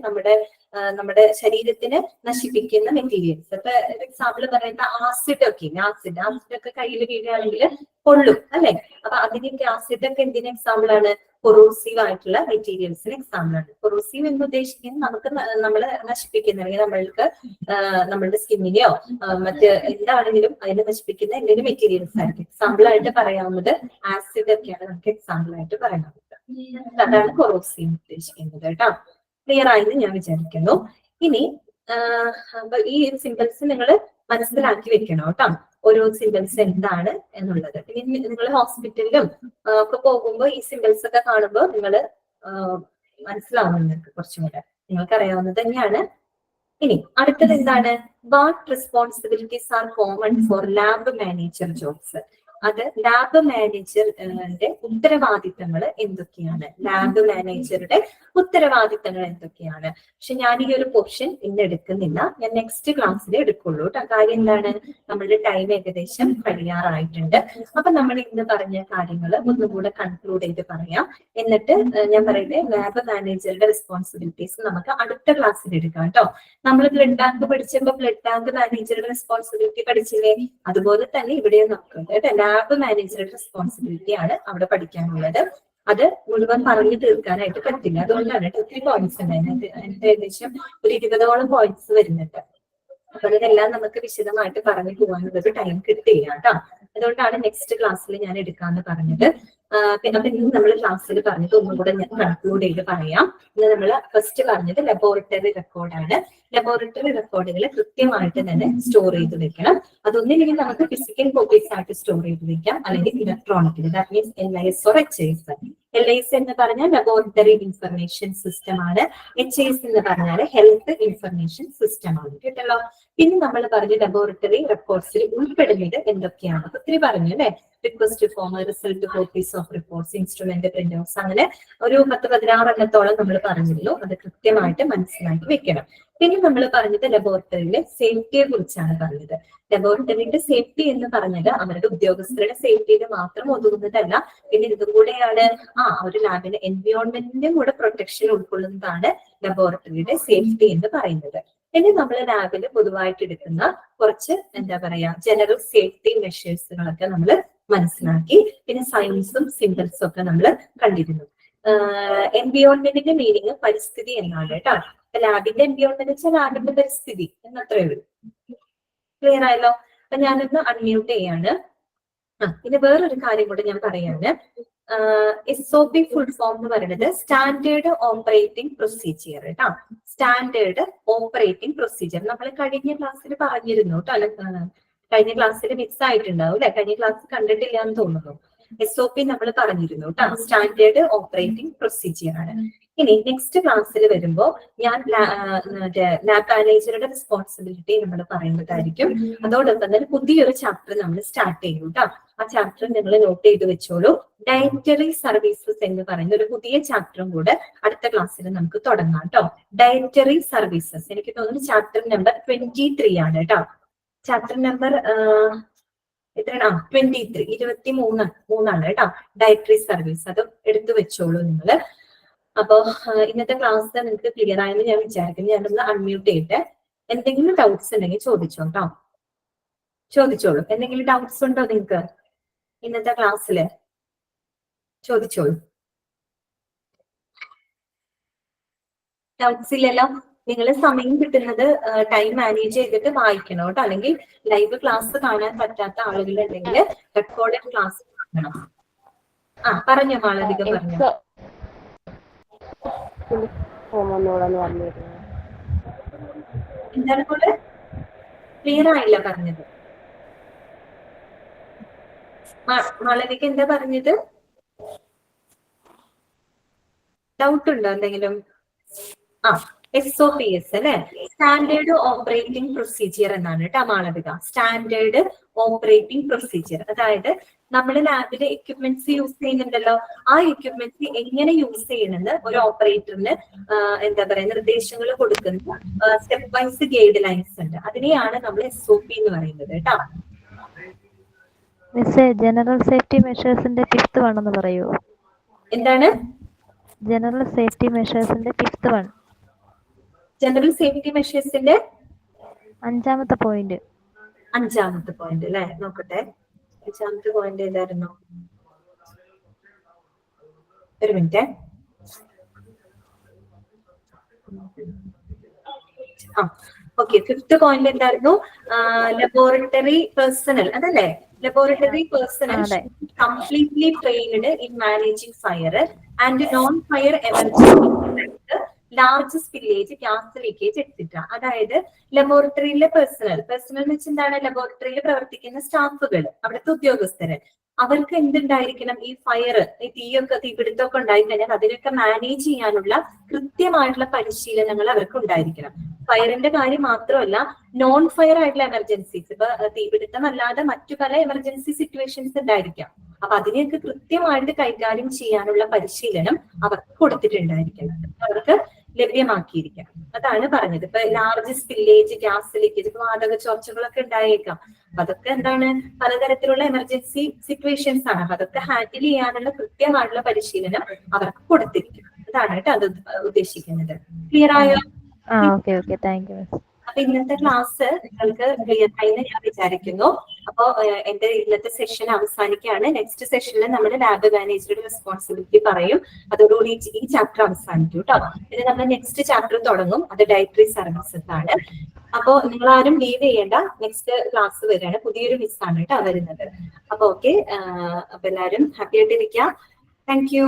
നമ്മുടെ ശരീരത്തിന് നശിപ്പിക്കുന്ന മെറ്റീരിയൽസ്. ഇപ്പൊ എക്സാമ്പിൾ പറയുന്ന ആസിഡ് ഒക്കെ, ആസിഡ് ഒക്കെ കയ്യിൽ വീഴുകയാണെങ്കിൽ പൊള്ളും അല്ലെ. അപ്പൊ അതിന്റെ ആസിഡ് ഒക്കെ എന്തിന് എക്സാമ്പിൾ ആണ്, കൊറോസീവ് ആയിട്ടുള്ള മെറ്റീരിയൽസിന് എക്സാമ്പിൾ ആണ്. കൊറോസീവ് എന്ന് ഉദ്ദേശിക്കുന്നത് നമുക്ക് നമ്മളെ നശിപ്പിക്കുന്ന, അല്ലെങ്കിൽ നമ്മളുടെ സ്കിന്നിനെയോ മറ്റ് എന്താണെങ്കിലും അതിനെ നശിപ്പിക്കുന്ന എന്തെങ്കിലും മെറ്റീരിയൽസ് ആയിരിക്കും. എക്സാമ്പിൾ ആയിട്ട് പറയാവുന്നത് ആസിഡ് ഒക്കെയാണ് നമുക്ക് എക്സാമ്പിൾ ആയിട്ട് പറയാവുന്നത്. അതാണ് കൊറോസീവ് ഉദ്ദേശിക്കുന്നത് കേട്ടോ. ക്ലിയർ ആയെന്ന് ഞാൻ വിചാരിക്കുന്നു. ഇനി ഈ സിമ്പിൾസ് നിങ്ങൾ മനസ്സിലാക്കി വെക്കണം കേട്ടോ, ഓരോ സിമ്പിൾസ് എന്താണ് എന്നുള്ളത്. ഇനി നിങ്ങൾ ഹോസ്പിറ്റലിലും ഒക്കെ പോകുമ്പോൾ ഈ സിമ്പിൾസ് ഒക്കെ കാണുമ്പോൾ നിങ്ങൾ മനസ്സിലാവും, നിങ്ങൾക്ക് കുറച്ചും കൂടെ നിങ്ങൾക്ക് അറിയാവുന്നത് തന്നെയാണ്. ഇനി അടുത്തത് എന്താണ്, what responsibilities are common for lab manager jobs. അത് ലാബ് മാനേജറിന്റെ ഉത്തരവാദിത്തങ്ങൾ എന്തൊക്കെയാണ്, ലാബ് മാനേജറുടെ ഉത്തരവാദിത്തങ്ങൾ എന്തൊക്കെയാണ്. പക്ഷെ ഞാൻ ഈ ഒരു പോർഷൻ ഇന്ന് എടുക്കുന്നില്ല, ഞാൻ നെക്സ്റ്റ് ക്ലാസ്സിൽ എടുക്കുള്ളൂ കേട്ടോ. കാര്യം എന്താണ്, നമ്മളുടെ ടൈം ഏകദേശം കഴിയാറായിട്ടുണ്ട്. അപ്പൊ നമ്മൾ ഇന്ന് പറഞ്ഞ കാര്യങ്ങൾ ഒന്നുകൂടെ കൺക്ലൂഡ് ചെയ്ത് പറയാം. എന്നിട്ട് ഞാൻ പറയട്ടെ, ലാബ് മാനേജറുടെ റെസ്പോൺസിബിലിറ്റീസ് നമുക്ക് അടുത്ത ക്ലാസ്സിൽ എടുക്കാം കേട്ടോ. നമ്മൾ ബ്ലഡ് ബാങ്ക് പഠിച്ചപ്പോൾ ബ്ലഡ് ബാങ്ക് മാനേജറുടെ റെസ്പോൺസിബിലിറ്റി പഠിച്ചില്ലേ, അതുപോലെ തന്നെ ഇവിടെയും നമുക്കുണ്ട് കേട്ടോ. ലാബ് മാനേജറുടെ റെസ്പോൺസിബിലിറ്റി ആണ് അവിടെ പഠിക്കാനുള്ളത്. അത് മുഴുവൻ പറഞ്ഞു തീർക്കാനായിട്ട് പറ്റില്ല, അതുകൊണ്ടാണ് ഒത്തിരി പോയിന്റ്സ് ഉണ്ട് അതിനകത്ത്. അതിന്റെ ഏകദേശം ഒരു 20ഓളം പോയിന്റ്സ് വരുന്നുണ്ട്. അപ്പൊ ഇതെല്ലാം നമുക്ക് വിശദമായിട്ട് പറഞ്ഞു പോകാനുള്ളൊരു ടൈം കിട്ടില്ല കേട്ടോ. അതുകൊണ്ടാണ് നെക്സ്റ്റ് ക്ലാസ്സിൽ ഞാൻ എടുക്കാന്ന് പറഞ്ഞത്. പിന്നെ ഇന്ന് നമ്മൾ ക്ലാസ്സിൽ പറഞ്ഞത് ഒന്നും കൂടെ ഞാൻ കൺക്ലൂഡ് ചെയ്ത് പറയാം. ഇന്ന് നമ്മൾ ഫസ്റ്റ് പറഞ്ഞത് ലബോറട്ടറി റെക്കോർഡാണ്. ലബോറട്ടറി റെക്കോർഡുകൾ കൃത്യമായിട്ട് തന്നെ സ്റ്റോർ ചെയ്ത് വെക്കണം. അതൊന്നില്ലെങ്കിൽ നമുക്ക് ഫിസിക്കൽ കോപ്പീസ് ആയിട്ട് സ്റ്റോർ ചെയ്ത് വെക്കാം, അല്ലെങ്കിൽ electronically. That means LIS or HIS. LIS എന്ന് പറഞ്ഞാൽ ലബോറട്ടറി ഇൻഫർമേഷൻ സിസ്റ്റം ആണ്. HIS എന്ന് പറഞ്ഞാൽ ഹെൽത്ത് ഇൻഫർമേഷൻ സിസ്റ്റം ആണ് കേട്ടല്ലോ. പിന്നെ നമ്മൾ പറഞ്ഞ ലബോറട്ടറി റെക്കോർഡ്സിൽ ഉൾപ്പെടുന്നത് എന്തൊക്കെയാണ് ഒത്തിരി പറഞ്ഞു അല്ലെ. Request form, result copies of reports, instrument printouts, അങ്ങനെ ഒരു 10-16 എണ്ണത്തോളം നമ്മൾ പറഞ്ഞുള്ളൂ. അത് കൃത്യമായിട്ട് മനസ്സിലാക്കി വെക്കണം. പിന്നെ നമ്മൾ പറഞ്ഞത് ലബോറട്ടറിയിലെ സേഫ്റ്റിയെ കുറിച്ചാണ് പറഞ്ഞത്. ലബോറട്ടറിയുടെ സേഫ്റ്റി എന്ന് പറഞ്ഞത് അവരുടെ ഉദ്യോഗസ്ഥരുടെ സേഫ്റ്റിയിൽ മാത്രം ഒതുങ്ങുന്നതല്ല, പിന്നെ ഇതും കൂടെയാണ് ഒരു ലാബിന്റെ എൻവയോൺമെന്റിന്റെ കൂടെ പ്രൊട്ടക്ഷൻ ഉൾക്കൊള്ളുന്നതാണ് ലബോറട്ടറിയുടെ സേഫ്റ്റി എന്ന് പറയുന്നത്. പിന്നെ നമ്മൾ ലാബിൽ പൊതുവായിട്ട് എടുക്കുന്ന കുറച്ച് എന്താ പറയാ ജനറൽ സേഫ്റ്റി മെഷേഴ്സുകളൊക്കെ നമ്മൾ മനസ്സിലാക്കി. പിന്നെ സയൻസും സിമ്പിൾസും ഒക്കെ നമ്മൾ കണ്ടിരുന്നു. എൻവയോൺമെന്റിന്റെ മീനിങ് പരിസ്ഥിതി എന്നാണ് കേട്ടോ. ലാബിന്റെ എൻവയോൺമെന്റ് വെച്ചാൽ ലാബിന്റെ പരിസ്ഥിതി എന്നത്രേ ഉള്ളൂ. ക്ലിയർ ആയല്ലോ. അപ്പൊ ഞാനൊന്ന് അൺമ്യൂട്ട് ചെയ്യാണ്. പിന്നെ വേറൊരു കാര്യം കൂടെ ഞാൻ പറയാണ്. SOP ഫുൾ ഫോം എന്ന് പറയുന്നത് സ്റ്റാൻഡേർഡ് ഓപ്പറേറ്റിംഗ് പ്രൊസീജിയർ കേട്ടോ. സ്റ്റാൻഡേർഡ് ഓപ്പറേറ്റിംഗ് പ്രൊസീജിയർ നമ്മൾ കഴിഞ്ഞ ക്ലാസ്സിൽ പറഞ്ഞിരുന്നു കേട്ടോ. കഴിഞ്ഞ ക്ലാസ്സിൽ മിസ് ആയിട്ടുണ്ടാവും അല്ലെ, കഴിഞ്ഞ ക്ലാസ് കണ്ടിട്ടില്ല എന്ന് തോന്നുന്നു. SOP നമ്മൾ പറഞ്ഞിരുന്നു കേട്ടോ. സ്റ്റാൻഡേർഡ് ഓപ്പറേറ്റിംഗ് പ്രൊസീജിയർ ആണ്. ഇനി നെക്സ്റ്റ് ക്ലാസ്സിൽ വരുമ്പോൾ ഞാൻ ലാബ് മാനേജറുടെ റെസ്പോൺസിബിലിറ്റി നമ്മൾ പറയുന്നതായിരിക്കും. അതോടൊപ്പം തന്നെ പുതിയൊരു ചാപ്റ്റർ നമ്മൾ സ്റ്റാർട്ട് ചെയ്യും കേട്ടോ. ആ ചാപ്റ്റർ നിങ്ങൾ നോട്ട് ചെയ്ത് വെച്ചോളൂ. ഡയറ്ററി സർവീസസ് എന്ന് പറയുന്ന ഒരു പുതിയ ചാപ്റ്ററും കൂടെ അടുത്ത ക്ലാസ്സിൽ നമുക്ക് തുടങ്ങാം കേട്ടോ. ഡയറ്ററി സർവീസസ് എനിക്ക് തോന്നുന്നു ചാപ്റ്റർ നമ്പർ 23 ആണ് കേട്ടോ. ചാപ്റ്റർ നമ്പർ എത്രയാണ്? 23 ആണ് കേട്ടോ. ഡയറ്ററി സർവീസ് അത് എടുത്തു വെച്ചോളൂ നിങ്ങൾ. അപ്പൊ ഇന്നത്തെ ക്ലാസ് നിങ്ങൾക്ക് ക്ലിയർ ആയെന്ന് ഞാൻ വിചാരിക്കുന്നു. ഞാനൊന്ന് അൺമ്യൂട്ട് ചെയ്തിട്ട് എന്തെങ്കിലും ഡൗട്ട്സ് ഉണ്ടെങ്കിൽ ചോദിച്ചോ. ചോദിച്ചോളൂ. എന്തെങ്കിലും ഡൗട്ട്സ് ഉണ്ടോ നിങ്ങൾക്ക് ഇന്നത്തെ ക്ലാസ്സിൽ? ചോദിച്ചോളൂ. ഡൗട്ട്സ് ഇല്ലല്ലോ? നിങ്ങൾ സമയം കിട്ടുന്നത് ടൈം മാനേജ് ചെയ്തിട്ട് വായിക്കണം കേട്ടോ. അല്ലെങ്കിൽ ലൈവ് ക്ലാസ് കാണാൻ പറ്റാത്ത ആളുകളുണ്ടെങ്കിൽ റെക്കോർഡഡ് ക്ലാസ് കാണണം. പറഞ്ഞോ മാളവിക, പറഞ്ഞോ. എന്താണ് പോലെ ക്ലിയർ ആയില്ല പറഞ്ഞത്? മാളവിക എന്താ പറഞ്ഞത്? ഡൗട്ട് ഉണ്ടോ എന്തെങ്കിലും? SOPS അല്ലെ, സ്റ്റാൻഡേർഡ് ഓപ്പറേറ്റിംഗ് പ്രൊസീജിയർ എന്നാണ് കേട്ടോ മാളവിക. സ്റ്റാൻഡേർഡ് ഓപ്പറേറ്റിംഗ് പ്രൊസീജിയർ, അതായത് നമ്മൾ ലാബില് എക്യുപ്മെന്റ്സ് യൂസ് ചെയ്യുന്നുണ്ടല്ലോ, ആ എക്യുപ്മെന്റ്സ് എങ്ങനെ യൂസ് ചെയ്യണമെന്ന് ഒരു ഓപ്പറേറ്ററിന് എന്താ പറയാ നിർദ്ദേശങ്ങൾ കൊടുക്കുന്ന സ്റ്റെപ്പ് വൈസ് ഗൈഡ് ലൈൻസ് ഉണ്ട്. അതിനെയാണ് നമ്മൾ SOP എന്ന് പറയുന്നത് കേട്ടോ. ജനറൽ സേഫ്റ്റി മെഷേഴ്സിന്റെ 5th വൺ എന്ന് പറയൂ. എന്താണ് ജനറൽ സേഫ്റ്റി മെഷേഴ്സിന്റെ 5th വൺ? ജനറൽ സേഫ്റ്റി മെഷേഴ്സിന്റെ 5ാമത്തെ പോയിന്റ്. 5ാമത്തെ പോയിന്റ് അല്ലെ, നോക്കട്ടെ. 5ാമത്തെ പോയിന്റ് ഏതായിരുന്നു? ഒരു മിനിറ്റ്. ഓക്കെ, 5th പോയിന്റ് എന്തായിരുന്നു? ലബോറട്ടറി പേഴ്സണൽ, അതല്ലേ? Laboratory personnel completely trained in managing fire and non fire emergency, large spillage, gas leakage etcetera. അതായത് ലബോറട്ടറിയിലെ പേഴ്സണൽ എന്ന് വെച്ചാൽ എന്താണ്? ലബോറട്ടറിയിൽ പ്രവർത്തിക്കുന്ന സ്റ്റാഫുകൾ, അവിടുത്തെ ഉദ്യോഗസ്ഥര്, അവർക്ക് എന്തുണ്ടായിരിക്കണം? ഈ ഫയർ, ഈ തീപിടുത്തമൊക്കെ ഉണ്ടായിക്കഴിഞ്ഞാൽ അതിനൊക്കെ മാനേജ് ചെയ്യാനുള്ള കൃത്യമായിട്ടുള്ള പരിശീലനങ്ങൾ അവർക്ക് ഉണ്ടായിരിക്കണം. ഫയറിന്റെ കാര്യം മാത്രമല്ല, നോൺ ഫയർ ആയിട്ടുള്ള എമർജൻസീസ്, ഇപ്പൊ തീപിടുത്തം അല്ലാതെ മറ്റു പല എമർജൻസി സിറ്റുവേഷൻസ് ഉണ്ടായിരിക്കാം. അപ്പൊ അതിനെയൊക്കെ കൃത്യമായിട്ട് കൈകാര്യം ചെയ്യാനുള്ള പരിശീലനം അവർക്ക് കൊടുത്തിട്ടുണ്ടായിരിക്കണം, അവർക്ക് ലഭ്യമാക്കിയിരിക്കണം. അതാണ് പറഞ്ഞത്. ഇപ്പൊ ലാർജ് സ്പില്ലേജ്, ഗ്യാസ് ലീക്കേജ്, ഇപ്പൊ വാതക ചോർച്ചകളൊക്കെ ഉണ്ടായേക്കാം. അപ്പൊ അതൊക്കെ എന്താണ്? പലതരത്തിലുള്ള എമർജൻസി സിറ്റുവേഷൻസ് ആണ്. അപ്പൊ അതൊക്കെ ഹാൻഡിൽ ചെയ്യാനുള്ള കൃത്യമായിട്ടുള്ള പരിശീലനം അവർക്ക് കൊടുത്തിരിക്കണം. അതാണ് കേട്ടോ അത് ഉദ്ദേശിക്കുന്നത്. ക്ലിയർ ആയോ? അപ്പൊ ഇന്നത്തെ ക്ലാസ് നിങ്ങൾക്ക് ക്ലിയർ ആയെന്ന് ഞാൻ വിചാരിക്കുന്നു. അപ്പൊ എന്റെ ഇന്നത്തെ സെഷൻ അവസാനിക്കുകയാണ്. നെക്സ്റ്റ് സെഷനിൽ നമ്മൾ ലാബ് മാനേജറുടെ റെസ്പോൺസിബിലിറ്റി പറയും. അതോടുകൂടി ഈ ചാപ്റ്റർ അവസാനിക്കും കേട്ടോ. പിന്നെ നമ്മൾ നെക്സ്റ്റ് ചാപ്റ്റർ തുടങ്ങും, അത് ഡയറ്ററി സർവീസസ് ആണ്. അപ്പൊ നിങ്ങൾ ആരും ലീവ് ചെയ്യേണ്ട, നെക്സ്റ്റ് ക്ലാസ് വരികയാണ്. പുതിയൊരു മിസ്സാണ് കേട്ടോ വരുന്നത്. അപ്പൊ ഓക്കെ, അപ്പൊ എല്ലാവരും ഹാപ്പി ആയിട്ടിരിക്കുക. Thank you.